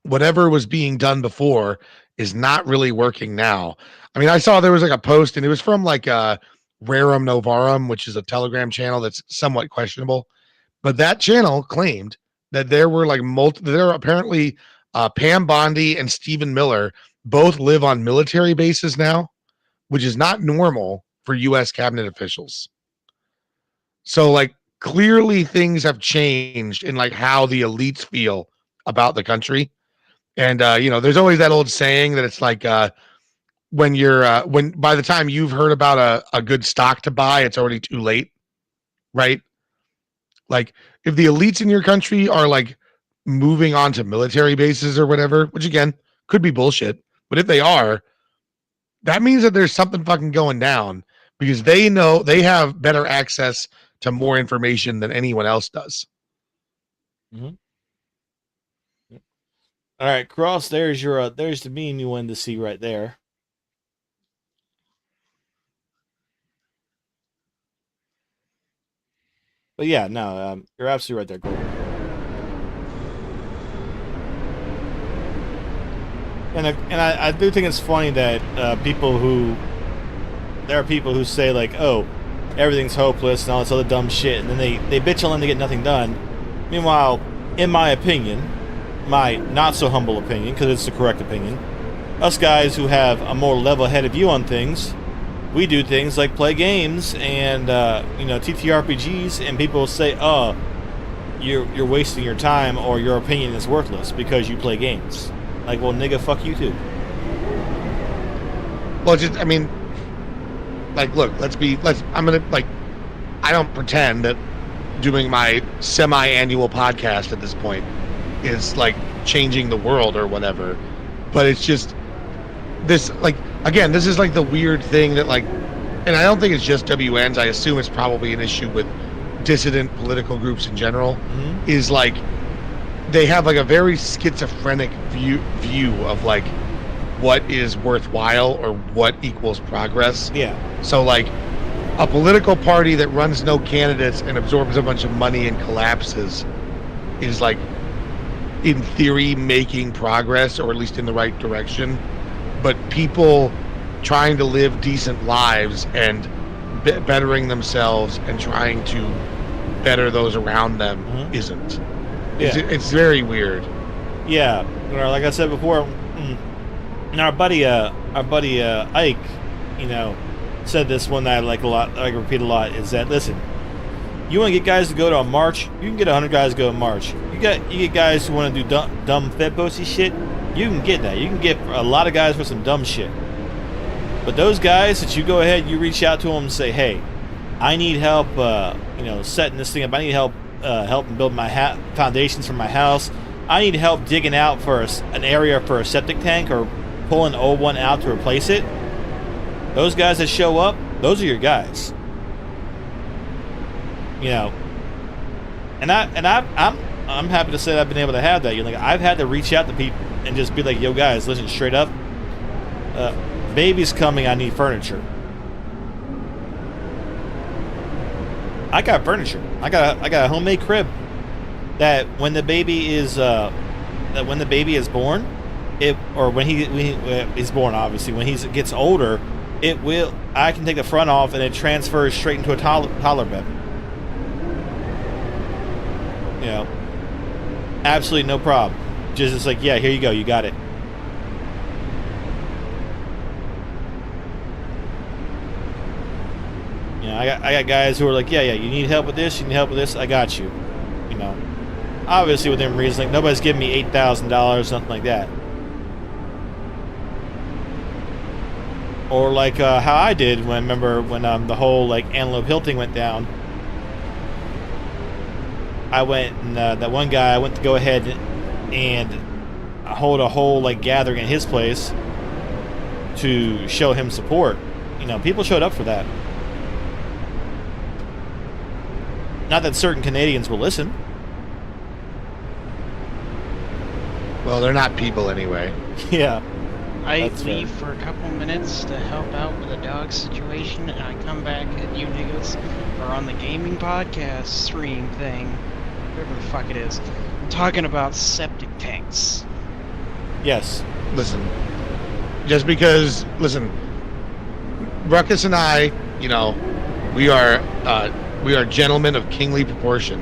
whatever was being done before is not really working now. I mean, I saw there was like a post and it was from like Rerum Novarum, which is a Telegram channel that's somewhat questionable. But that channel claimed that there were like there are apparently Pam Bondi and Stephen Miller both live on military bases now, which is not normal for US cabinet officials. So like clearly things have changed in like how the elites feel about the country. And you know, there's always that old saying that it's like when you're when by the time you've heard about a good stock to buy, it's already too late, right? Like if the elites in your country are like moving on to military bases or whatever, which again could be bullshit, but if they are, that means that there's something fucking going down because they know they have better access to more information than anyone else does. Mm-hmm. All right, Cross. There's your there's the meme you wanted to see right there. But yeah, no, you're absolutely right there, Gordon. And I do think it's funny that there are people who say like, oh, everything's hopeless and all this other dumb shit, and then they bitch on them to get nothing done. Meanwhile, in my opinion, my not so humble opinion, because it's the correct opinion, us guys who have a more level-headed view on things, we do things like play games and TTRPGs, and people say, oh, you're wasting your time or your opinion is worthless because you play games. Like, well, nigga, fuck you too. Well, just I mean, like, look, I'm gonna like, I don't pretend that doing my semi-annual podcast at this point is like changing the world or whatever, but it's just this like, again, this is like the weird thing that like, and I don't think it's just WNs, I assume it's probably an issue with dissident political groups in general, is like they have like a very schizophrenic view of like what is worthwhile or what equals progress. Yeah. So like a political party that runs no candidates and absorbs a bunch of money and collapses is like in theory making progress, or at least in the right direction. But people trying to live decent lives and bettering themselves and trying to better those around them isn't. Yeah. It's very weird. Yeah, like I said before, and our buddy Ike, said this one that I like a lot. I repeat a lot is that, listen, you want to get guys to go to a march, you can get 100 guys to go to a march. You get guys who want to do dumb fit posty shit, you can get that. You can get a lot of guys for some dumb shit. But those guys that you go ahead, you reach out to them and say, hey, I need help, setting this thing up. I need help build my foundations for my house. I need help digging out for an area for a septic tank or pulling an old one out to replace it. Those guys that show up, those are your guys. And I'm happy to say that I've been able to have that. I've had to reach out to people and just be like, yo guys, listen, straight up, baby's coming, I need furniture. I got furniture. I got a homemade crib that when the baby is born, when he's born, obviously, when he gets older, I can take the front off and it transfers straight into a toddler bed. Absolutely no problem. Just it's like, yeah, here you go, you got it. I got guys who are like, yeah, you need help with this, I got you. Obviously within reason, like nobody's giving me $8,000, nothing like that. Or like how I did when the whole like Antelope Hill thing went down. I went and that one guy, I went to go ahead and hold a whole like gathering at his place to show him support. You know, people showed up for that. Not that certain Canadians will listen. Well, they're not people anyway. Yeah. I That's leave for a couple minutes to help out with a dog situation, and I come back and you niggas are on the gaming podcast stream thing, whatever the fuck it is, talking about septic tanks. Yes. Listen, just because, listen, Ruckus and I, you know, we are gentlemen of kingly proportion,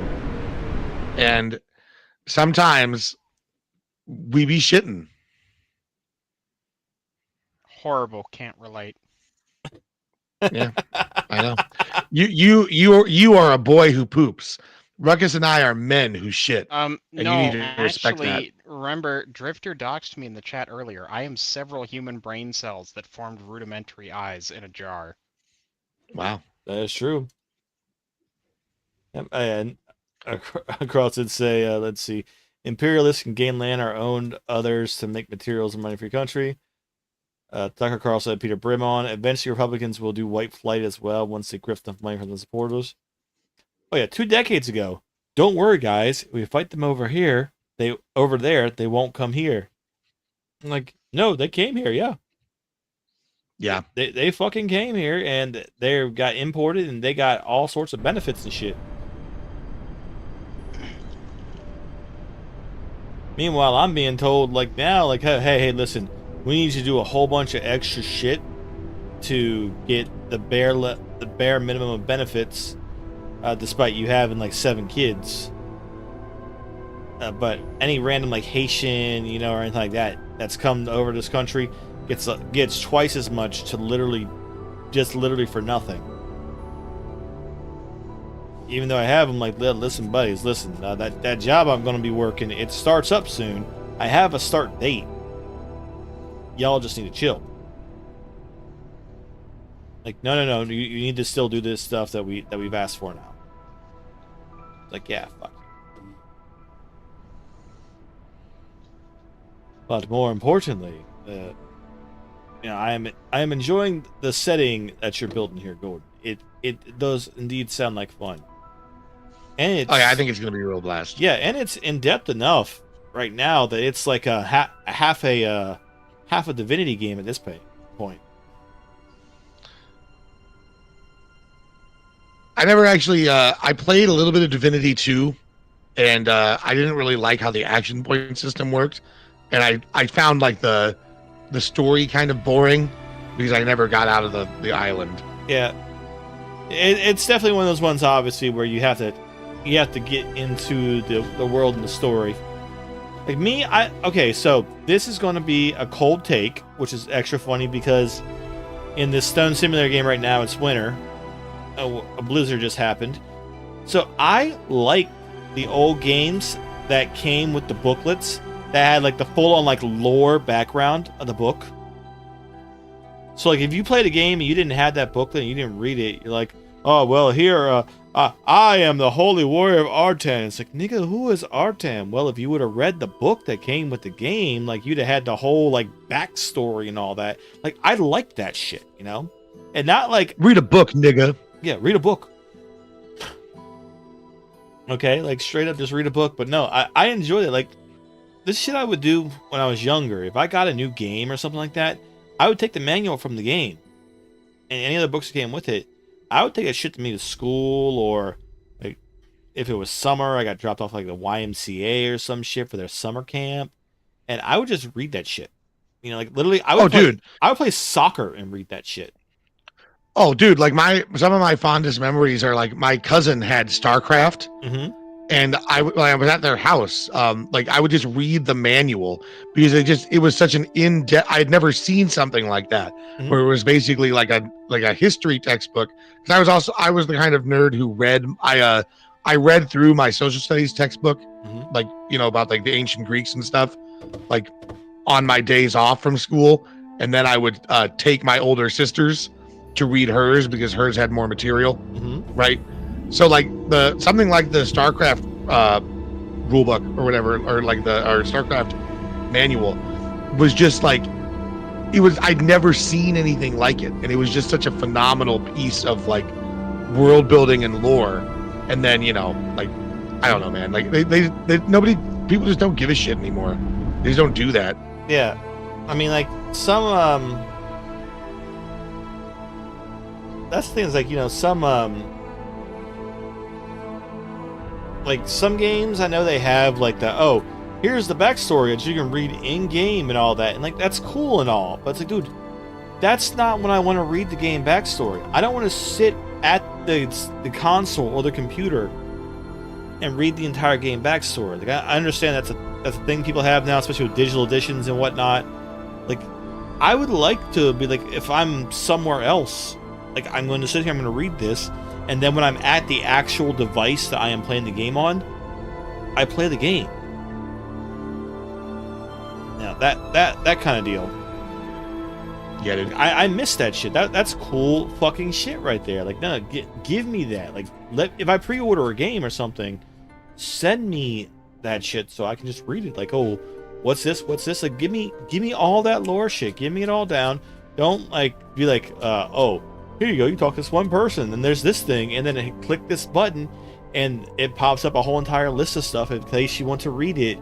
and sometimes we be shitting. Horrible, can't relate. Yeah, I know. You are a boy who poops. Ruckus and I are men who shit. No, you need to respect actually, remember, Drifter doxed me in the chat earlier. I am several human brain cells that formed rudimentary eyes in a jar. Wow. That is true. And across it say, let's see, imperialists can gain land or own others to make materials and money-free country. Tucker Carl said Peter Brimon. Eventually, Republicans will do white flight as well once they grift enough money from the supporters. Oh yeah, 2 decades ago. Don't worry, guys. If we fight them over here, they won't come here. I'm like, no, they came here. Yeah. Yeah. They fucking came here and they got imported and they got all sorts of benefits and shit. Meanwhile, I'm being told like now, like, hey, listen, we need to do a whole bunch of extra shit to get the bare minimum of benefits, despite you having like 7 kids. But any random like Haitian, you know, or anything like that that's come over this country gets twice as much to literally for nothing. Even though I have them like, listen, buddies, listen, that job I'm going to be working, it starts up soon. I have a start date. Y'all just need to chill. Like, no, you need to still do this stuff that we've asked for now. Like, yeah, fuck. But more importantly, you know, I am enjoying the setting that you're building here, Gordon. It does indeed sound like fun. And it's, oh yeah, I think it's gonna be a real blast. Yeah, and it's in depth enough right now that it's like a half a Divinity game at this point. I never actually. I played a little bit of Divinity 2, and I didn't really like how the action point system worked, and I found like the story kind of boring because I never got out of the island. Yeah, it's definitely one of those ones, obviously, where you have to get into the world and the story. Like me, okay, so this is going to be a cold take, which is extra funny because in this Stone Simulator game right now, it's winter. A blizzard just happened. So I like the old games that came with the booklets that had like the full-on like lore background of the book. So like if you played a game and you didn't have that booklet and you didn't read it, you're like, oh well, here I am the holy warrior of Artan. It's like, nigga, who is Artan? Well, if you would have read the book that came with the game, like you'd have had the whole like backstory and all that. Like I like that shit, you know, and not like read a book, nigga. Yeah, read a book. Okay, like straight up just read a book. But no, I enjoyed it. Like this shit I would do when I was younger. If I got a new game or something like that, I would take the manual from the game and any other books that came with it. I would take that shit to me to school, or like if it was summer, I got dropped off like the YMCA or some shit for their summer camp, and I would just read that shit. You know, like literally, I would play soccer and read that shit. Oh, dude, like some of my fondest memories are like my cousin had StarCraft, and when I was at their house, like I would just read the manual because it was such an in-depth. I had never seen something like that where it was basically like a history textbook. Because I was the kind of nerd who read. I read through my social studies textbook, like you know about like the ancient Greeks and stuff, like on my days off from school, and then I would take my older sisters to read hers because hers had more material, right? So like something like the StarCraft rulebook or whatever, or like our StarCraft manual, was just like, I'd never seen anything like it, and it was just such a phenomenal piece of like world building and lore. And then like, I don't know, man, like people just don't give a shit anymore. They just don't do that. Yeah, I mean, like some that's the thing, is like, some like some games I know they have like here's the backstory that you can read in game and all that, and like that's cool and all, but it's like, dude, that's not when I want to read the game backstory. I don't want to sit at the console or the computer and read the entire game backstory. Like, I understand that's a thing people have now, especially with digital editions and whatnot. Like, I would like to be like, if I'm somewhere else, like, I'm going to sit here, I'm going to read this, and then when I'm at the actual device that I am playing the game on, I play the game. Now that kind of deal. Yeah, dude. I miss that shit. That's cool fucking shit right there. Like, no, give me that. Like, if I pre-order a game or something, send me that shit so I can just read it. Like, oh, what's this? What's this? Like, give me all that lore shit. Give me it all down. Don't like be like, oh, here you go. You talk to this one person, and there's this thing, and then click this button, and it pops up a whole entire list of stuff in case you want to read it,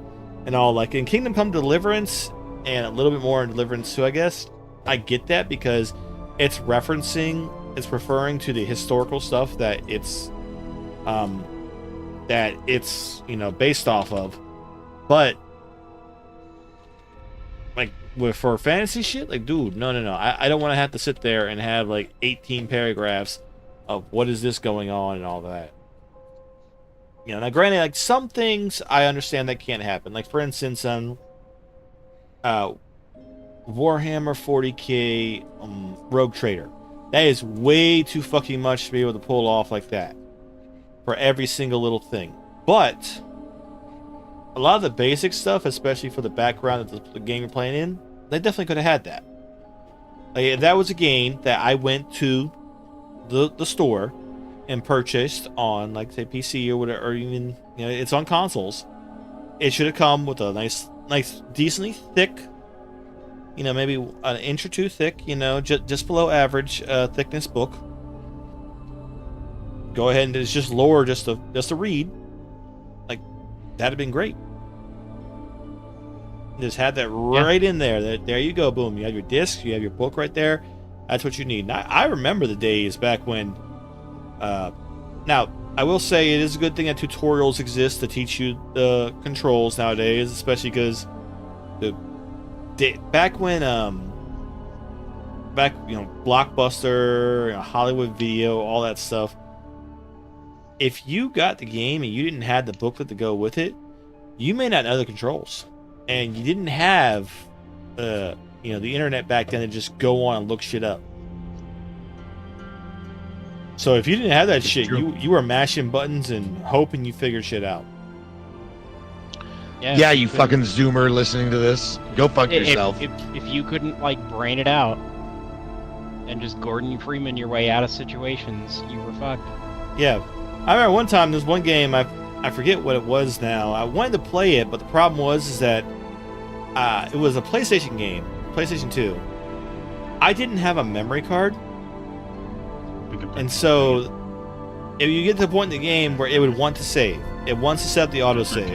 and all. Like in Kingdom Come Deliverance, and a little bit more in Deliverance 2, I guess. I get that because it's referring to the historical stuff that it's based off of. But like for fantasy shit, like, dude, no. I don't want to have to sit there and have like 18 paragraphs of what is this going on and all that. Now granted, like some things I understand that can't happen. Like for instance, Warhammer 40k Rogue Trader. That is way too fucking much to be able to pull off like that for every single little thing. But a lot of the basic stuff, especially for the background of the game you're playing in, they definitely could have had that. Like, if that was a game that I went to the store and purchased on, like, say, PC or whatever, or even, it's on consoles, it should have come with a nice, decently thick, maybe an inch or two thick, just below average thickness book. Go ahead and it's just lore, just to read. Like, that'd have been great. Just had that right in there. There you go, boom. You have your disc, you have your book right there. That's what you need. And I remember the days back when. Now, I will say it is a good thing that tutorials exist to teach you the controls nowadays, especially because back when Blockbuster, Hollywood Video, all that stuff. If you got the game and you didn't have the booklet to go with it, you may not know the controls, and you didn't have the internet back then to just go on and look shit up. So if you didn't have that shit, you were mashing buttons and hoping you figured shit out. Yeah, you fucking Zoomer listening to this. Go fuck yourself. If you couldn't, like, brain it out and just Gordon Freeman your way out of situations, you were fucked. Yeah. I remember one time, there's one game, I forget what it was now. I wanted to play it, but the problem was that it was a PlayStation game, PlayStation 2. I didn't have a memory card. And so, if you get to the point in the game where it would want to save, it wants to set up the autosave.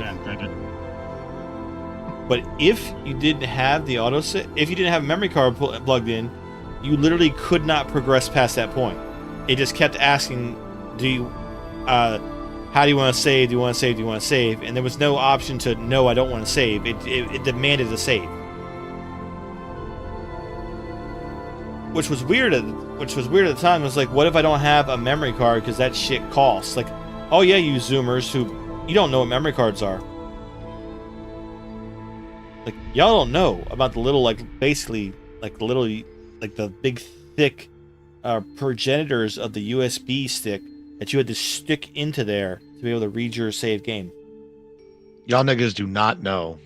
But if you didn't have the autosave, if you didn't have a memory card plugged in, you literally could not progress past that point. It just kept asking, how do you want to save? Do you want to save? Do you want to save? And there was no option to, no, I don't want to save. It demanded a save. Which was weird at the time. It was like, what if I don't have a memory card because that shit costs? Like, oh yeah, you Zoomers who, you don't know what memory cards are. Like, y'all don't know about the little, like, basically, like, the little, like, the big, thick progenitors of the USB stick that you had to stick into there to be able to read your saved game. Y'all niggas do not know.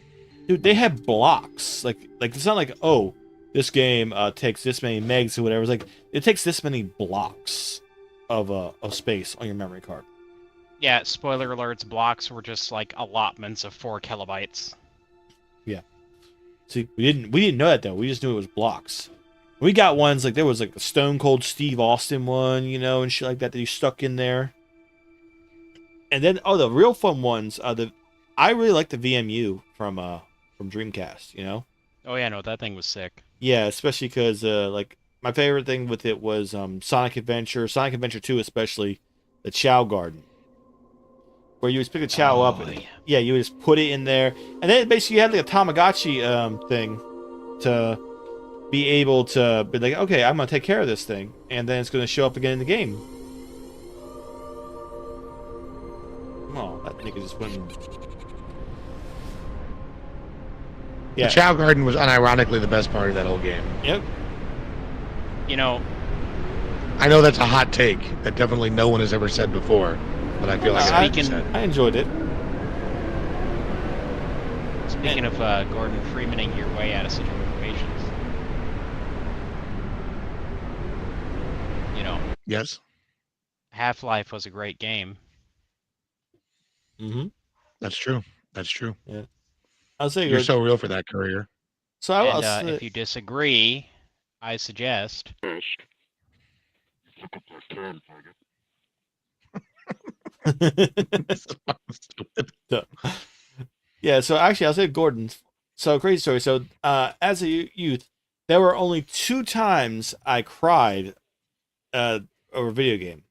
Dude, they have blocks. Like it's not like, oh, this game takes this many megs or whatever. It's like, it takes this many blocks of space on your memory card. Yeah, spoiler alerts, blocks were just like allotments of 4 kilobytes. See, we didn't know that though. We just knew it was blocks. We got ones like there was like a Stone Cold Steve Austin one, you know, and shit like that you stuck in there. And then the real fun ones. I really like the VMU from Dreamcast. You know. Oh yeah, no, that thing was sick. Yeah, especially because like my favorite thing with it was Sonic Adventure 2, especially the Chow Garden, where you would pick the Chow up. Oh, And, yeah. yeah, you would just put it in there, and then basically you had like a Tamagotchi thing to be able to be like, okay, I'm gonna take care of this thing, and then it's gonna show up again in the game. Oh, that nigga just went. Yeah. The Chow Garden was unironically the best part of that whole game. Yep. You know, I know that's a hot take that definitely no one has ever said before, but I feel like it has to be Speaking- said. I enjoyed it. speaking of Gordon Freemaning your way out of situations, you know, Yes, Half-Life was a great game. Mm-hmm. that's true. That's true. I'll say You're so real for that career. So And I'll say, if you disagree, I suggest yeah, so actually, I'll say Gordon. So, crazy story. So, as a youth, there were only 2 times I cried over a video game.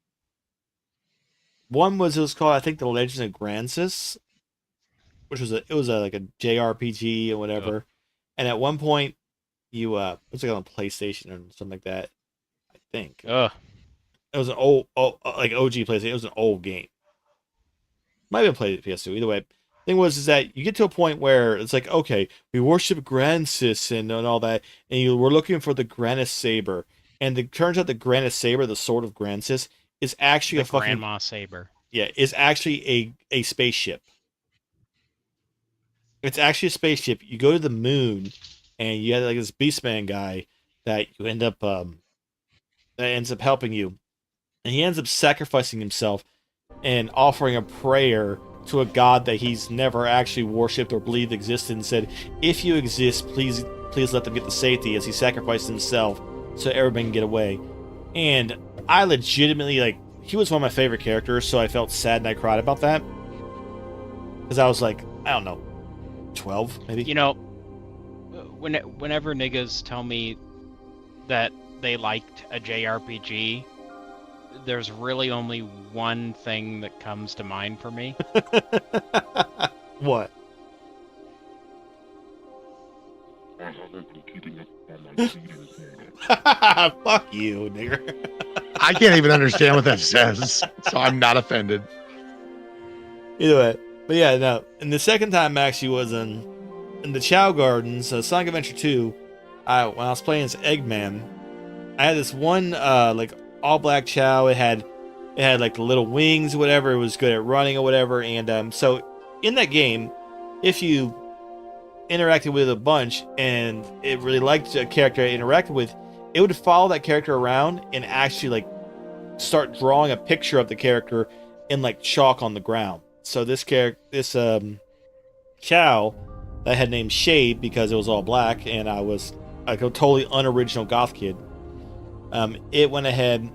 One was, it was called, I think, The Legend of Grancis, which was like a JRPG or whatever. And at one point, it was like on a PlayStation or something like that, I think. ugh. It was an like OG PlayStation. It was an old game. Might have played it PS2. Either way, thing is that you get to a point where it's like, okay, we worship Grancis and all that, and we're looking for the Granis Saber, and it turns out the Granis Saber, the sword of Grancis, is actually The a fucking Grandma Saber. is actually a spaceship. It's actually a spaceship. You go to the moon, and you have like this Beastman guy that you end up that ends up helping you, and he ends up sacrificing himself and offering a prayer to a god that he's never actually worshipped or believed existed, and said, "If you exist, please let them get to safety." As he sacrificed himself so everybody can get away. And I legitimately he was one of my favorite characters, so I felt sad and I cried about that because I was like, I don't know, 12 maybe. You know, whenever niggas tell me that they liked a JRPG, there's really only one thing that comes to mind for me. What? Fuck you, nigger. I can't even understand what that says, so I'm not offended. Either way, but yeah, no. And the second time actually was in the Chow Gardens, Sonic Adventure 2. When I was playing as Eggman, I had this one like all black Chow. It had like the little wings or whatever. It was good at running or whatever. And so in that game, if you interacted with a bunch and it really liked a character I interacted with, it would follow that character around and actually like start drawing a picture of the character in like chalk on the ground. So this Chow that I had named Shade because it was all black and I was like a totally unoriginal goth kid. It went ahead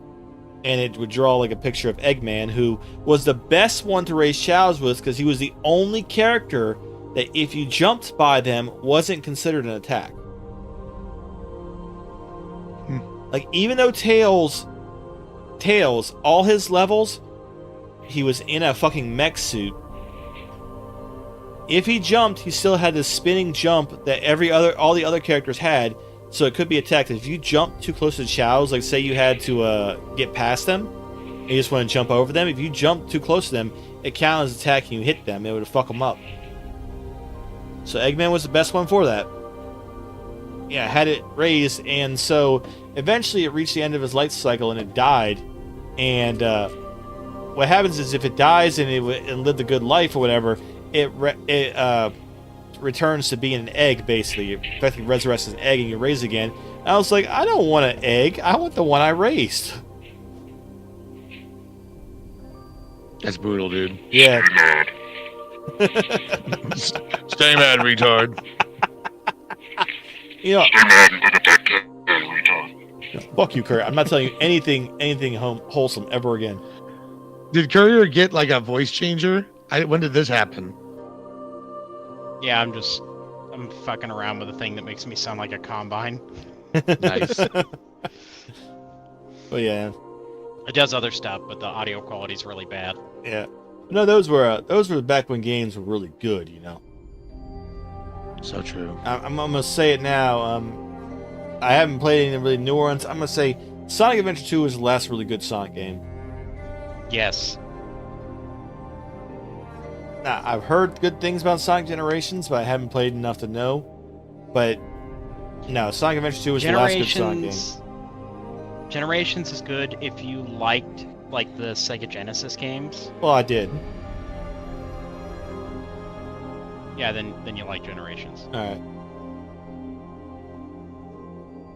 and it would draw like a picture of Eggman, who was the best one to raise Chows with because he was the only character that if you jumped by them wasn't considered an attack. Like, even though Tails, all his levels, he was in a fucking mech suit. If he jumped, he still had this spinning jump that all the other characters had, so it could be attacked. If you jumped too close to the Chows, like say you had to get past them, and you just want to jump over them, if you jumped too close to them, it counted as attacking. You hit them, it would fuck them up. So Eggman was the best one for that. Yeah, had it raised, and so eventually it reached the end of his life cycle and it died. And what happens is if it dies and it lived a good life or whatever, it returns to being an egg, basically. It effectively resurrects as an egg and you raise it again. And I was like, I don't want an egg. I want the one I raised. That's brutal, dude. Yeah. Stay mad, retard. You know, Stay mad and look at that kid, retard. fuck you, Kurt. I'm not telling you anything wholesome ever again. Did Courier get like a voice changer? When did this happen? Yeah, I'm fucking around with a thing that makes me sound like a combine. Nice. But yeah, It does other stuff, but the audio quality is really bad. yeah. No, those were back when games were really good. You know. So true. I'm gonna say it now. I haven't played any really newer ones. I'm gonna say Sonic Adventure 2 is the last really good Sonic game. Yes. Now, I've heard good things about Sonic Generations, but I haven't played enough to know. But no, Sonic Adventure 2 is the last good Sonic game. Generations is good if you liked like the Sega Genesis games. Well, I did. Yeah, then you like Generations. All right.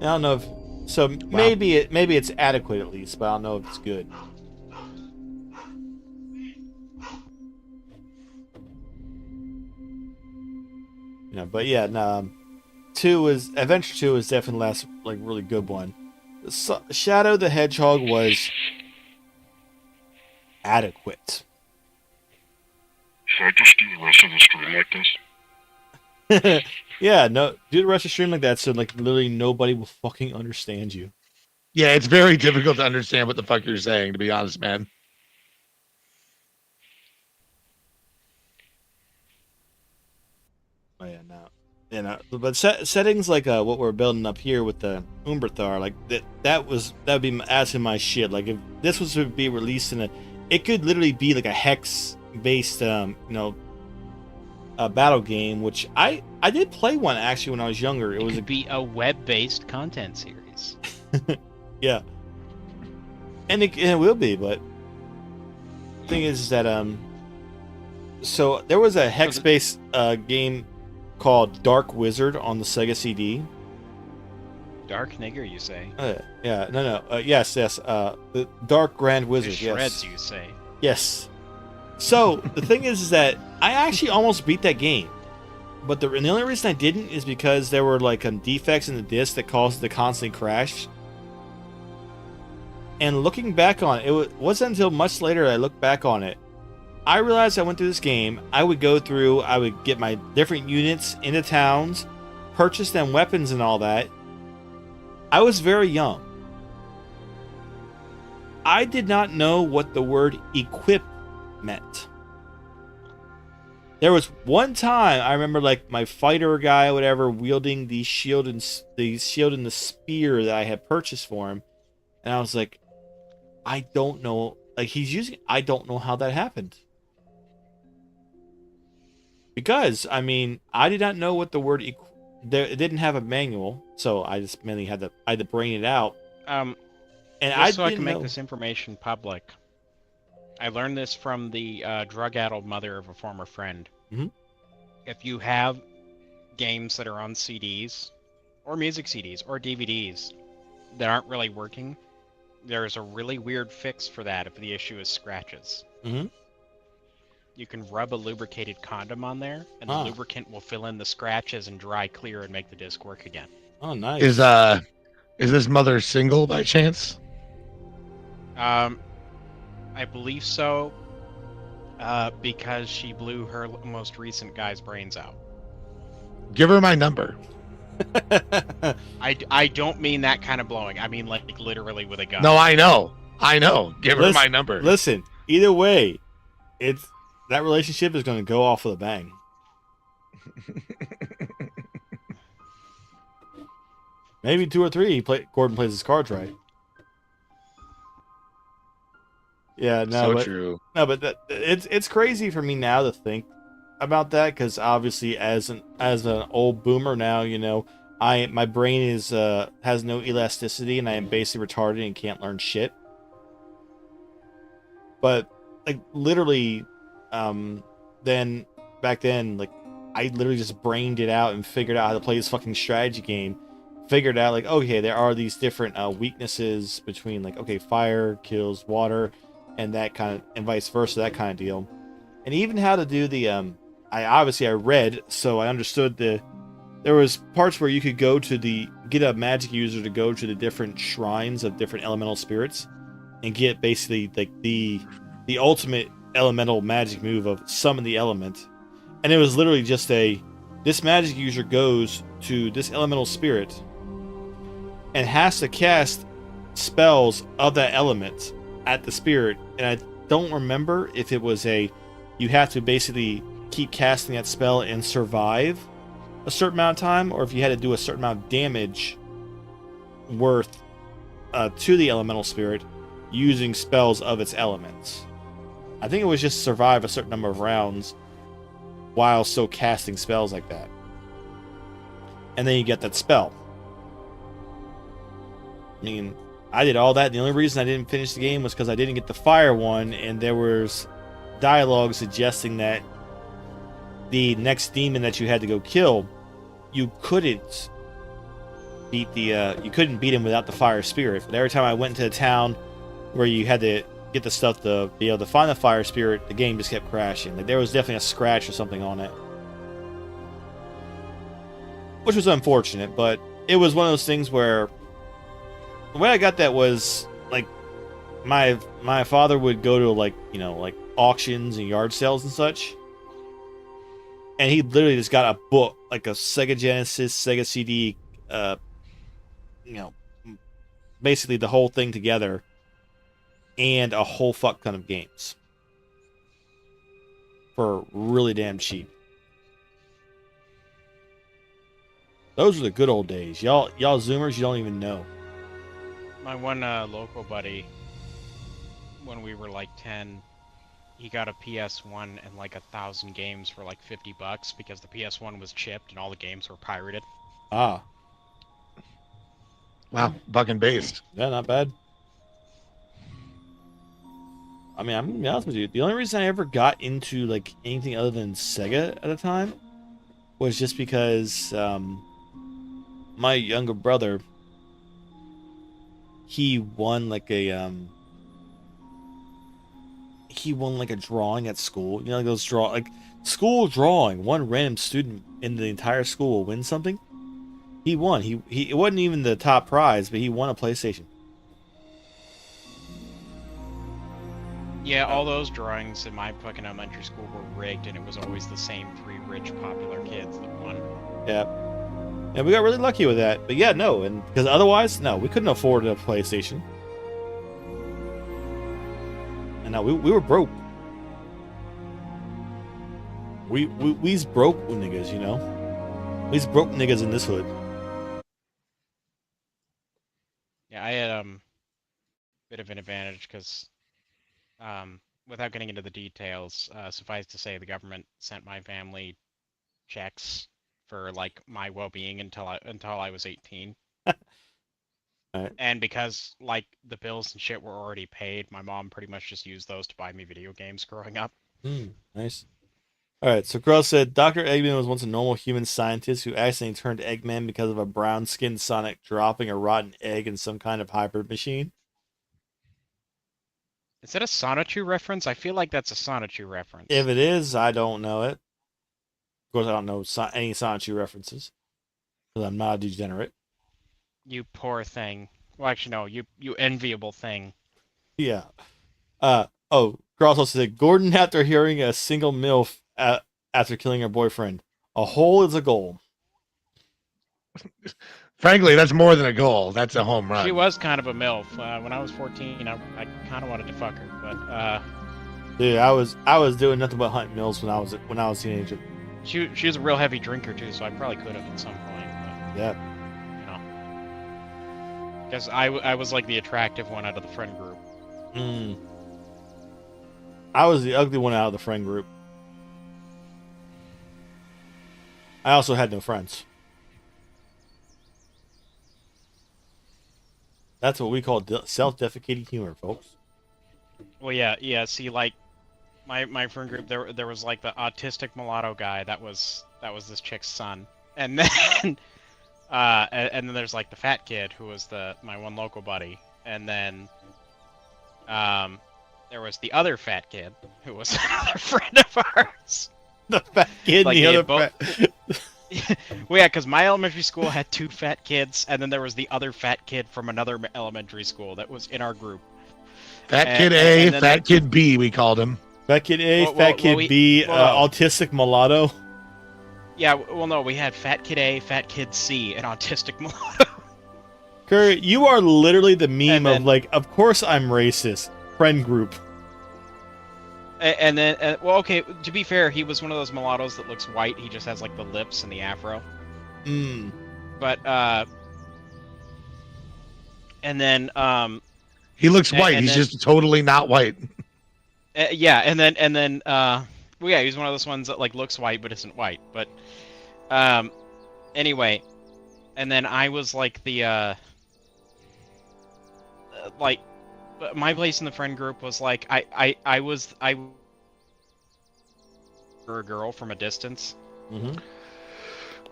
I don't know if so. Maybe it's adequate at least, but I don't know if it's good. Yeah, but yeah, no. Adventure 2 is definitely the last like really good one. Shadow the Hedgehog was adequate. Should I just do the rest of the stream like this? Yeah, no, do the rest of the stream like that so like literally nobody will fucking understand you. Yeah, it's very difficult to understand what the fuck you're saying, to be honest, man. Oh yeah, no. Yeah, no. But settings like what we're building up here with the Umbrathar, like that would be asking my shit. Like if this was to be released it could literally be like a hex based a battle game, which I did play one actually when I was younger. It could be a web-based content series. Yeah, and it will be, but the thing is that so there was a hex-based game called Dark Wizard on the Sega CD. Dark nigger, you say? Yeah, no, yes, the Dark Grand Wizard. The shreds, yes. you say? Yes. So the thing is that I actually almost beat that game, but the only reason I didn't is because there were like defects in the disc that caused it to constantly crash. And looking back on it, it wasn't until much later that I looked back on it. I realized I went through this game. I would get my different units into towns, purchase them weapons and all that. I was very young. I did not know what the word equip meant. There was one time I remember like my fighter guy or whatever wielding the shield and the spear that I had purchased for him, and I was like, I don't know. Like I don't know how that happened. Because I mean, I did not know what the word it didn't have a manual, so I just mainly had to bring it out. And so I can make this information public. I learned this from the drug-addled mother of a former friend. Mm-hmm. If you have games that are on CDs, or music CDs, or DVDs that aren't really working, there's a really weird fix for that if the issue is scratches. Mm-hmm. You can rub a lubricated condom on there, and the lubricant will fill in the scratches and dry clear and make the disc work again. Oh, nice. Is this mother single by chance? I believe so, because she blew her most recent guy's brains out. Give her my number. I don't mean that kind of blowing. I mean like literally with a gun. No, I know. Give her my number. Listen, either way, that relationship is going to go off with a bang. Maybe 2 or 3. Gordon plays his cards right. Yeah, no, so true. No, but it's crazy for me now to think about that, because obviously as an old boomer now, you know, my brain has no elasticity and I am basically retarded and can't learn shit. But like literally, then back then, like I literally just brained it out and figured out how to play this fucking strategy game. Figured out like, okay, there are these different weaknesses between like, okay, fire kills water, and that kind of, and vice versa, that kind of deal. And even how to do the I read, so I understood there was parts where you could go to get a magic user to go to the different shrines of different elemental spirits and get basically like the ultimate elemental magic move of summon the element. And it was literally just this magic user goes to this elemental spirit and has to cast spells of that element at the spirit. And I don't remember if it was you have to basically keep casting that spell and survive a certain amount of time, or if you had to do a certain amount of damage worth to the elemental spirit using spells of its elements. I think it was just survive a certain number of rounds while still casting spells like that. And then you get that spell. I mean, I did all that. The only reason I didn't finish the game was because I didn't get the fire one, and there was dialogue suggesting that the next demon that you had to go kill, you couldn't beat him without the fire spirit. But every time I went into the town where you had to get the stuff to be able to find the fire spirit, the game just kept crashing. Like, there was definitely a scratch or something on it, which was unfortunate. But it was one of those things where the way I got that was like my father would go to like auctions and yard sales and such, and he literally just got a book, like a Sega Genesis, Sega CD, basically the whole thing together, and a whole fuck ton of games for really damn cheap. Those were the good old days. Y'all Zoomers, you don't even know. My one local buddy, when we were like 10, he got a PS1 and like 1,000 games for like $50 because the PS1 was chipped and all the games were pirated. Ah. Wow, buck and based. Yeah, not bad. I mean, I'm gonna be honest with you. The only reason I ever got into like anything other than Sega at the time was just because my younger brother, he won like a drawing at school. You know, like those school drawing. One random student in the entire school will win something. He won. He it wasn't even the top prize, but he won a PlayStation. Yeah, all those drawings in my fucking elementary school were rigged, and it was always the same 3 rich, popular kids that won. Yeah. And we got really lucky with that. But yeah, no, and because otherwise, no, we couldn't afford a PlayStation. And no, we were broke. We's broke niggas, you know. We's broke niggas in this hood. Yeah, I had bit of an advantage because without getting into the details, suffice to say the government sent my family checks for like my well-being until I was 18. Right. And because like the bills and shit were already paid, my mom pretty much just used those to buy me video games growing up. Nice. Alright, so Crow said, Dr. Eggman was once a normal human scientist who accidentally turned Eggman because of a brown-skinned Sonic dropping a rotten egg in some kind of hybrid machine. Is that a Sonichu reference? I feel like that's a Sonichu reference. If it is, I don't know it. Of course, I don't know any Sonichu references, because I'm not a degenerate. You poor thing. Well, actually, no. You enviable thing. Yeah. Oh, Cross also said, Gordon, after hearing a single MILF after killing her boyfriend, a hole is a goal. Frankly, that's more than a goal. That's a home run. She was kind of a MILF. When I was 14, I kind of wanted to fuck her, but dude, I was doing nothing but hunting mills when I was a teenager. She was a real heavy drinker too, so I probably could have at some point. But, yeah. You know, because I was like the attractive one out of the friend group. I was the ugly one out of the friend group. I also had no friends. That's what we call self-defecating humor, folks. Well, yeah. See, like my friend group, there was like the autistic mulatto guy that was this chick's son, and then and then there's like the fat kid who was my one local buddy, and then there was the other fat kid who was another friend of ours. The fat kid Like, and the they other both- fat. Well, yeah, because my elementary school had 2 fat kids, and then there was the other fat kid from another elementary school that was in our group. Fat Kid And A, then Fat Kid B, we called him. Fat kid A, Well, fat kid we- B, well, autistic mulatto. Yeah, well, no, we had fat kid A, fat kid C, and autistic mulatto. Curry, you are literally the meme And then- of like, of course I'm racist. Friend group. And then, well, okay, to be fair, he was one of those mulattoes that looks white. He just has like the lips and the afro. Mm. But and then He looks And- white. and He's then- just totally not white. yeah, and then well, yeah, he's one of those ones that like looks white but isn't white. But anyway, and then I was like the like my place in the friend group was like I was for a girl from a distance. Mm-hmm.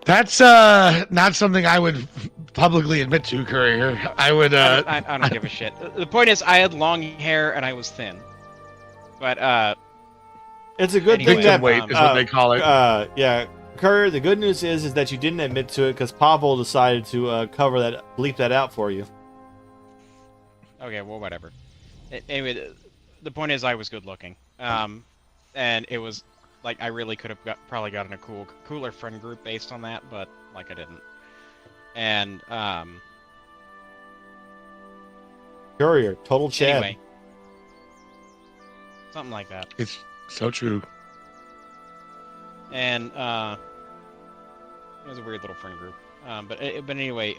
That's not something I would publicly admit to, Courier. I would I don't give a shit. The point is, I had long hair and I was thin. But It's a good Anyway, thing that victim weight is what they call it. yeah, Courier. The good news is that you didn't admit to it because Pavel decided to bleep that out for you. okay, well, whatever. Anyway, the point is, I was good looking. And it was like I really could have probably gotten a cooler friend group based on that, but like I didn't. And Courier, total Chad. anyway, something like that. It's so true. And it was a weird little friend group. But anyway,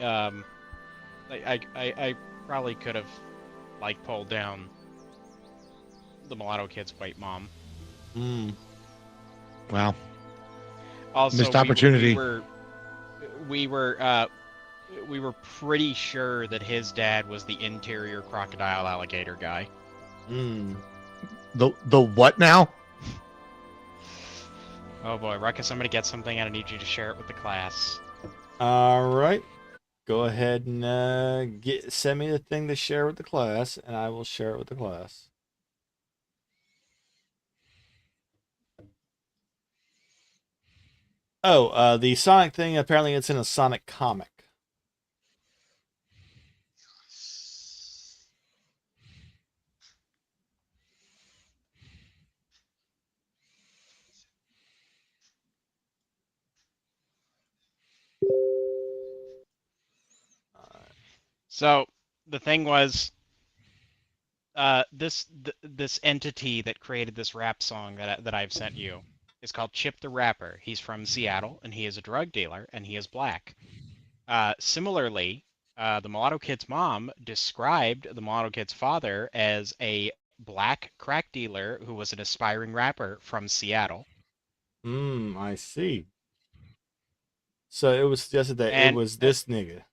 I probably could have like pulled down the mulatto kid's white mom. Mm. Wow. Also, Missed opportunity. We were pretty sure that his dad was the interior crocodile alligator guy. Mm. The what now? Oh boy, Ruckus, I'm gonna get something and I need you to share it with the class. All right. Go ahead and send me the thing to share with the class, and I will share it with the class. Oh, the Sonic thing, apparently it's in a Sonic comic. So the thing was, this entity that created this rap song that I've sent you is called Chip the Rapper. He's from Seattle and he is a drug dealer and he is black. Similarly, the mulatto kid's mom described the mulatto kid's father as a black crack dealer who was an aspiring rapper from Seattle. I see. So it was suggested that it And- was this nigga.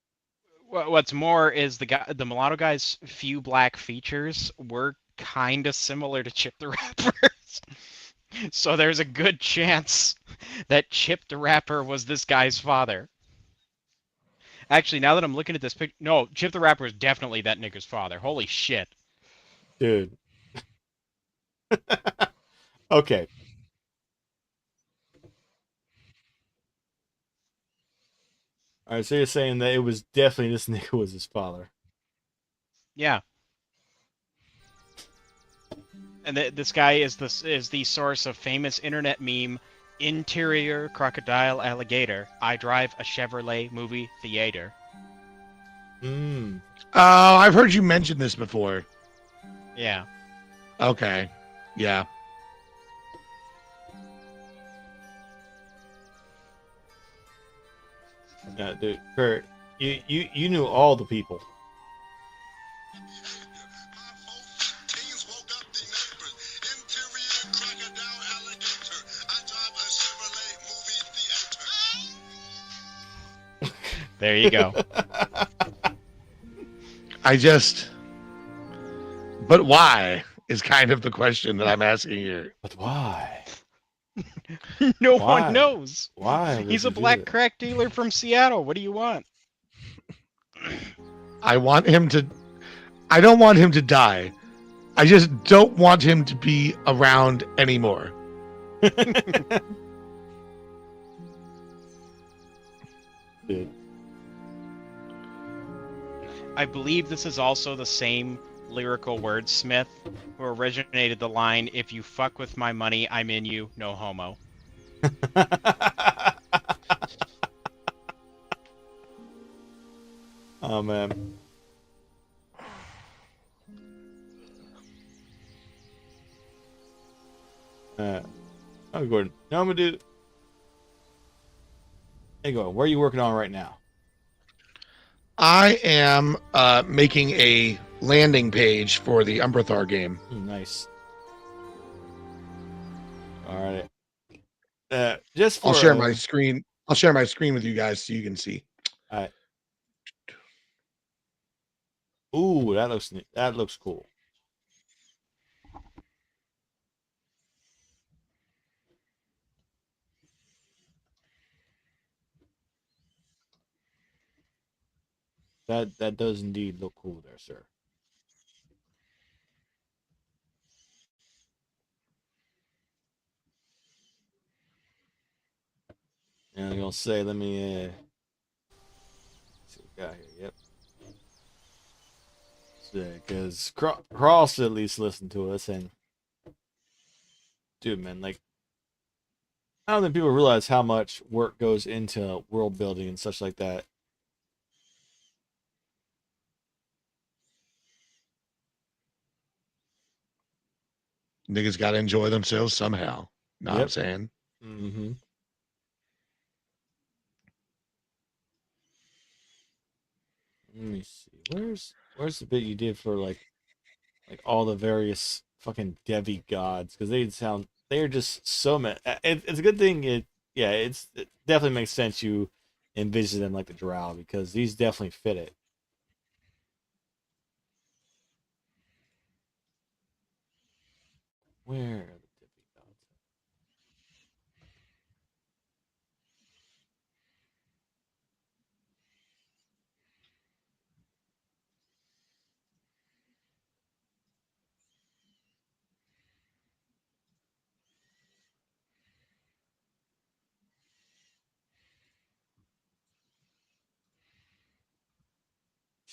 What's more is the mulatto guy's few black features were kind of similar to Chip the Rapper's. So there's a good chance that Chip the Rapper was this guy's father. Actually, now that I'm looking at this picture, no, Chip the Rapper is definitely that nigga's father. Holy shit. Dude. Okay. Alright, so you're saying that it was definitely this nigga was his father. Yeah. And this guy is the source of famous internet meme, interior crocodile alligator. I drive a Chevrolet movie theater. Mm. Oh, I've heard you mention this before. Yeah. Okay. Yeah. Yeah, dude, Kurt, you knew all the people. Teens woke up the neighbors. Interior crocodile alligator. I drive a Chevrolet movie theater. There you go. But why is kind of the question that I'm asking here. But why? No Why? one knows. Why? would He's you a do black that? crack dealer from Seattle. What do you want? I don't want him to die. I just don't want him to be around anymore. Dude. I believe this is also the same lyrical wordsmith who originated the line, "If you fuck with my money, I'm in you, no homo." Oh man. Oh, Gordon. No, I'm gonna do. Hey, Gordon. Where are you working on right now? I am making a landing page for the Umbrathar game. Nice. All right. Just for I'll share my screen. I'll share my screen with you guys so you can see. All right. Ooh, that looks neat. That looks cool. That does indeed look cool there, sir. And I'm gonna say, let me see what we got here. Yep. Because Cross at least listened to us, and dude, man, like I don't think people realize how much work goes into world building and such like that. Niggas got to enjoy themselves somehow. Know what I'm Yep. saying? Mm-hmm. Let me see. Where's the bit you did for like all the various fucking Devi gods? Because they're just so many. It's a good thing. It definitely makes sense. You envision them like the Drow because these definitely fit it. Where are the Devi gods?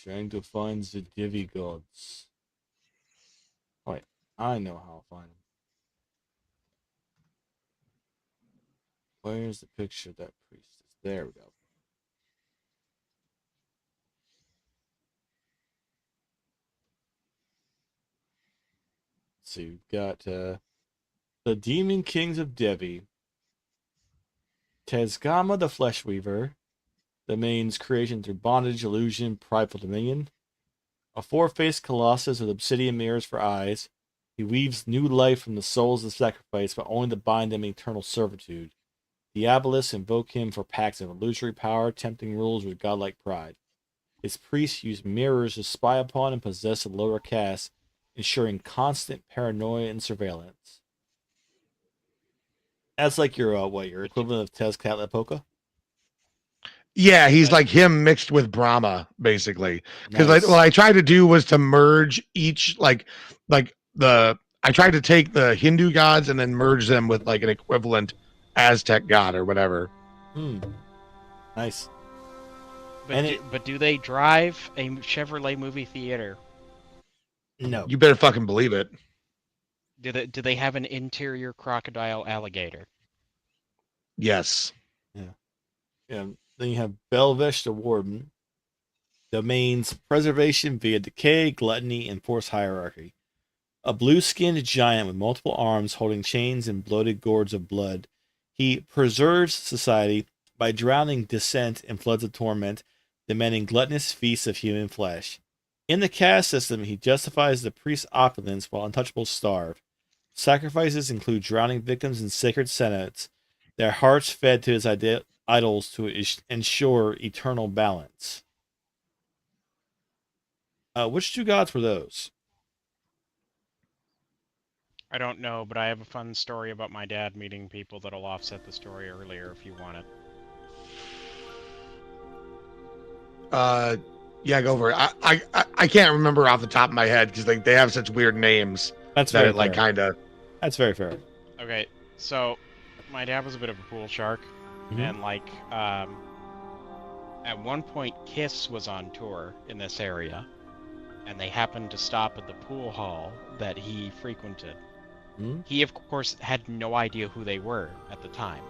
Trying to find the Devi gods. Wait, I know how to find them. Where's the picture of that priestess? There we go. So you've got the Demon Kings of Devi, Tezgama the Flesh Weaver, the main's creation through bondage, illusion, prideful dominion, a four-faced colossus with obsidian mirrors for eyes. He weaves new life from the souls of sacrifice, but only to bind them in eternal servitude. Diabolists invoke him for pacts of illusory power, tempting rulers with godlike pride. His priests use mirrors to spy upon and possess the lower caste, ensuring constant paranoia and surveillance. That's like your your equivalent of Tezcatlipoca? Yeah, he's like him mixed with Brahma, basically. Because Nice. what I tried to do was to merge each I tried to take the Hindu gods and then merge them with like an equivalent Aztec god or whatever. Nice. But do they drive a Chevrolet movie theater? No. You better fucking believe it. Do they have an interior crocodile alligator? Yes. Yeah. Then you have Belvesh the Warden, domains preservation via decay, gluttony, and force hierarchy. A blue-skinned giant with multiple arms holding chains and bloated gourds of blood. He preserves society by drowning dissent in floods of torment, demanding gluttonous feasts of human flesh. In the caste system, he justifies the priest's opulence while untouchables starve. Sacrifices include drowning victims in sacred cenotes, their hearts fed to his idols to ensure eternal balance. Which two gods were those? I don't know, but I have a fun story about my dad meeting people that'll offset the story earlier if you want it. Yeah, go for it. I can't remember off the top of my head because like they have such weird names That's that very it like fair. kind of. That's very fair. Okay, so my dad was a bit of a pool shark, and like at one point Kiss was on tour in this area, and they happened to stop at the pool hall that he frequented. He of course had no idea who they were at the time,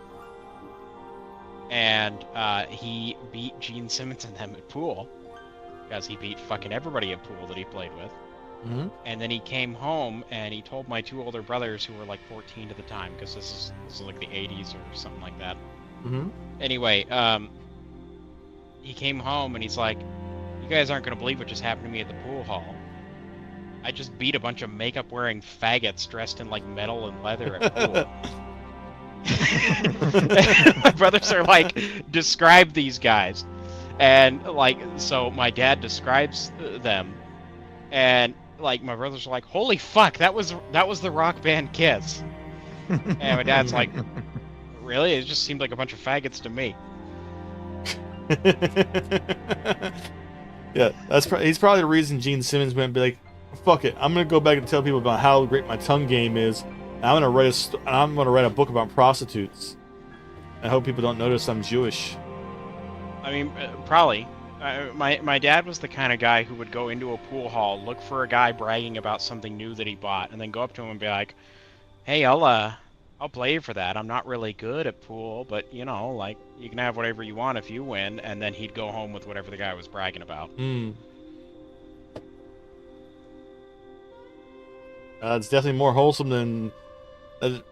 and he beat Gene Simmons and them at pool because he beat fucking everybody at pool that he played with. And then he came home and he told my two older brothers, who were like 14 at the time, because this is like the 80s or something like that. Anyway, he came home and he's like, "You guys aren't gonna believe what just happened to me at the pool hall. I just beat a bunch of makeup-wearing faggots dressed in like metal and leather at pool." My brothers are like, "Describe these guys," and like, so my dad describes them, and like my brothers are like, "Holy fuck, that was the rock band Kiss." And my dad's like, "Really? It just seemed like a bunch of faggots to me." Yeah, he's probably the reason Gene Simmons went and be like, "Fuck it, I'm gonna go back and tell people about how great my tongue game is. And I'm gonna write a book about prostitutes. I hope people don't notice I'm Jewish." I mean, probably. My dad was the kind of guy who would go into a pool hall, look for a guy bragging about something new that he bought, and then go up to him and be like, "Hey, I'll play you for that. I'm not really good at pool, but you know, like, you can have whatever you want if you win." And then he'd go home with whatever the guy was bragging about. It's definitely more wholesome than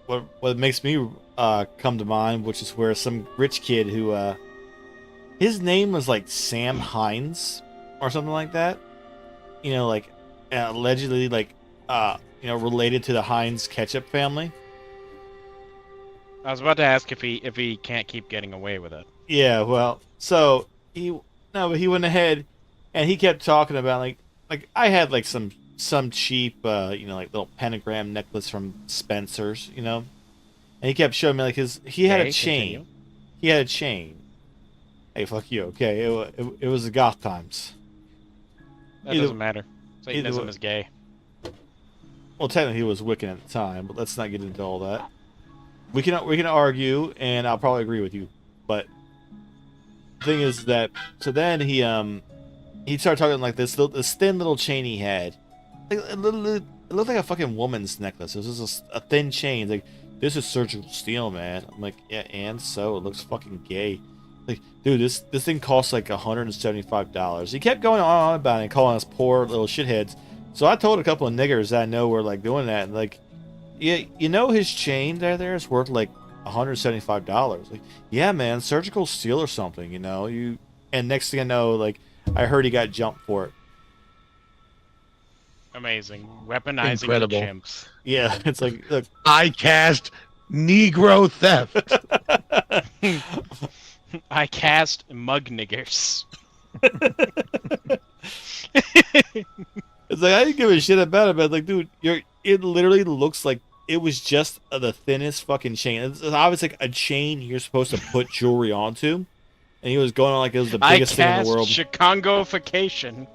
what makes me come to mind, which is where some rich kid who his name was like Sam Hines or something like that. You know, like allegedly like related to the Heinz ketchup family. I was about to ask if he can't keep getting away with it. Yeah, well, so but he went ahead and he kept talking about like I had like some cheap like little pentagram necklace from Spencer's, and he kept showing me like he had a chain. Continue. He had a chain. Hey, fuck you. Okay, it was the goth times. That doesn't matter. Satanism is gay. Well, technically he was Wiccan at the time, but let's not get into all that. We can argue, and I'll probably agree with you. But the thing is that then he started talking like this thin little chain he had. Like, it looked like a fucking woman's necklace. It was just a thin chain. Like, "This is surgical steel, man." I'm like, "Yeah, and so it looks fucking gay." Like, dude, this thing costs like $175. He kept going on about it and calling us poor little shitheads. So I told a couple of niggers that I know were like doing that, and like, "Yeah, his chain there is worth like $175. Like, "Yeah, man, surgical steel or something, And next thing I know, like, I heard he got jumped for it. Amazing. Weaponizing Incredible. the chimps. Yeah, it's like, look. I cast Negro theft. I cast mug niggers. It's like, I didn't give a shit about it, but like, dude, it literally looks like it was just the thinnest fucking chain. It's obviously like a chain you're supposed to put jewelry onto, and he was going on like it was the biggest thing in the world. Chicagofication.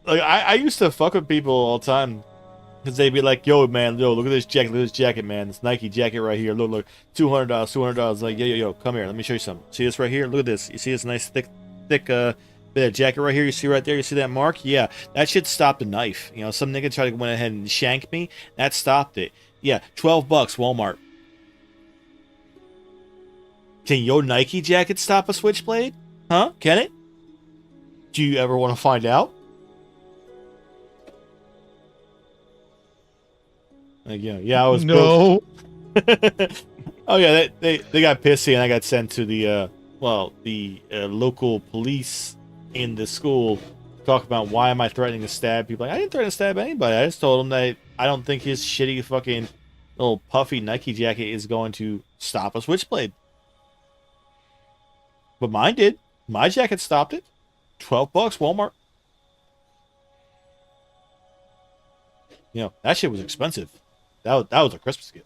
Like, I used to fuck with people all the time because they'd be like, "Yo, man, look at this jacket, man. This Nike jacket right here. Look, $200. Like, yo, come here. Let me show you something. See this right here? Look at this. You see this nice thick bit of jacket right here? You see right there? You see that mark? Yeah, that shit stopped a knife. Some nigga tried to went ahead and shank me. That stopped it. Yeah, $12, Walmart. Can your Nike jacket stop a switchblade? Huh? Can it? Do you ever want to find out?" Like, yeah, I was no. Oh yeah, they got pissy, and I got sent to the local police in the school. Talk about why am I threatening to stab people? Like, I didn't threaten to stab anybody. I just told him that I don't think his shitty fucking little puffy Nike jacket is going to stop a switchblade. But mine did. My jacket stopped it. $12, Walmart. That shit was expensive. That was a Christmas gift.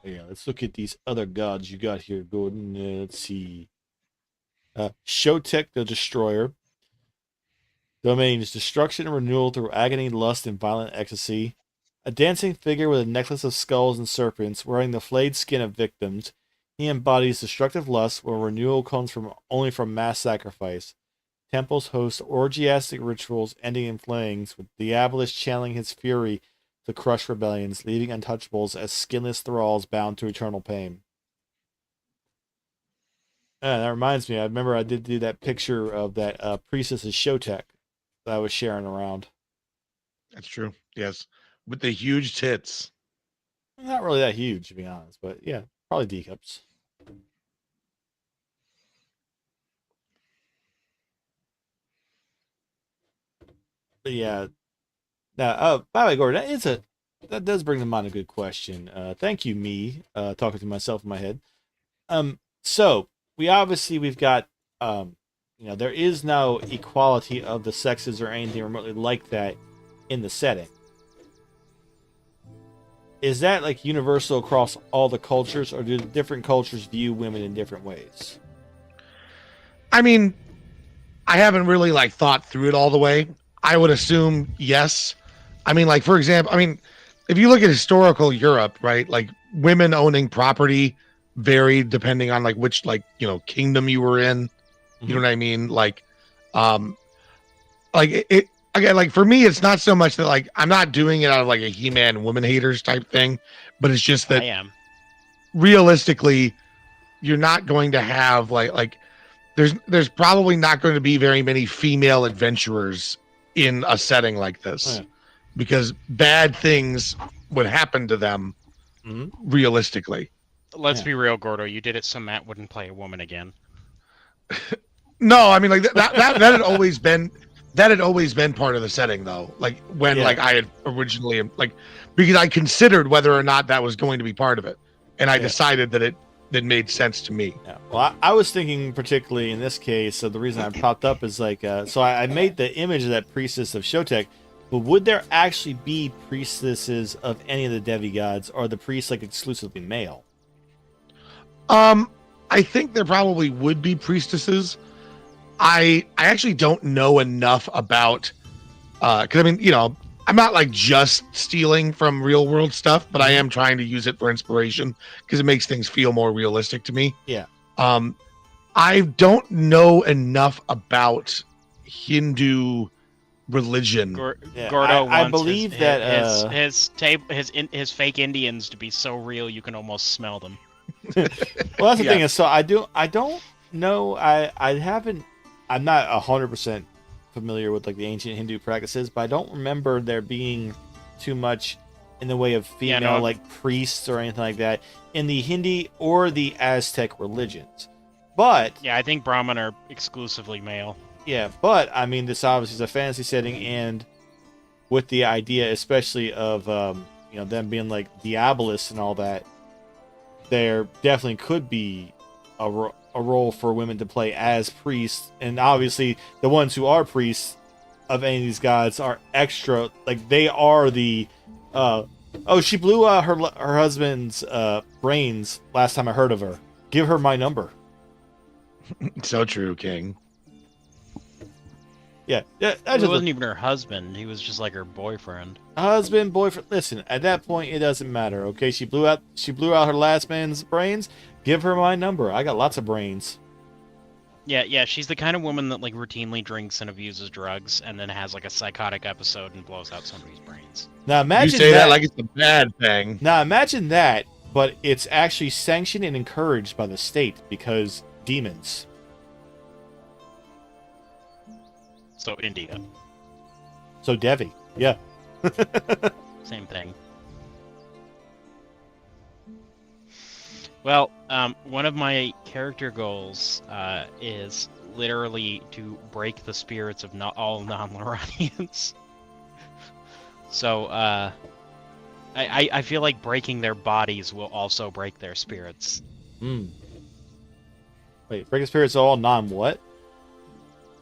Yeah, let's look at these other gods you got here, Gordon. Let's see. Shotek the Destroyer. Domains destruction and renewal through agony, lust, and violent ecstasy. A dancing figure with a necklace of skulls and serpents, wearing the flayed skin of victims. He embodies destructive lust, where renewal comes only from mass sacrifice. Temples host orgiastic rituals ending in flayings, with Diabolus channeling his fury to crush rebellions, leaving untouchables as skinless thralls bound to eternal pain. That reminds me, I remember I did do that picture of that priestess of Shotek that I was sharing around. That's true. Yes, with the huge tits. Not really that huge, to be honest, but yeah, probably D cups. But yeah. Now, by the way, Gordon, that does bring to mind a good question. Thank you, me, talking to myself in my head. So we've got, there is no equality of the sexes or anything remotely like that in the setting. Is that like universal across all the cultures, or do different cultures view women in different ways? I mean, I haven't really like thought through it all the way. I would assume yes. I mean, like for example, if you look at historical Europe, right, like women owning property varied depending on like which kingdom you were in. You know what I mean? Like it again, like for me, it's not so much that like I'm not doing it out of like a He-Man woman haters type thing, but it's just that I am. Realistically, you're not going to have like there's probably not going to be very many female adventurers in a setting like this because bad things would happen to them realistically. Let's be real, Gordo. You did it so Matt wouldn't play a woman again. No, I mean like that had always been part of the setting though. Like when like I had originally like because I considered whether or not that was going to be part of it, and I decided that it made sense to me. Yeah. Well, I was thinking particularly in this case. So the reason I popped up is like so I made the image of that priestess of Shotek. But would there actually be priestesses of any of the demigods, or are the priests like exclusively male? I think there probably would be priestesses. I actually don't know enough about because I mean, I'm not like just stealing from real world stuff, but I am trying to use it for inspiration because it makes things feel more realistic to me. Yeah. I don't know enough about Hindu religion. Gordo I wants believe that his fake Indians to be so real you can almost smell them. Well, that's the thing is, so I don't know. I'm not 100% familiar with like the ancient Hindu practices, but I don't remember there being too much in the way of female like priests or anything like that in the Hindi or the Aztec religions. But yeah, I think Brahmin are exclusively male. Yeah, but I mean, this obviously is a fantasy setting, and with the idea, especially of them being like Diabolus and all that, there definitely could be a role for women to play as priests, and obviously the ones who are priests of any of these gods are extra, like they are the she blew out her husband's brains last time I heard of her. Give her my number. So true, King. Yeah, It wasn't even her husband. He was just like her boyfriend. Husband, boyfriend. Listen, at that point, it doesn't matter. Okay, she blew out her last man's brains. Give her my number. I got lots of brains. Yeah. She's the kind of woman that like routinely drinks and abuses drugs, and then has like a psychotic episode and blows out somebody's brains. Now imagine you say that like it's a bad thing. Now imagine that, but it's actually sanctioned and encouraged by the state because demons. So India. So Devi, yeah. Same thing. Well, one of my character goals is literally to break the spirits of not all non-Loranians. So I feel like breaking their bodies will also break their spirits. Wait, break the spirits all non-what?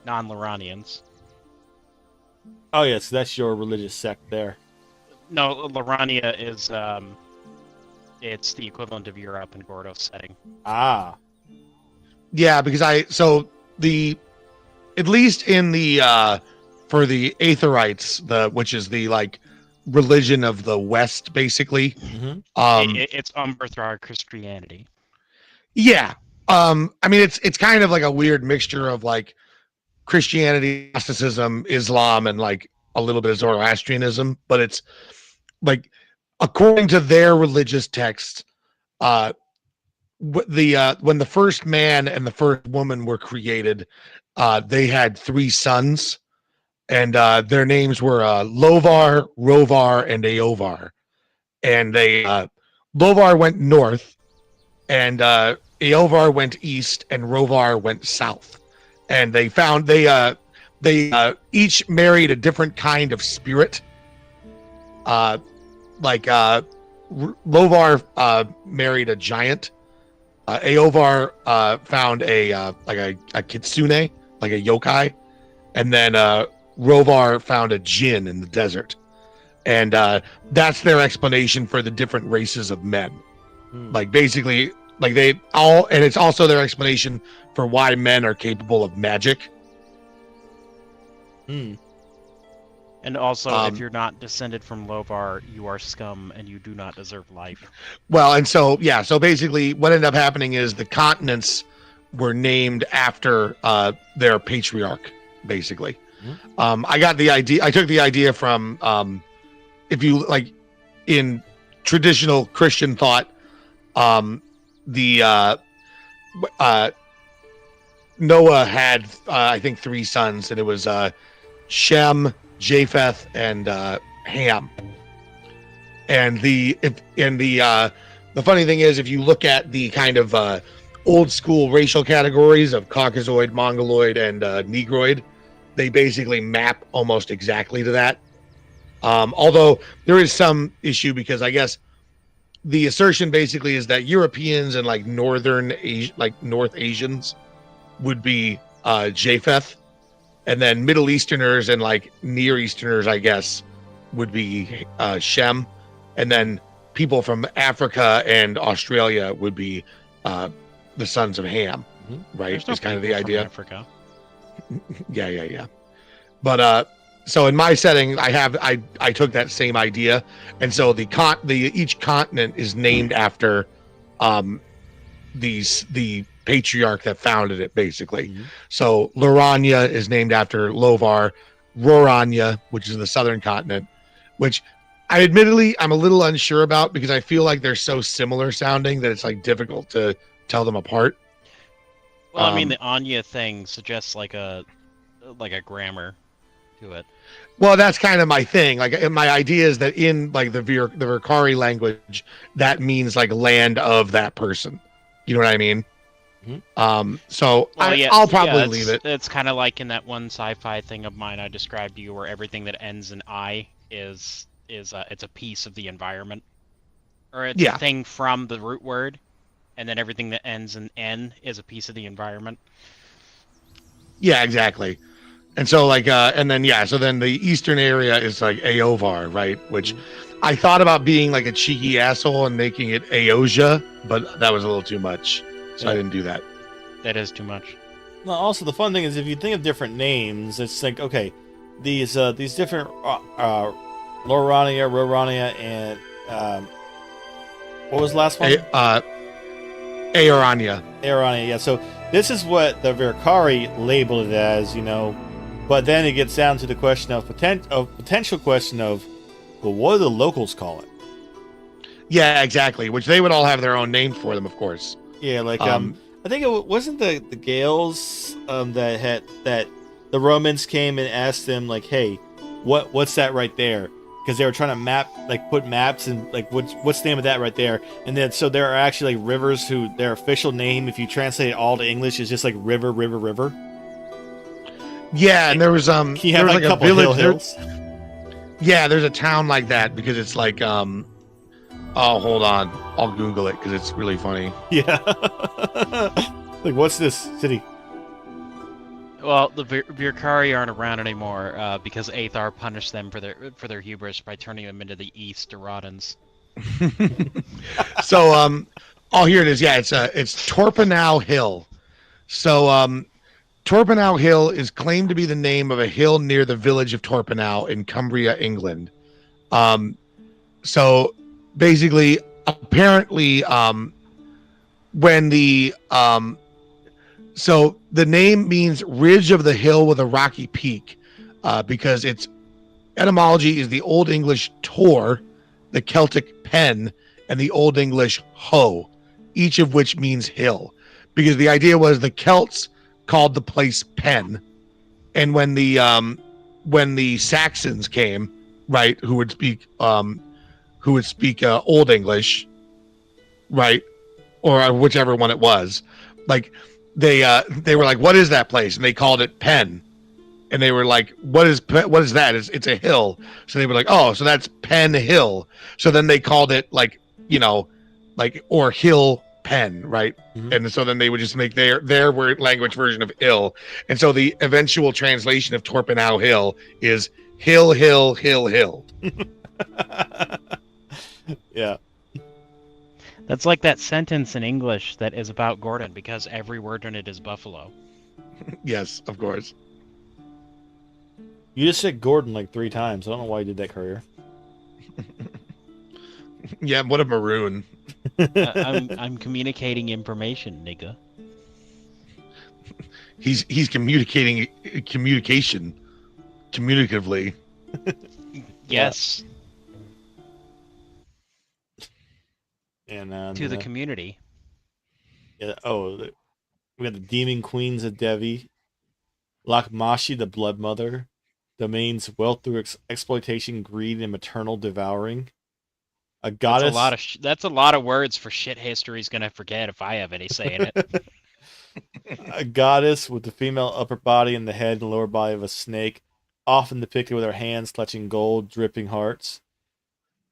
Non-Loranians. Oh yes, yeah, so that's your religious sect there. No, Lorania is It's the equivalent of Europe in Gordo's setting. Ah. Yeah, because at least in the for the Aetherites, which is the like religion of the West, basically. Mm-hmm. It's Umbrathar Christianity. Yeah. I mean, it's kind of like a weird mixture of like Christianity, Gnosticism, Islam, and like a little bit of Zoroastrianism, but it's like according to their religious texts, uh, when the first man and the first woman were created, they had 3 sons, and their names were Lovar, Rovar, and Eovar. And Lovar went north, and Eovar went east, and Rovar went south. And they each married a different kind of spirit. Lovar married a giant. Eovar found a kitsune, like a yokai, and then Rovar found a djinn in the desert, and that's their explanation for the different races of men. Like basically, like and it's also their explanation for why men are capable of magic. And also, if you're not descended from Lovar, you are scum and you do not deserve life. Well, and so basically, what ended up happening is the continents were named after their patriarch, basically. I got the idea. I took the idea from if you like in traditional Christian thought, Noah had I think 3 sons, and it was Shem, Japheth, and Ham. And the funny thing is, if you look at the kind of old school racial categories of Caucasoid, Mongoloid, and Negroid, they basically map almost exactly to that. Although there is some issue, because I guess the assertion basically is that Europeans and like North Asians would be Japheth, and then Middle Easterners and like Near Easterners, I guess, would be Shem, and then people from Africa and Australia would be the sons of Ham. Right? There's no Is kind of the people from idea. Africa. Yeah. But so in my setting, I took that same idea, and so each continent is named after the patriarch that founded it, basically. So Lorania is named after Lovar, Rorania, which is the southern continent, which I'm a little unsure about, because I feel like they're so similar sounding that it's like difficult to tell them apart. Well, I mean, the Anya thing suggests like a grammar to it. Well, that's kind of my thing. Like, my idea is that in like the Virkari language, that means like land of that person. You know what I mean? So I'll probably leave it. It's kind of like in that one sci-fi thing of mine I described to you, where everything that ends in I is it's a piece of the environment, or it's a thing from the root word, and then everything that ends in N is a piece of the environment. Yeah, exactly. And so like and then so then the eastern area is like Eovar, right? Which I thought about being like a cheeky asshole and making it Eosia, but that was a little too much, so I didn't do that. That is too much. Well, also the fun thing is, if you think of different names, it's like, okay, these different Lorania, Rorania, and what was the last one? Aorania. Aorania, yeah. So this is what the Virkari labeled it as, you know. But then it gets down to the question of potential question of, well, what do the locals call it? Yeah, exactly. Which they would all have their own names for them, of course. Yeah, like I think it wasn't the Gales that the Romans came and asked them, like, hey, what's that right there? Because they were trying to put maps and like what's the name of that right there? And then so there are actually like rivers who their official name, if you translate it all to English, is just like river. Yeah, and there was you have like a couple village hills. Yeah, there's a town like that, because it's like oh, hold on, I'll Google it because it's really funny. Yeah. Like, what's this city? Well, the Virkari aren't around anymore because Aethar punished them for their hubris by turning them into the East Duradans. So oh, here it is. Yeah, it's Torpenhow Hill. So Torpenhow Hill is claimed to be the name of a hill near the village of Torpenhow in Cumbria, England. Um, so basically, apparently, when the so the name means ridge of the hill with a rocky peak, because its etymology is the Old English tor, the Celtic pen, and the Old English ho, each of which means hill. Because the idea was the Celts called the place Pen, and when the Saxons came, right, who would speak Old English, right, or whichever one it was, like they were like, "What is that place?" And they called it Penn, and they were like, what is that? It's a hill. So they were like, "Oh, so that's Penn Hill." So then they called it like, like, or Hill Penn, right? Mhm. And so then they would just make their word language version of ill. And so the eventual translation of Torpenhow Hill is hill, hill, hill, hill. Yeah. That's like that sentence in English that is about Gordon because every word in it is buffalo. Yes, of course. You just said Gordon like 3 times. I don't know why you did that, Courier. Yeah, what a maroon. I'm communicating information, nigga. He's communicating communicatively. Yes, And to the community. yeah, we got the Demon Queens of Devi, Lakmashi, the Blood Mother, domains wealth through exploitation, greed, and maternal devouring. A goddess. That's a lot of words for shit history's gonna forget if I have any say in it. A goddess with the female upper body and the head and lower body of a snake, often depicted with her hands clutching gold, dripping hearts.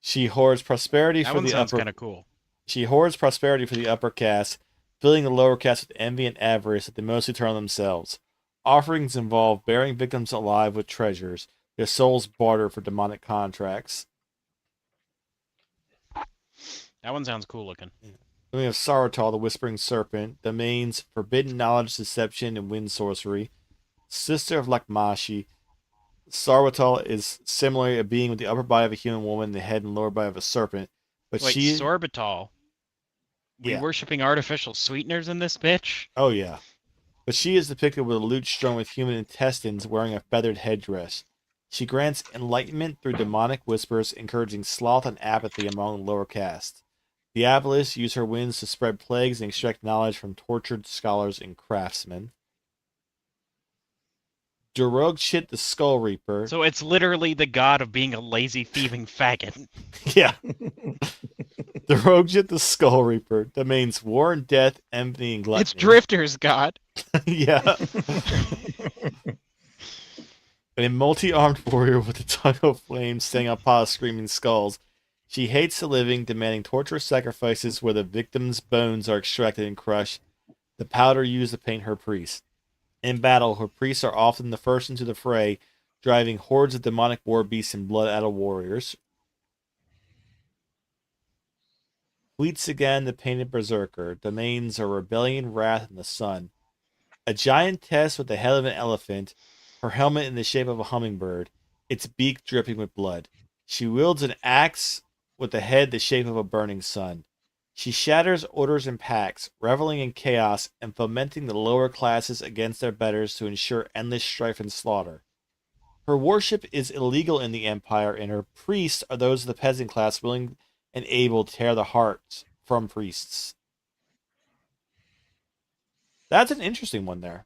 She hoards prosperity That for one the sounds upper. kind of cool. She hoards prosperity for the upper caste, filling the lower caste with envy and avarice that they mostly turn on themselves. Offerings involve burying victims alive with treasures, their souls barter for demonic contracts. That one sounds cool looking. Then we have Saratol, the Whispering Serpent, domains forbidden knowledge, deception, and wind sorcery. Sister of Lakmashi, Sarwatol is similarly a being with the upper body of a human woman, the head and lower body of a serpent. But Wait, she, sorbitol. We yeah, worshipping artificial sweeteners in this bitch? oh yeah. But she is depicted with a lute strung with human intestines, wearing a feathered headdress. She grants enlightenment through demonic whispers, encouraging sloth and apathy among the lower caste. Diabolists use her winds to spread plagues and extract knowledge from tortured scholars and craftsmen. Durogchit the Skull Reaper. So it's literally the god of being a lazy, thieving faggot. Yeah. Durogchit the Skull Reaper domains war and death, envy, and gluttony. It's Drifter's god. Yeah. A multi-armed warrior with a tongue of flame standing on a pile of screaming skulls. She hates the living, demanding torturous sacrifices where the victim's bones are extracted and crushed, the powder used to paint her priests. In battle, her priests are often the first into the fray, driving hordes of demonic war beasts and blood-addled warriors. Fleets again, the painted berserker. Domains are rebellion, wrath, and the sun. A giantess with the head of an elephant, her helmet in the shape of a hummingbird, its beak dripping with blood. She wields an axe with the head the shape of a burning sun. She shatters orders and pacts, reveling in chaos and fomenting the lower classes against their betters to ensure endless strife and slaughter. Her worship is illegal in the Empire, and her priests are those of the peasant class willing and able to tear the hearts from priests. That's an interesting one there.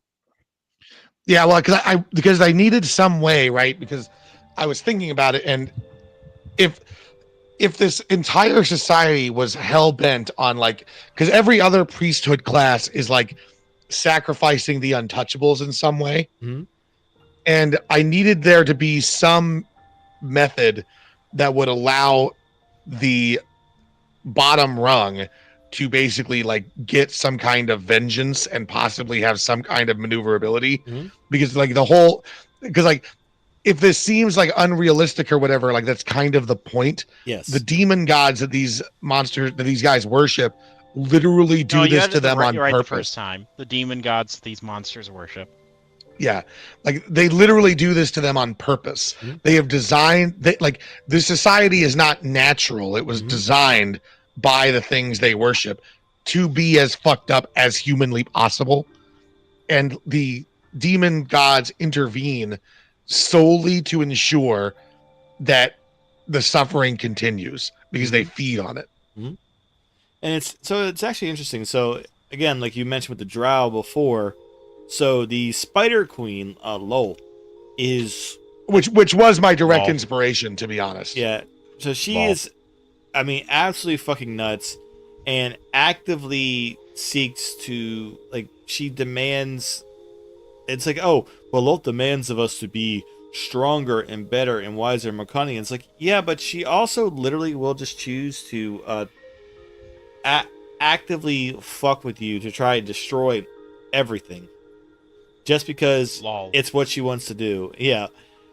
Yeah, well, because I needed some way, right? Because I was thinking about it, and if this entire society was hell bent on, like, because every other priesthood class is like sacrificing the untouchables in some way, Mhm. and I needed there to be some method that would allow the bottom rung to basically like get some kind of vengeance and possibly have some kind of maneuverability. Mhm. Because like because like if this seems like unrealistic or whatever, like that's kind of the point. Yes. The demon gods that these monsters that these guys worship literally do No, you this had to it them on right the purpose. first time. The demon gods these monsters worship. Yeah, like they literally do this to them on purpose. Mhm. They have designed like this society is not natural. It was Mhm. designed by the things they worship to be as fucked up as humanly possible. And the demon gods intervene solely to ensure that the suffering continues because they feed on it. And it's actually interesting. So again, like you mentioned with the drow before, so the Spider Queen, Lol, is Which was my direct Lol. inspiration, to be honest. yeah. So she Lol. is, I mean, absolutely fucking nuts, and actively seeks to like she demands. It's like, oh, well, Lol demands of us to be stronger and better and wiser and more cunning. It's like, yeah, but she also literally will just choose to actively fuck with you to try and destroy everything just because Lol. it's what she wants to do. Yeah.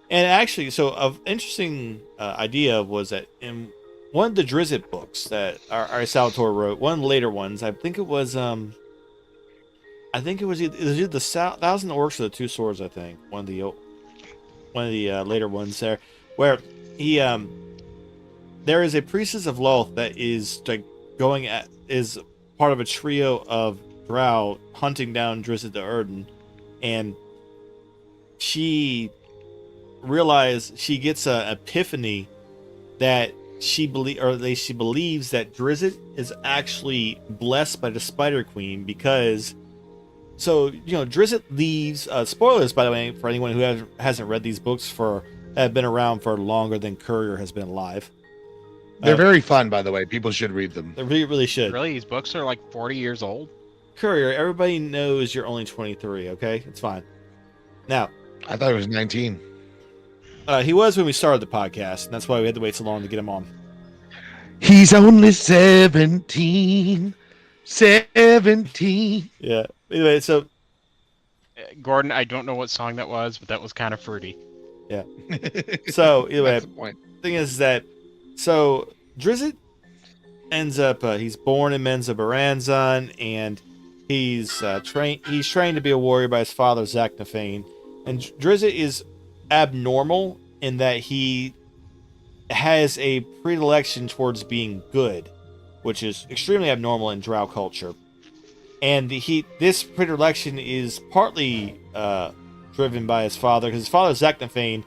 And actually, so an interesting idea was that in one of the Drizzt books that our Salvatore wrote, one of the later ones, I think it was either the Thousand Orcs or the Two Swords, I think. One of the later ones there, where he there is a priestess of Lolth that is like is part of a trio of drow hunting down Drizzt the Erden, and she gets an epiphany that she believes that Drizzt is actually blessed by the Spider Queen because. So, you know, Drizzt leaves. Spoilers, by the way, for anyone who hasn't read these books have been around for longer than Courier has been alive. They're very fun, by the way. People should read them. They really should. Really, these books are like 40 years old. Courier, everybody knows you're only 23. Okay, it's fine. Now, I thought it was 19. he was when we started the podcast, and that's why we had to wait so long to get him on. He's only 17. 17. Yeah. Anyway, so Gordon, I don't know what song that was, but that was kind of fruity. so anyway, That's the point. thing is that so Drizzt ends up he's born in Menza Baranzan, and he's trained to be a warrior by his father Zach Nafane. And Drizzt is abnormal in that he has a predilection towards being good, which is extremely abnormal in drow culture. And this predilection is partly driven by his father, because his father Zach Nafane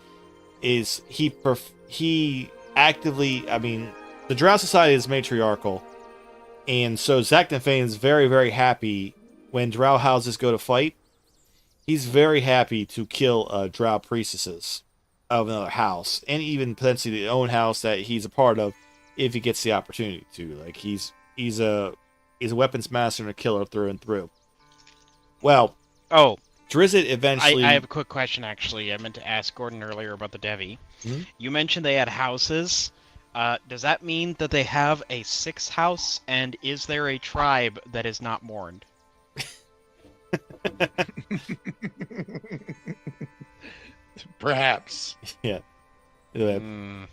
is he actively, I mean, the drow society is matriarchal, and so Zach Nafane is very, very happy when drow houses go to fight. He's very happy to kill drow priestesses of another house, and even potentially the own house that he's a part of, if he gets the opportunity to. Like he's a weapons master and a killer through and through. Well, Oh, Drizzt eventually. I have a quick question, actually. I meant to ask Gordon earlier about the Devi. Mhm. You mentioned they had houses. Does that mean that they have a sixth house? And is there a tribe that is not mourned? Perhaps. Anyway, Hmm.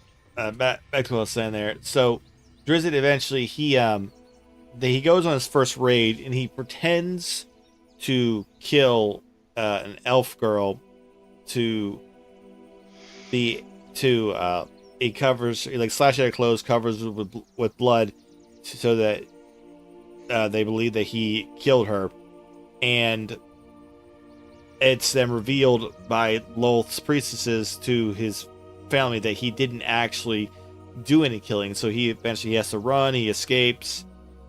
back to what I was saying there. So Drizzt eventually he goes on his first raid, and he pretends to kill an elf girl he slashes her clothes, covers it with blood, so that they believe that he killed her, and it's then revealed by Lolth's priestesses to his family that he didn't actually do any killing. So he eventually has to run. He escapes.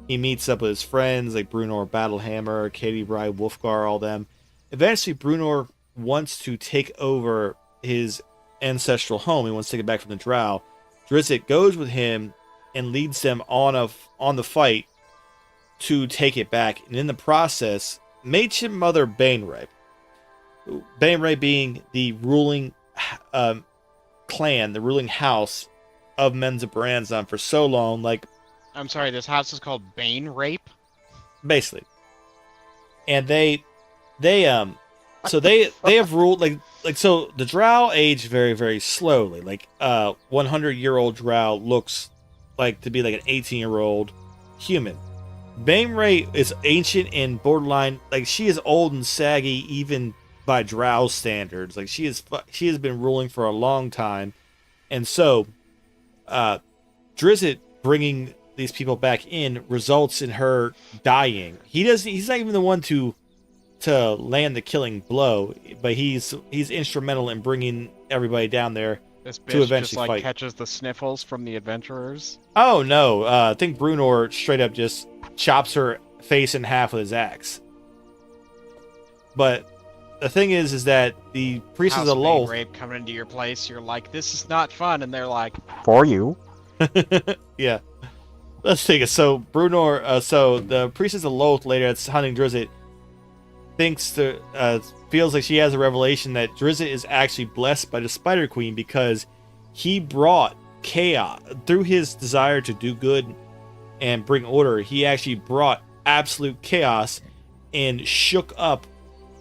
He meets up with his friends like Brunor Battlehammer, Katie Bride, Wolfgar, all them. Eventually, Brunor wants to take over his ancestral home. He wants to take it back from the Drow. Drizzt goes with him and leads them on the fight to take it back. And in the process, makes him Mother Bainray. Bainray being the ruling clan, the ruling house of Menza Baranzan for so long, like I'm sorry, this house is called Bane Rape? basically. And they So they have ruled like so the drow age very very slowly. Like 100-year-old drow looks like to be like an 18-year-old human. Bainray is ancient and borderline, like she is old and saggy even by drow standards. Like she has been ruling for a long time, and so Drizzt bringing these people back in results in her dying. He's not even the one to land the killing blow, but he's instrumental in bringing everybody down there This to bitch eventually just like fight. catches the sniffles from the adventurers. Oh no, I think Brunor straight up just chops her face in half with his axe. But the thing is that the priestess House of Lolth, rape coming into your place. You're like, this is not fun, and they're like, for you. yeah. Let's take it. So Brunor, so the priestess of Lolth later that's hunting Drizzt feels like she has a revelation that Drizzt is actually blessed by the Spider Queen because he brought chaos through his desire to do good and bring order. He actually brought absolute chaos and shook up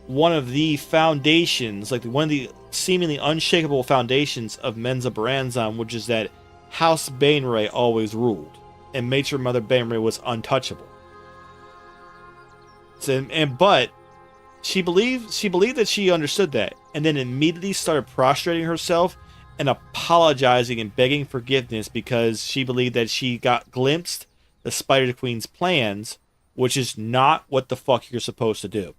one of the foundations, like one of the seemingly unshakable foundations of Menza Baranzan, which is that House Bainray always ruled, and Matron Mother Bainray was untouchable. So, but she believed that she understood that, and then immediately started prostrating herself and apologizing and begging forgiveness because she believed that she got glimpsed the Spider Queen's plans, which is not what the fuck you're supposed to do.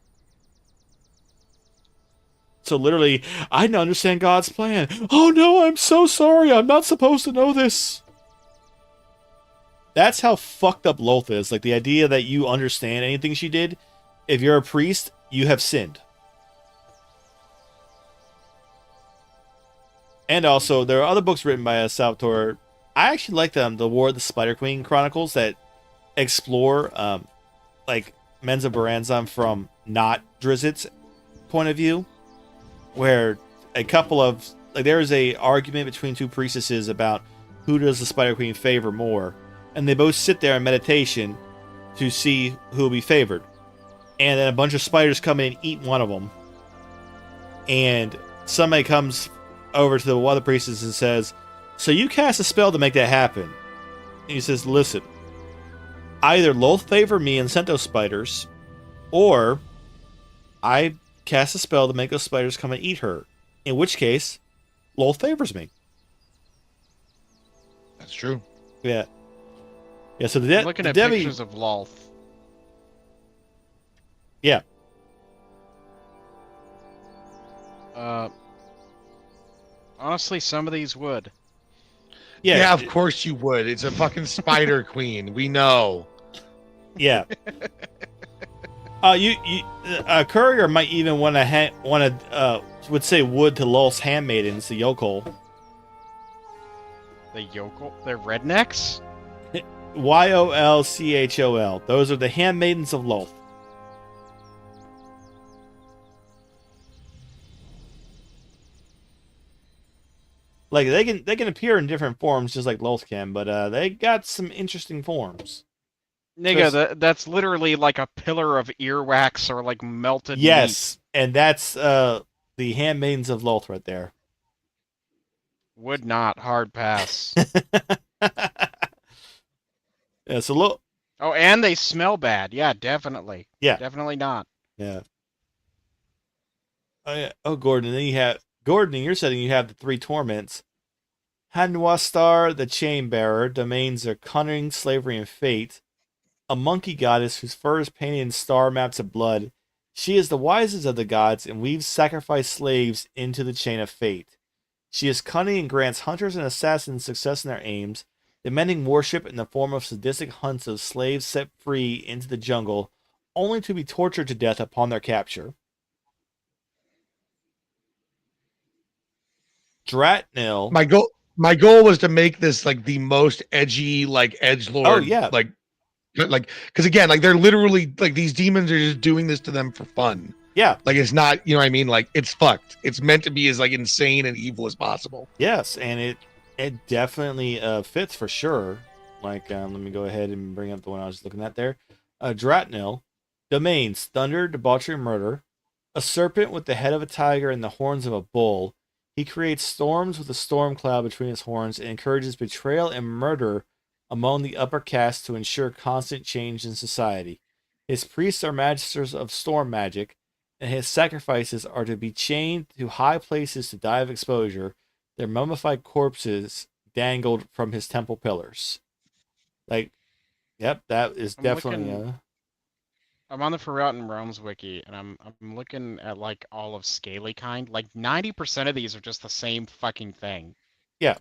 So literally, I didn't understand God's plan. Oh no, I'm so sorry. I'm not supposed to know this. That's how fucked up Lolth is. Like the idea that you understand anything she did. If you're a priest, you have sinned. And also, there are other books written by Salvatore. I actually like them, the War of the Spider Queen Chronicles, that explore like Menza Baranzan from not Drizzt's point of view, where a couple of like there's a argument between two priestesses about who does the Spider Queen favor more, and they both sit there in meditation to see who will be favored. And then a bunch of spiders come in and eat one of them. And somebody comes over to the other priestess and says, so you cast a spell to make that happen. And he says, listen, either Lolth favor me and sent those spiders, or I cast a spell to make those spiders come and eat her. In which case, Lolth favors me. That's true. Yeah. Yeah, so I'm looking at pictures of Lolth. Yeah. Honestly, some of these would. Yeah, of course you would. It's a fucking Spider Queen. We know. Yeah. Courier might even want to would say wood to Lolth's handmaidens, the yokel. The yokel? They're rednecks? Yolchol. Those are the handmaidens of Lolth. Like they can appear in different forms just like Lolth can, but they got some interesting forms. Nigga, that's literally like a pillar of earwax or like melted yes, meat. And that's the handmaidens of Lolth right there. Would not hard pass. Yeah, so look. Oh, and they smell bad. Yeah, definitely. Yeah, definitely not. Yeah. Oh, yeah. Oh, Gordon. Then you have Gordon. In your setting, you have the three torments. Hanwastar, the chain bearer, domains of cunning, slavery, and fate. A monkey goddess whose fur is painted in star maps of blood. She is the wisest of the gods and weaves sacrificed slaves into the chain of fate. She is cunning and grants hunters and assassins success in their aims, demanding worship in the form of sadistic hunts of slaves set free into the jungle, only to be tortured to death upon their capture. Dratnil. My goal was to make this like the most edgy, like edgelord. Oh yeah. Like, because again, like they're literally like these demons are just doing this to them for fun. Yeah. Like it's not, you know what I mean? Like it's fucked. It's meant to be as like insane and evil as possible. Yes, and it definitely fits for sure. Like, let me go ahead and bring up the one I was looking at there. Dratnil, domains, thunder, debauchery, murder. A serpent with the head of a tiger and the horns of a bull. He creates storms with a storm cloud between his horns and encourages betrayal and murder among the upper castes to ensure constant change in society. His priests are masters of storm magic, and his sacrifices are to be chained to high places to die of exposure, their mummified corpses dangled from his temple pillars. Like, yep, that is I'm definitely looking. I'm on the Forgotten Realms wiki, and I'm looking at like all of Scaly Kind. Like 90% of these are just the same fucking thing. yeah.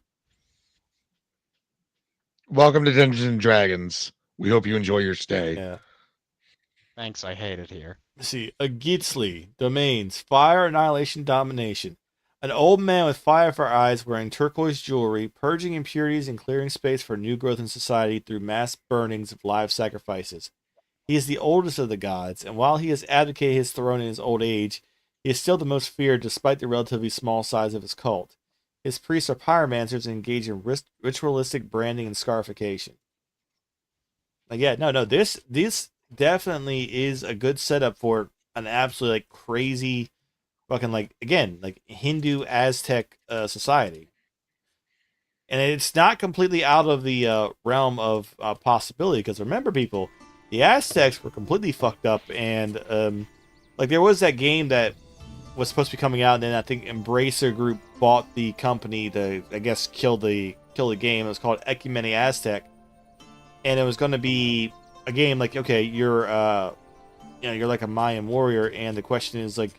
Welcome to Dungeons and Dragons. We hope you enjoy your stay. Yeah. Thanks, I hate it here. Let's see, a Gitsley, domains, fire, annihilation, domination. An old man with fire for eyes wearing turquoise jewelry, purging impurities and clearing space for new growth in society through mass burnings of live sacrifices. He is the oldest of the gods, and while he has abdicated his throne in his old age, he is still the most feared despite the relatively small size of his cult. His priests are pyromancers and engage in ritualistic branding and scarification. Like, yeah, no, this definitely is a good setup for an absolutely like crazy fucking like again like Hindu Aztec society, and it's not completely out of the realm of possibility because remember, people, the Aztecs were completely fucked up, and like there was that game that was supposed to be coming out, and then I think Embracer Group bought the company to I guess kill the game. It was called Ecumene Aztec, and it was going to be a game like okay, you're you're like a Mayan warrior, and the question is like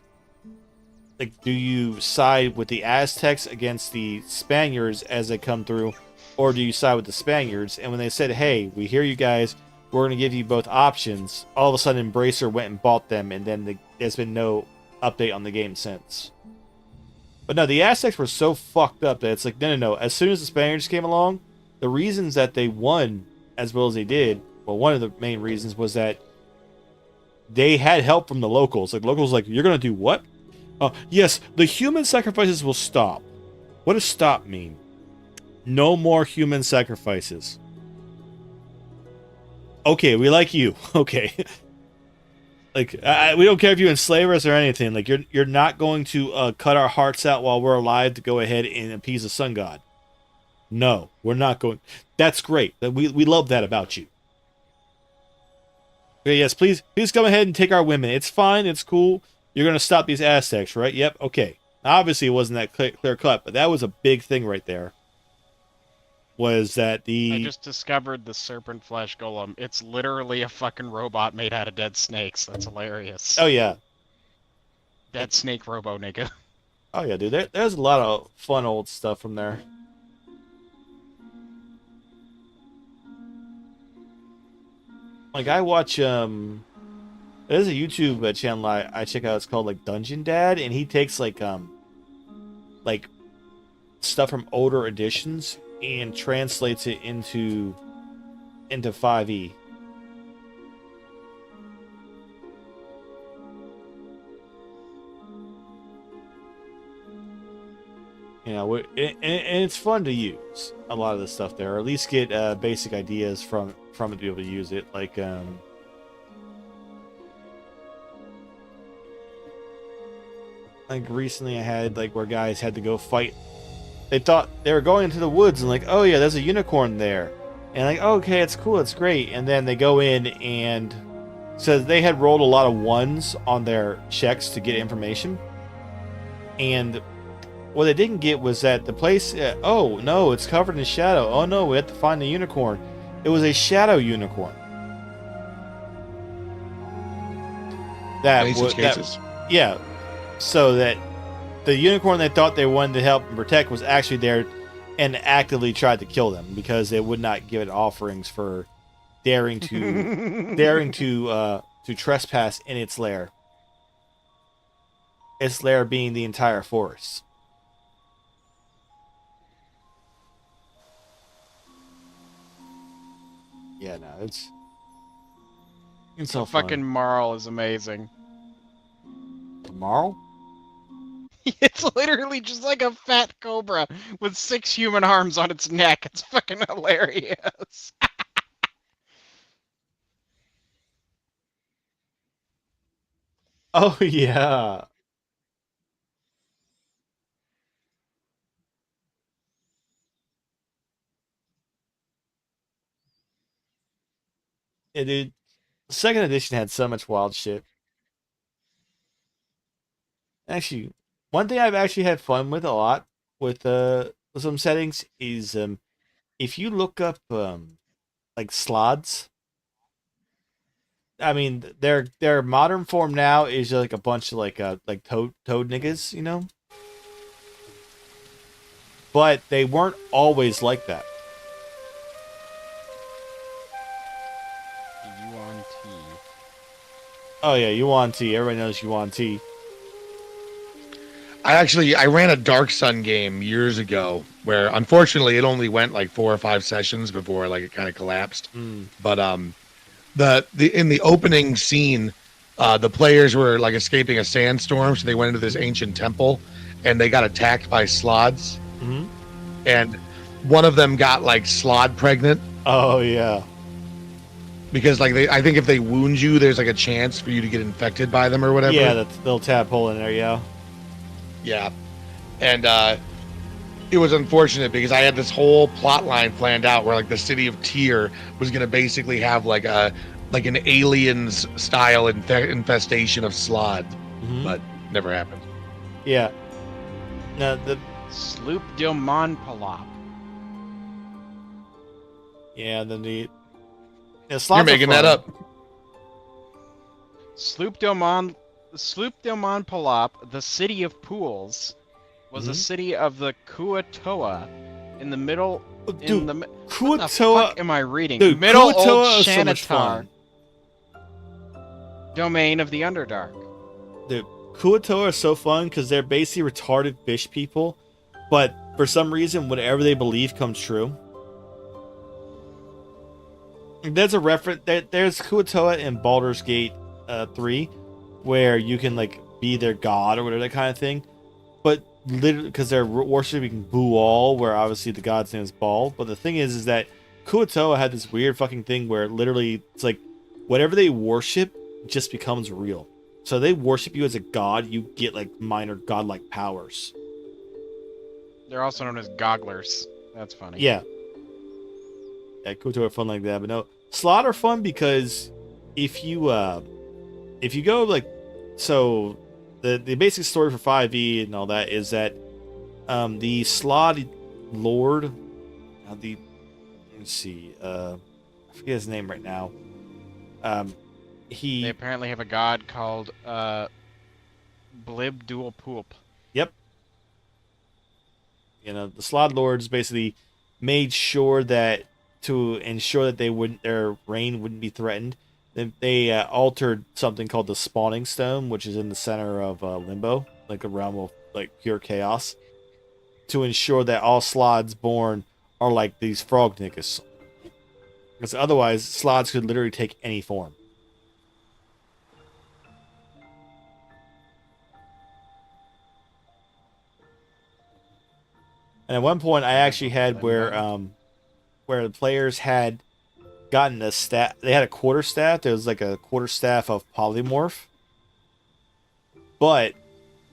do you side with the Aztecs against the Spaniards as they come through, or do you side with the Spaniards? And when they said, hey, we hear you guys, we're going to give you both options, all of a sudden Embracer went and bought them, and then there's been no update on the game since. But no, the Aztecs were so fucked up that it's like, no. As soon as the Spaniards came along, the reasons that they won as well as they did, well, one of the main reasons was that they had help from the locals. Like, locals like, you're going to do what? Yes, the human sacrifices will stop. What does stop mean? No more human sacrifices. Okay, we like you. Okay. Like, we don't care if you enslave us or anything. Like, you're not going to cut our hearts out while we're alive to go ahead and appease the sun god. No, we're not going. That's great. We love that about you. Okay, yes, please come ahead and take our women. It's fine. It's cool. You're going to stop these Aztecs, right? Yep, okay. Obviously, it wasn't that clear cut, but that was a big thing right there. Was that I just discovered the serpent flesh golem. It's literally a fucking robot made out of dead snakes. That's hilarious. Oh, yeah. Dead snake robo nigga. Oh, yeah, dude. There's a lot of fun old stuff from there. Like, I watch, there's a YouTube channel I check out. It's called like Dungeon Dad, and he takes like stuff from older editions and translates it into 5e. You know, and it's fun to use a lot of the stuff there, or at least get basic ideas from it to be able to use it. Like recently I had like where guys had to go fight. They thought they were going into the woods and like, oh yeah, there's a unicorn there. And like, oh, okay, it's cool, it's great. And then they go in and so they had rolled a lot of ones on their checks to get information. And what they didn't get was that the place, oh no, it's covered in shadow. Oh no, we have to find the unicorn. It was a shadow unicorn. Yeah. So that the unicorn they thought they wanted to help and protect was actually there and actively tried to kill them because they would not give it offerings for daring to trespass in its lair. Its lair being the entire forest. Yeah, no, it's so fucking Marl is amazing. Marl? It's literally just like a fat cobra with 6 human arms on its neck. It's fucking hilarious. Oh yeah. Yeah, dude. Second edition had so much wild shit. Actually, one thing I've actually had fun with a lot with some settings is if you look up like slots. I mean, their modern form now is like a bunch of like toad niggas, you know. But they weren't always like that. Yuan T. Oh yeah, Yuan T. Everybody knows Yuan T. I ran a Dark Sun game years ago where unfortunately it only went like 4 or 5 sessions before like it kind of collapsed. Mm. But the in the opening scene, the players were like escaping a sandstorm, so they went into this ancient temple and they got attacked by slods. Hmm. And one of them got like slod pregnant Oh yeah. because like I think if they wound you, there's like a chance for you to get infected by them or whatever. Yeah, that little tadpole in there. Yeah. Yeah. And it was unfortunate because I had this whole plot line planned out where like the city of Tyr was going to basically have like an aliens style infestation of slod, Mhm. but never happened. Yeah. No, the Sloop de Monpalop. yeah, then the You're slots are making that fun. up. Sloop de Monpalop, the city of pools, was a Mhm. city of the Kuatoa in the middle. Oh, In dude, the what the Kuatoa, fuck am I reading? dude, Middle Old Kuatoa is so much Shanatar, fun. domain of the Underdark. Dude, Kuatoa is so fun because they're basically retarded fish people, but for some reason, whatever they believe comes true. There's a reference. There's Kuatoa in Baldur's Gate 3, where you can like be their god or whatever that kind of thing. But literally, because they're worshiping Bual, where obviously the god's name is Baal. But the thing is that Kuatoa had this weird fucking thing where literally it's like whatever they worship just becomes real. So they worship you as a god, you get like minor godlike powers. They're also known as gogglers. That's funny. Yeah. Yeah, Kuatoa are fun like that, but no. Slot are fun because if you go like so the basic story for 5e and all that is that the Slod Lord let's see, I forget his name right now. They He apparently have a god called Blib Dual Poop. Yep. The Slod Lords basically made sure that to ensure that their reign wouldn't be threatened. They altered something called the Spawning Stone, which is in the center of Limbo, like a realm of like pure chaos, to ensure that all Slods born are like these frog niggas. Because otherwise, Slods could literally take any form. And at one point, I actually had where the players had gotten a staff. They had a quarter staff. There was like a quarter staff of polymorph, but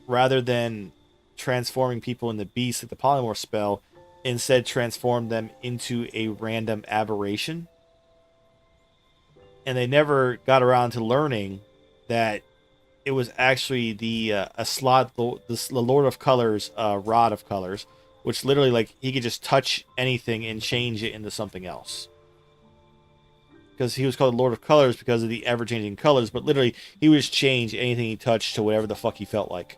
rather than transforming people into beasts like the polymorph spell, instead transformed them into a random aberration. And they never got around to learning that it was actually the Lord of Colors, Rod of Colors, which literally like he could just touch anything and change it into something else. Because he was called Lord of Colors because of the ever-changing colors, but literally he would just change anything he touched to whatever the fuck he felt like.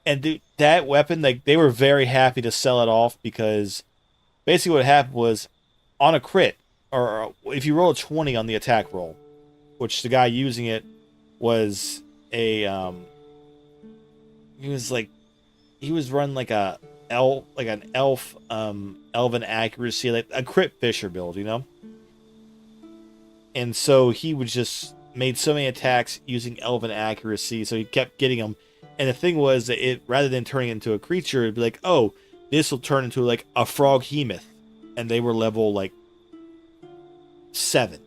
And that weapon, like they were very happy to sell it off because basically what happened was on a crit, or if you roll a 20 on the attack roll, which the guy using it was he was running like an elf elven accuracy, like a crit fisher build, and so he would just made so many attacks using elven accuracy, so he kept getting them. And the thing was that it, rather than turning into a creature, it'd be like, oh, this will turn into like a frog hemoth, and they were level like 7.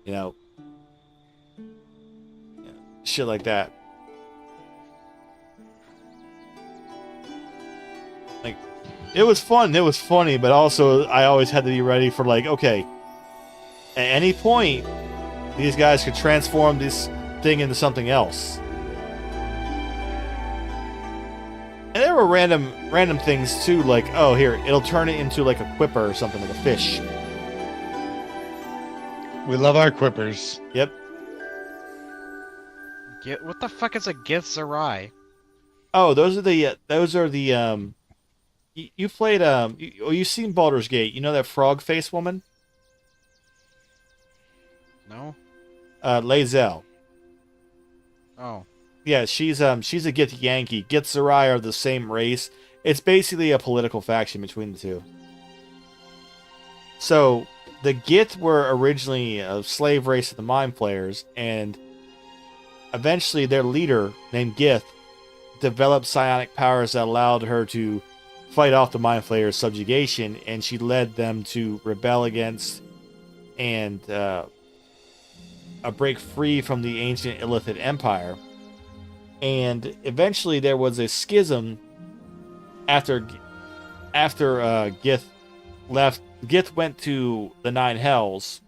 You know, shit like that. Like, it was fun. It was funny, but also I always had to be ready for like, okay, at any point, these guys could transform this thing into something else. And there were random things too, like, oh, here, it'll turn it into like a quipper or something, like a fish. We love our quippers. Yep. What the fuck is a Githzerai? Oh, those are the you played you've seen Baldur's Gate. You know that frog face woman? No? Lae'zel. Oh. Yeah, she's a Gith Yankee. Githzerai are the same race. It's basically a political faction between the two. So, the Gith were originally a slave race of the Mind Flayers, and eventually their leader, named Gith, developed psionic powers that allowed her to fight off the Mind Flayers' subjugation, and she led them to rebel against and break free from the ancient Illithid Empire. And eventually there was a schism after Gith left. Gith went to the Nine Hells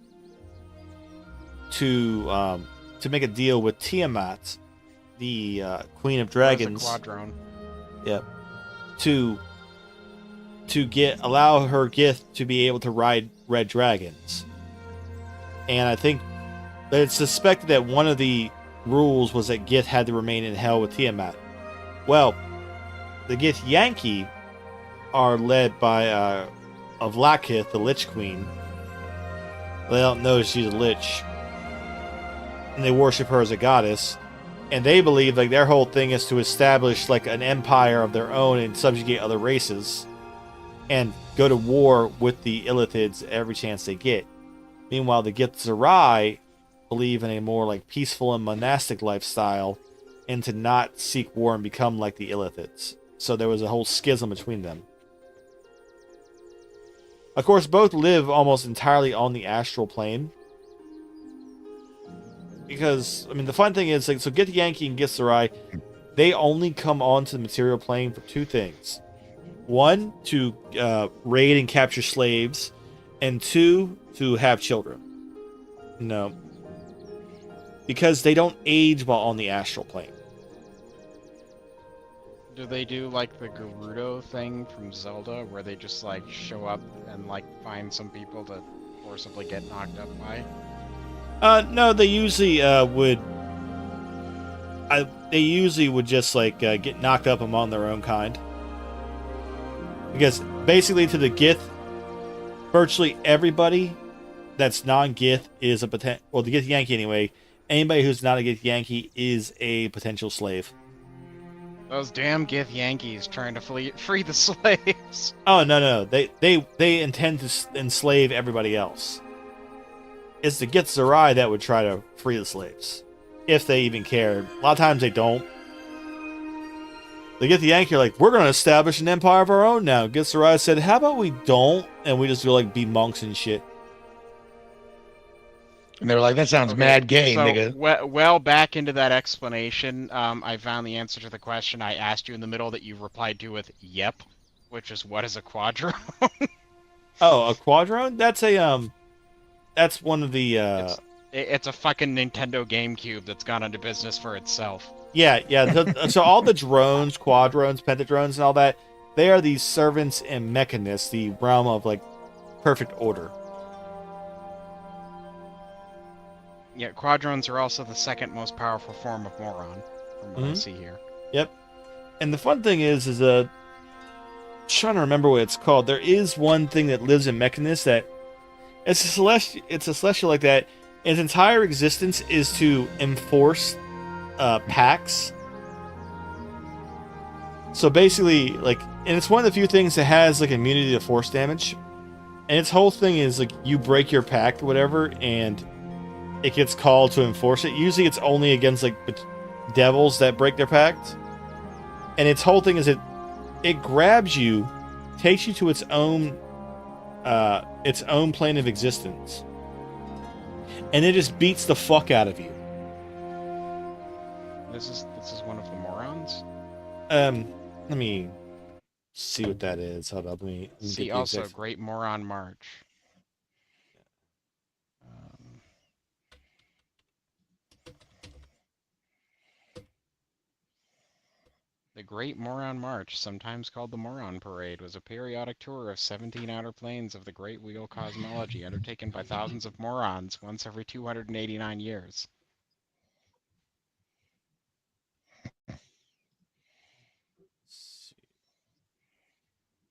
to make a deal with Tiamat, the Queen of Dragons. Quadrone. Yep. To allow her Gith to be able to ride red dragons. And I think that it's suspected that one of the rules was that Gith had to remain in hell with Tiamat. Well, the Gith Yankee are led by a Vlaakith, the Lich Queen. They don't know she's a lich, and they worship her as a goddess. And they believe like their whole thing is to establish like an empire of their own and subjugate other races, and go to war with the Illithids every chance they get. Meanwhile, the Githzerai believe in a more like peaceful and monastic lifestyle, and to not seek war and become like the Illithids. So there was a whole schism between them. Of course, both live almost entirely on the astral plane. Because, I mean, the fun thing is, like, so Gith Yankee and Githzerai, they only come onto the material plane for two things. One, to raid and capture slaves, and two, to have children. No. Because they don't age while on the astral plane. Do they do like the Gerudo thing from Zelda, where they just like show up and like find some people to forcibly get knocked up by? No, they usually would. They usually would just like get knocked up among their own kind. Because basically, to the Gith, virtually everybody that's non-Gith is a potential. Well, the Gith Yankee anyway. Anybody who's not a Gith Yankee is a potential slave. Those damn Gith Yankees trying to free the slaves. Oh no! They intend to enslave everybody else. It's the Githzerai that would try to free the slaves, if they even cared. A lot of times they don't. The Gith Yankee are like, we're going to establish an empire of our own now. Githzerai said, how about we don't, and we just go like be monks and shit. And they were like, that sounds mad gay, so, nigga. Well, back into that explanation, I found the answer to the question I asked you in the middle that you replied to with "yep," which is what is a quadrone? Oh, a quadrone? That's one of the. It's a fucking Nintendo GameCube that's gone into business for itself. Yeah. So all the drones, quadrones, pentadrones, and all that, they are these servants and mechanists, the realm of like perfect order. Yeah, quadrones are also the second most powerful form of moron, from what I see here. Yep. And the fun thing is trying to remember what it's called. There is one thing that lives in Mechanus that it's a celestial like that. Its entire existence is to enforce pacts. So basically, like, and it's one of the few things that has like immunity to force damage. And its whole thing is like you break your pact or whatever, and it gets called to enforce it. Usually it's only against like devils that break their pact. And its whole thing is it grabs you, takes you to its own plane of existence, and it just beats the fuck out of you. This is one of the morons. Let me see what that is. Hold up, let me See get the also exact. Great Moron March. Um, The Great Moron March, sometimes called the Moron Parade, was a periodic tour of 17 outer planes of the Great Wheel cosmology undertaken by thousands of morons once every 289 years.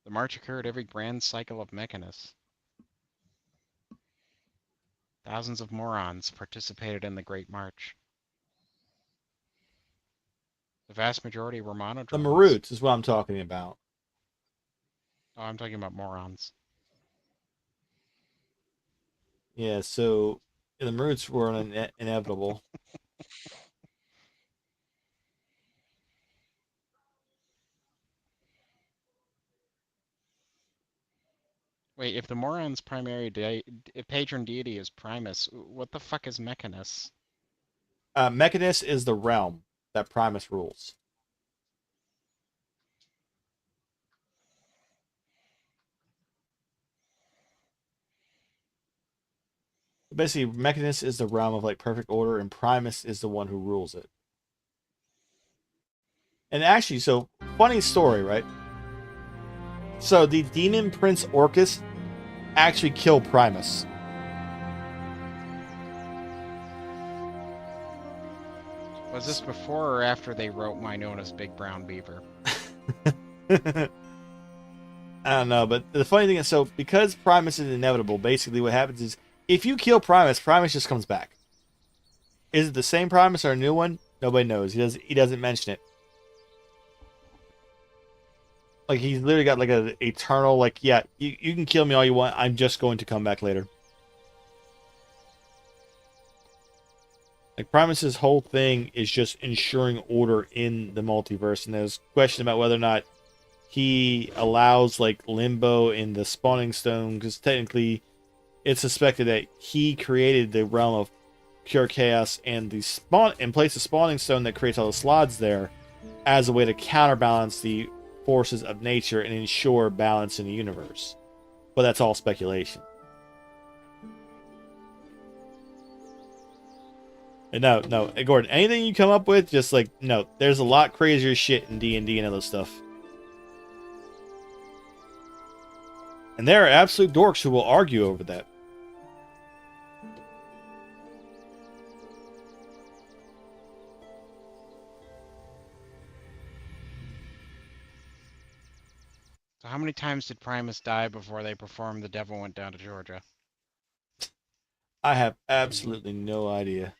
The march occurred every grand cycle of Mechanus. Thousands of morons participated in the Great March. The vast majority were The monodrones. Maroots is what I'm talking about. Oh, I'm talking about morons. Yeah, so the Maroots were inevitable. Wait, if the moron's primary patron deity is Primus, what the fuck is Mechanus? Mechanus is the realm that Primus rules. Basically, Mechanus is the realm of like perfect order, and Primus is the one who rules it. And actually, so funny story, right? So the demon prince Orcus actually killed Primus. Was this before or after they wrote Winona's Big Brown Beaver? I don't know, but the funny thing is, so because Primus is inevitable, basically what happens is if you kill Primus, Primus just comes back. Is it the same Primus or a new one? Nobody knows. He doesn't mention it. Like he's literally got like a eternal like, yeah, you can kill me all you want. I'm just going to come back later. Like Primus's whole thing is just ensuring order in the multiverse, and there's a question about whether or not he allows like limbo in the spawning stone, because technically it's suspected that he created the realm of pure chaos and placed the spawning stone that creates all the slots there as a way to counterbalance the forces of nature and ensure balance in the universe. But that's all speculation. And no, Gordon, anything you come up with, just like, no, there's a lot crazier shit in D&D and other stuff. And there are absolute dorks who will argue over that. So how many times did Primus die before they performed The Devil Went Down to Georgia? I have absolutely no idea.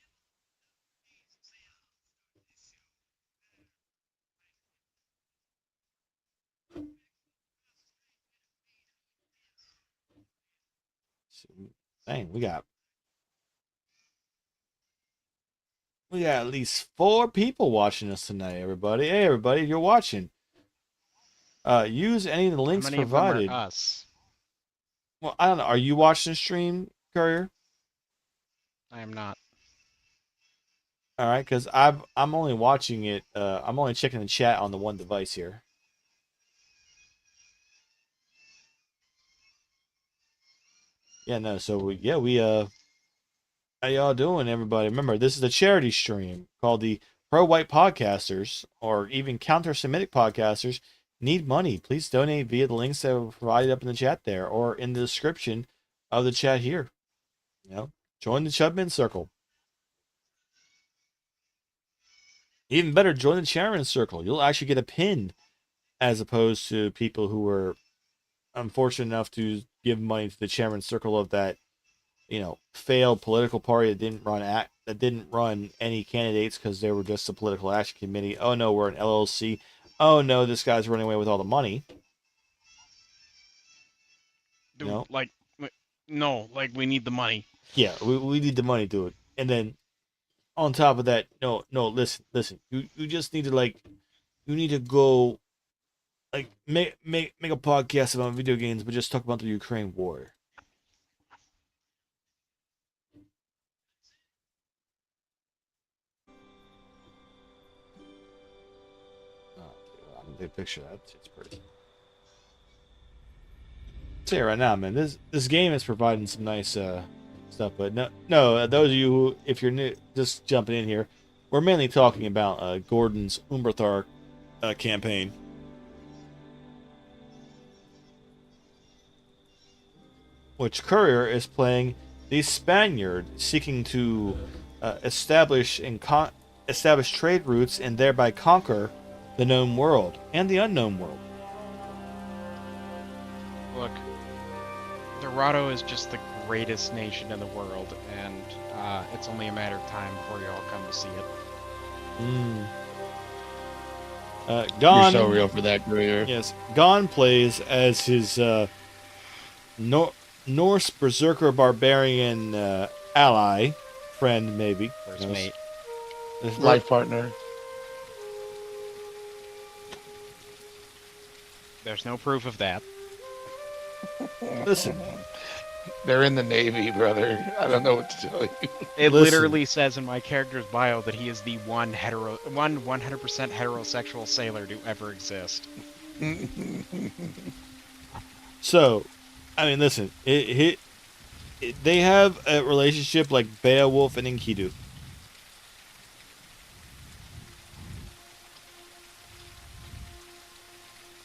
Dang, we got at least 4 people watching us tonight, everybody. Hey, everybody, you're watching. Use any of the links How many provided. of them are us? Well, I don't know. Are you watching the stream, Courier? I am not. All right, because I'm only watching it. I'm only checking the chat on the one device here. Yeah, no. So we how y'all doing, everybody? Remember, this is a charity stream called the Pro-White Podcasters, or even Counter-Semitic Podcasters Need Money. Please donate via the links that were provided up in the chat there, or in the description of the chat here. You know, join the Chubman Circle. Even better, join the Chairman Circle. You'll actually get a pin, as opposed to people who were unfortunate enough to give money to the Chairman Circle of that, failed political party that didn't run any candidates because they were just a political action committee. Oh no, we're an LLC. Oh no, this guy's running away with all the money. Dude, no, we need the money. Yeah, we need the money to it. And then on top of that, no, listen. You just need to you need to go make a podcast about video games, but just talk about the Ukraine war. Take a picture of that. It's pretty. I'll tell you right now, man. This game is providing some nice stuff, but no. Those of you who, if you're new, just jumping in here, we're mainly talking about Gordon's Umbrathar campaign. Which Courier is playing the Spaniard seeking to establish trade routes and thereby conquer the known world and the unknown world. Look, Dorado is just the greatest nation in the world, and it's only a matter of time before you all come to see it. Gon, You're so real for that, Courier. yes, Gon plays as his Norse berserker barbarian ally, friend maybe. First mate. Life partner. There's no proof of that. Listen, They're in the Navy, brother. I don't know what to tell you. It Listen. literally says in my character's bio that he is the one 100% heterosexual sailor to ever exist. so, I mean, listen, they have a relationship like Beowulf and Enkidu.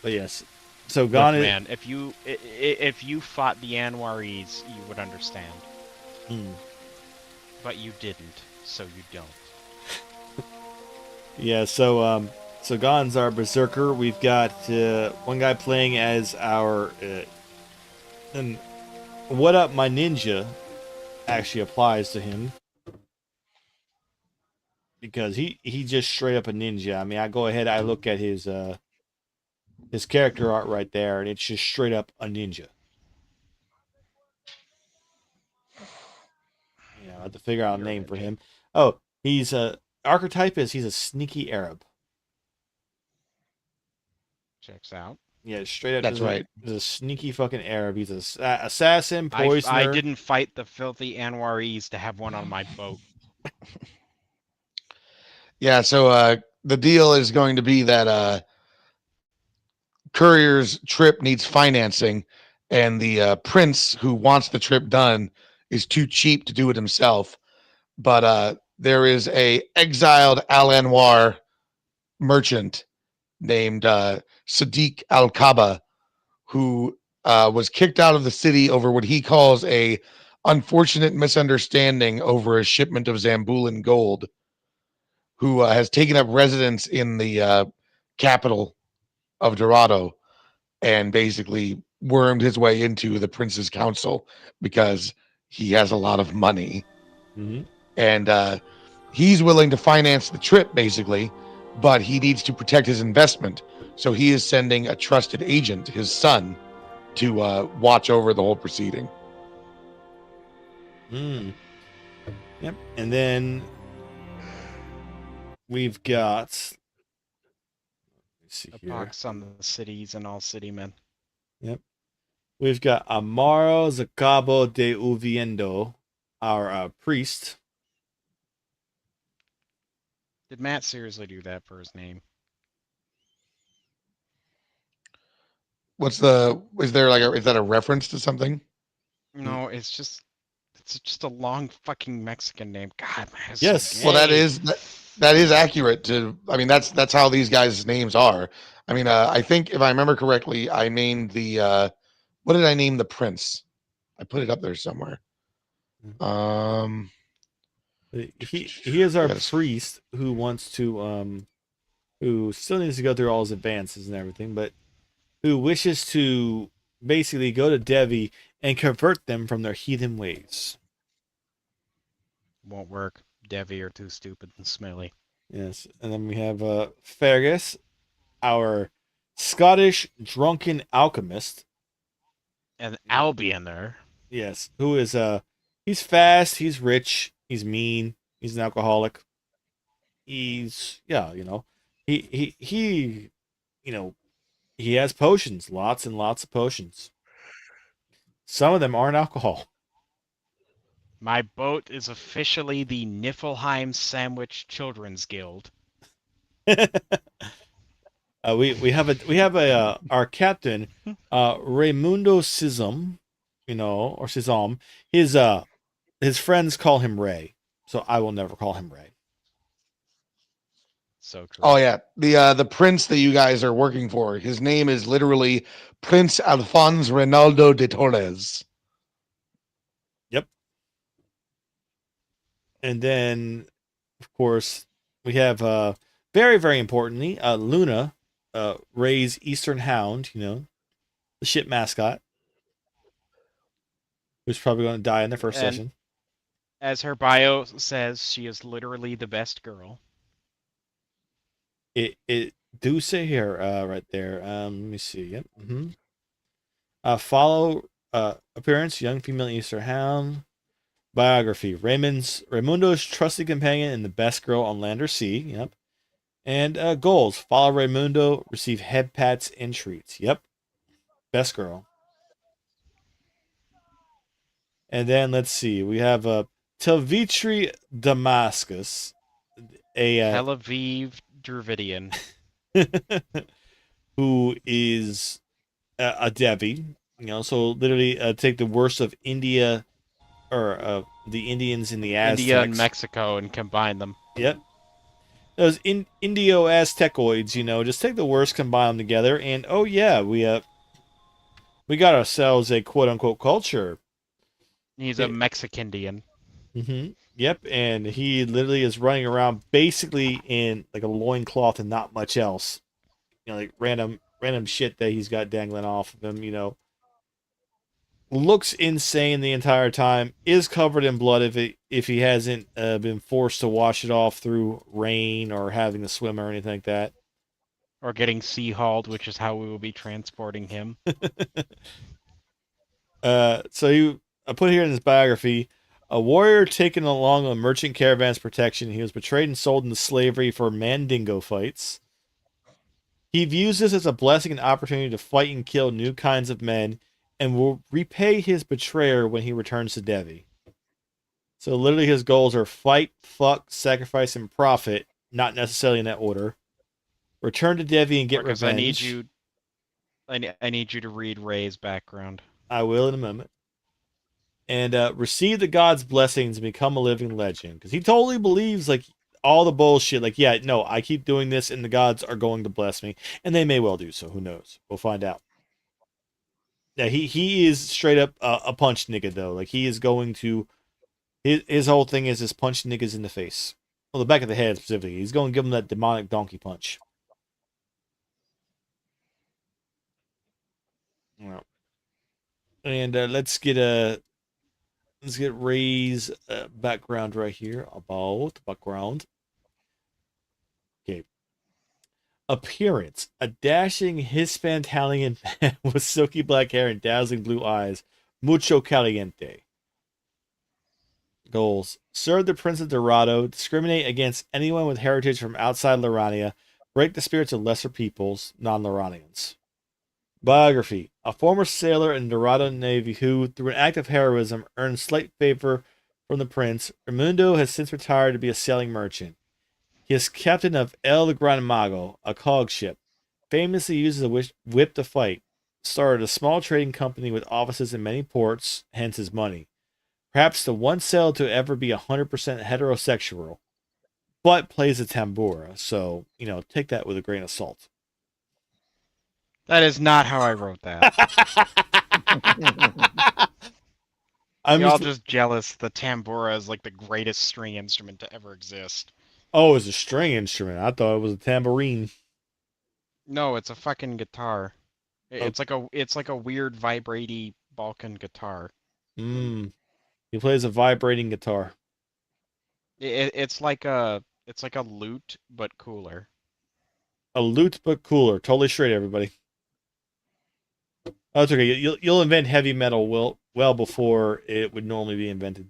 But yes, so Gon Look, is. man, if you fought the Anwaris, you would understand. Hmm. But you didn't, so you don't. Yeah, so Gon's our berserker. We've got one guy playing as our and what up my ninja actually applies to him because he just straight up a ninja. I mean, I go ahead, I look at his character art right there, and it's just straight up a ninja. You know, I have to figure out a name for him. Oh, he's archetype is he's a sneaky Arab. Checks out. Yeah, straight up. That's right. He's a sneaky fucking Arab. He's a assassin, poisoner. I didn't fight the filthy Anwaris to have one on my boat. Yeah, so the deal is going to be that Courier's trip needs financing, and the prince who wants the trip done is too cheap to do it himself. But there is a exiled Al-Anwar merchant named Sadiq Al-Kaba who was kicked out of the city over what he calls a unfortunate misunderstanding over a shipment of Zambulan gold, who has taken up residence in the capital of Dorado and basically wormed his way into the prince's council because he has a lot of money. Mm-hmm. And he's willing to finance the trip basically, but he needs to protect his investment. So he is sending a trusted agent, his son, to watch over the whole proceeding. Yep. And then we've got. Let's see A here. pox on the cities and all city men. Yep. We've got Amaro Zacabo de Uviendo, our priest. Did Matt seriously do that for his name? Is there like is that a reference to something? No, it's just a long fucking Mexican name. God, man. It's Yes. So Well, that gay. is accurate to. I mean, that's how these guys' names are. I mean, I think if I remember correctly, I named the what did I name the prince? I put it up there somewhere. He is our Yes. priest who wants to who still needs to go through all his advances and everything, but who wishes to basically go to Devi and convert them from their heathen ways. Won't work. Devi are too stupid and smelly. Yes, and then we have Fergus, our Scottish drunken alchemist. And Albion there. Yes, who is he's fast, he's rich, he's mean, he's an alcoholic. He's he he has potions, lots and lots of potions. Some of them aren't alcohol. My boat is officially the Niflheim Sandwich Children's Guild. We have our captain, Raimundo Sism, or Sisam. His friends call him Ray, so I will never call him Ray. So true. Oh yeah, the prince that you guys are working for, his name is literally Prince Alphonse Reynaldo de Torres. Yep. And then, of course, we have very, very importantly, Luna, Ray's Eastern Hound. The ship mascot, who's probably going to die in the first And session. as her bio says, she is literally the best girl. It do say here right there. Let me see. Yep. Follow appearance: young female Easter Hound. Biography: Raimundo's trusted companion and the best girl on land or sea. Yep. And goals: follow Raimundo, receive head pats and treats. Yep. Best girl. And then let's see. We have Telvitri Damascus, a Tel Aviv Dravidian. who is a Devi. So literally take the worst of India or the Indians and the Aztecs. India and Mexico and combine them. Yep. Those Indio-Aztecoids, just take the worst, combine them together, and oh yeah, we got ourselves a quote-unquote culture. He's a Mexicandian. Yep, and he literally is running around basically in like a loincloth and not much else. Like random shit that he's got dangling off of him, looks insane the entire time, is covered in blood if he hasn't been forced to wash it off through rain or having to swim or anything like that. Or getting sea hauled, which is how we will be transporting him. I put here in his biography, a warrior taken along a merchant caravan's protection. He was betrayed and sold into slavery for Mandingo fights. He views this as a blessing and opportunity to fight and kill new kinds of men, and will repay his betrayer when he returns to Devi. So literally his goals are fight, fuck, sacrifice, and profit, not necessarily in that order. Return to Devi and get Marcus, revenge. I need you to read Ray's background. I will in a moment. And receive the god's blessings and become a living legend. Because he totally believes, like, all the bullshit. Like, yeah, no, I keep doing this and the gods are going to bless me. And they may well do so. Who knows? We'll find out. Yeah, he is straight up a punch nigga, though. Like, he is going to... His whole thing is just punch niggas in the face. Well, the back of the head, specifically. He's going to give them that demonic donkey punch. Well, and let's get Ray's background right here. About background. Okay. Appearance: a dashing Hispanic man with silky black hair and dazzling blue eyes. Mucho caliente. Goals: serve the Prince of Dorado, discriminate against anyone with heritage from outside Laurania, break the spirits of lesser peoples, non-Lauranians. Biography: a former sailor in the Dorado Navy who, through an act of heroism, earned slight favor from the prince. Raimundo has since retired to be a sailing merchant. He is captain of El Gran Mago, a cog ship, famously uses a whip to fight. Started a small trading company with offices in many ports, hence his money. Perhaps the one sailor to ever be 100% heterosexual, but plays a tambura, so, take that with a grain of salt. That is not how I wrote that. I'm just jealous the tambura is like the greatest string instrument to ever exist. Oh, it's a string instrument. I thought it was a tambourine. No, it's a fucking guitar. Oh. It's like a weird vibraty Balkan guitar. He plays a vibrating guitar. It's like a lute but cooler. A lute but cooler. Totally straight, everybody. Oh, it's okay. You'll invent heavy metal well before it would normally be invented.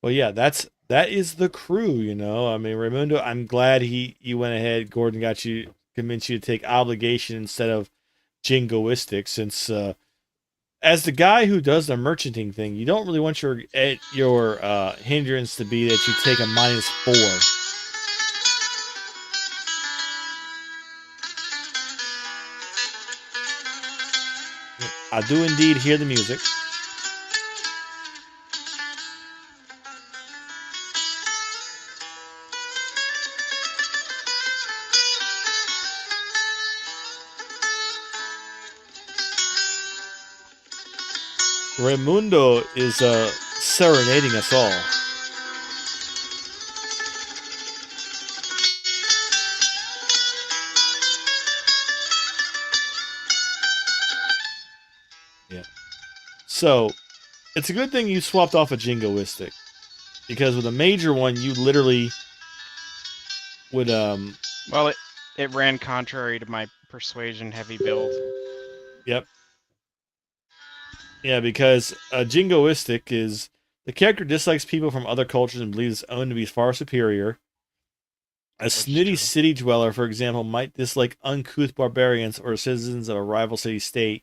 Well, yeah, that is the crew. I mean, Raimundo. I'm glad you went ahead. Gordon convinced you to take obligation instead of jingoistic, since as the guy who does the merchanting thing, you don't really want your hindrance to be that you take a -4. I do indeed hear the music. Raimundo is serenading us all. Yeah. So, it's a good thing you swapped off a jingoistic. Because with a major one, you literally would, Well, it ran contrary to my persuasion heavy build. Yep. Yeah, because a jingoistic is the character dislikes people from other cultures and believes his own to be far superior. A snooty city dweller, for example, might dislike uncouth barbarians or citizens of a rival city-state.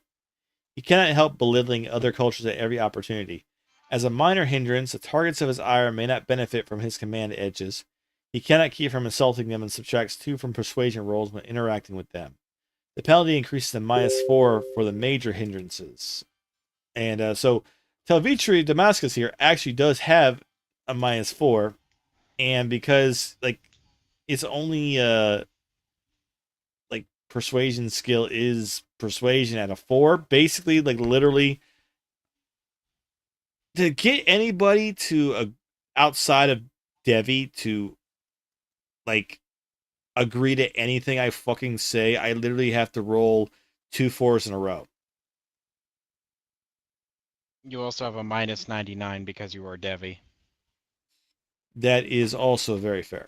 He cannot help belittling other cultures at every opportunity. As a minor hindrance, the targets of his ire may not benefit from his command edges. He cannot keep from insulting them and subtracts 2 from persuasion rolls when interacting with them. The penalty increases to -4 for the major hindrances. And so Telvitri Damascus here actually does have a -4, and because like it's only like persuasion skill is persuasion at a 4, basically like literally to get anybody to outside of Devi to like agree to anything I fucking say, I literally have to roll 2 4s in a row. You also have a -99 because you are Devi. That is also very fair.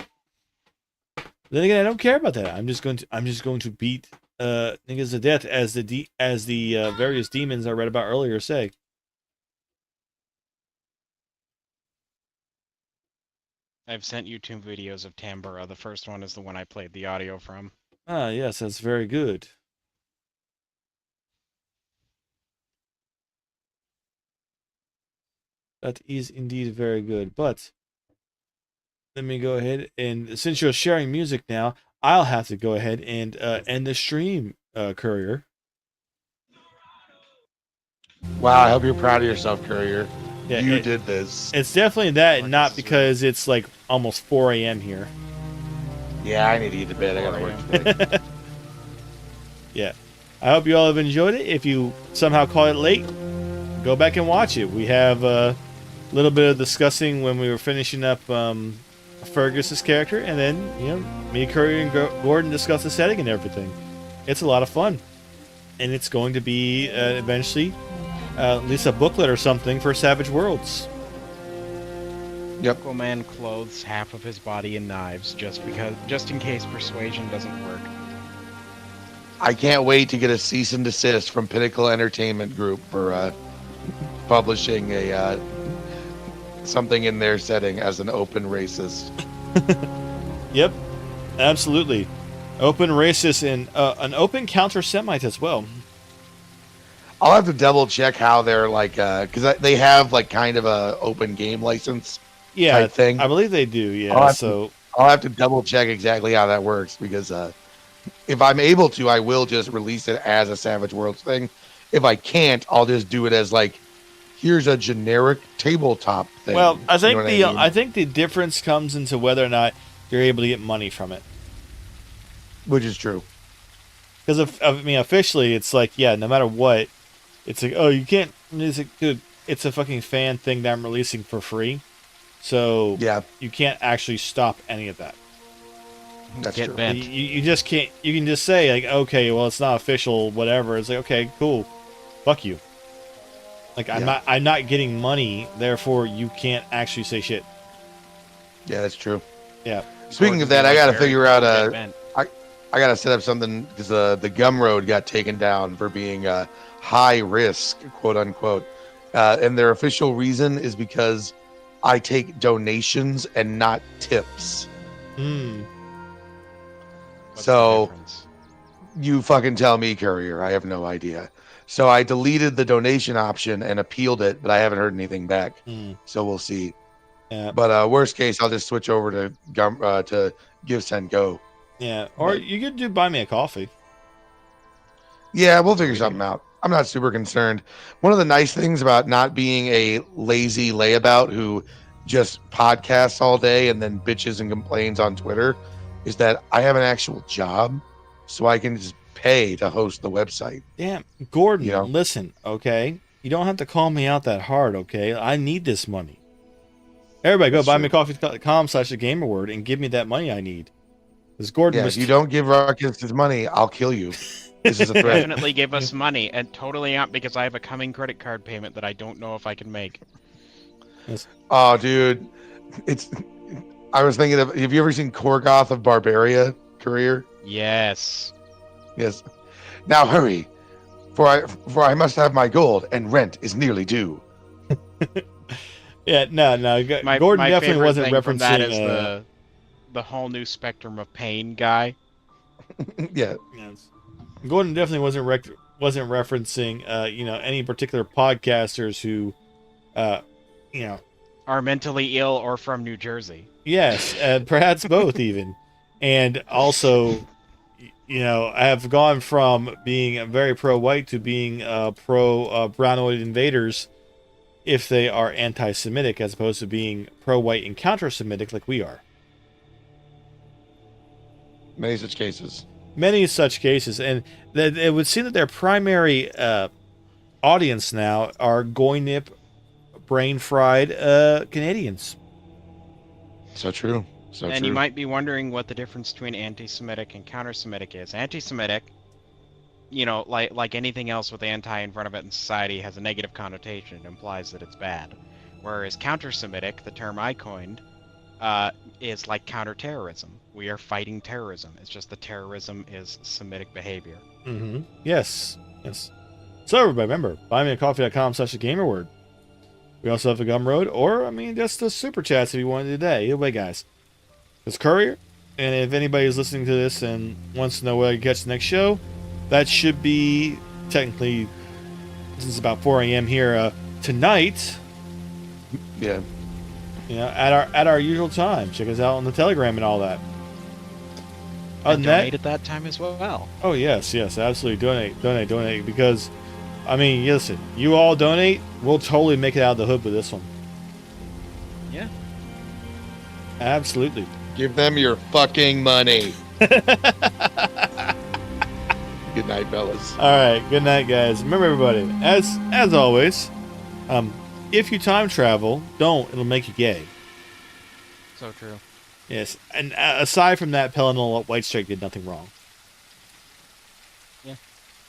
Then again, I don't care about that. I'm just going to beat niggas to death as the various demons I read about earlier say. I've sent you 2 videos of Tambura. The first one is the one I played the audio from. Ah, yes, that's very good. That is indeed very good. But let me go ahead and since you're sharing music now, I'll have to go ahead and end the stream, Courier. Wow, I hope you're proud of yourself, Courier. Yeah, You did this. It's definitely that, and not because it's like almost 4 a.m. here. Yeah, I need to get to bed. I gotta work today. Yeah. I hope you all have enjoyed it. If you somehow caught it late, go back and watch it. We have a little bit of discussing when we were finishing up Fergus's character, and then, me, Curry, and Gordon discuss the setting and everything. It's a lot of fun. And it's going to be eventually at least a booklet or something for Savage Worlds. Yep. Aquaman clothes half of his body in knives just in case persuasion doesn't work. I can't wait to get a cease and desist from Pinnacle Entertainment Group for publishing a something in their setting as an open racist. Yep, absolutely. Open racist and an open counter-Semite as well. I'll have to double check how they're like, because they have like kind of a open game license type thing. I believe they do. Yeah, I'll have to double check exactly how that works because if I'm able to, I will just release it as a Savage Worlds thing. If I can't, I'll just do it as like, here's a generic tabletop thing. Well, I think I think the difference comes into whether or not you're able to get money from it. Which is true. Because officially, it's like, yeah, no matter what, it's like, oh, you can't. It's like, dude, it's a fucking fan thing that I'm releasing for free, so yeah, you can't actually stop any of that. That's Get true. bent. You just can't. You can just say like, okay, well, it's not official, whatever. It's like, okay, cool, fuck you. Like I'm not getting money, therefore you can't actually say shit. Yeah, that's true. Yeah. Speaking of that, I got to figure out I got to set up something because the Gumroad got taken down for being high risk, quote unquote, and their official reason is because I take donations and not tips. What's So the difference? you fucking tell me, Courier. I have no idea. So I deleted the donation option and appealed it, but I haven't heard anything back. Hmm. So we'll see. Yeah. But worst case, I'll just switch over to Give Send Go. Yeah. Or But- you could do buy me a coffee. Yeah, we'll figure something out. I'm not super concerned. One of the nice things about not being a lazy layabout who just podcasts all day and then bitches and complains on Twitter is that I have an actual job, so I can just pay to host the website. Damn, Gordon, You know? listen, okay? You don't have to call me out that hard, okay? I need this money. Everybody go That's buy true. me coffee.com/thegamerword and give me that money I need. Because Gordon Yeah, was if you don't give Ruckus his money, I'll kill you. This is a threat. Definitely give us money, and totally not because I have a coming credit card payment that I don't know if I can make. Oh, dude, it's. I was thinking of. Have you ever seen Korgoth of Barbaria career? Yes. Yes. Now hurry, for I must have my gold, and rent is nearly due. Yeah, no. My, Gordon my definitely favorite wasn't thing from that is referencing. the whole new spectrum of pain guy. Yeah. Yes. Gordon definitely wasn't referencing, any particular podcasters who, Are mentally ill or from New Jersey. yes, perhaps both even, and also, I have gone from being very pro-white to being pro brownoid invaders, if they are anti-Semitic, as opposed to being pro-white and counter-Semitic like we are. Many such cases. Many such cases, and that it would seem that their primary audience now are goy-nip, brain-fried Canadians. So true. So And true. you might be wondering what the difference between anti-Semitic and counter-Semitic is. Anti-Semitic, like anything else with anti in front of it in society, has a negative connotation. It implies that it's bad. Whereas counter-Semitic, the term I coined, is like counter-terrorism. We are fighting terrorism. It's just the terrorism is Semitic behavior. Mm-hmm. Yes. So everybody, remember, buymeacoffee.com/thegamerword. We also have the Gumroad, or just the super chats if you wanted today. Either way, guys. It's Courier, and if anybody's listening to this and wants to know where I catch the next show, that should be technically, since it's about 4 a.m. here tonight. Yeah. At our usual time. Check us out on the Telegram and all that. Other And than that, donate at that time as well. oh yes, absolutely, donate, because, listen, you all donate, we'll totally make it out of the hood with this one. Yeah. Absolutely. Give them your fucking money. Good night, fellas. All right, good night, guys. Remember, everybody, as always, if you time travel, don't. It'll make you gay. So true. Yes, and aside from that, Pellinol White Strike did nothing wrong. Yeah.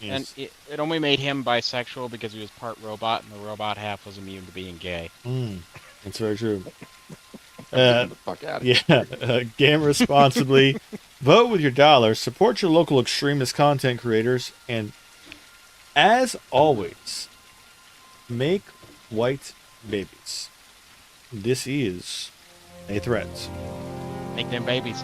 Yes. And it only made him bisexual because he was part robot, and the robot half was immune to being gay. That's very true. Get the fuck out of here. Yeah, game responsibly, vote with your dollars, support your local extremist content creators, and as always, make white babies. This is a threat. Make them babies.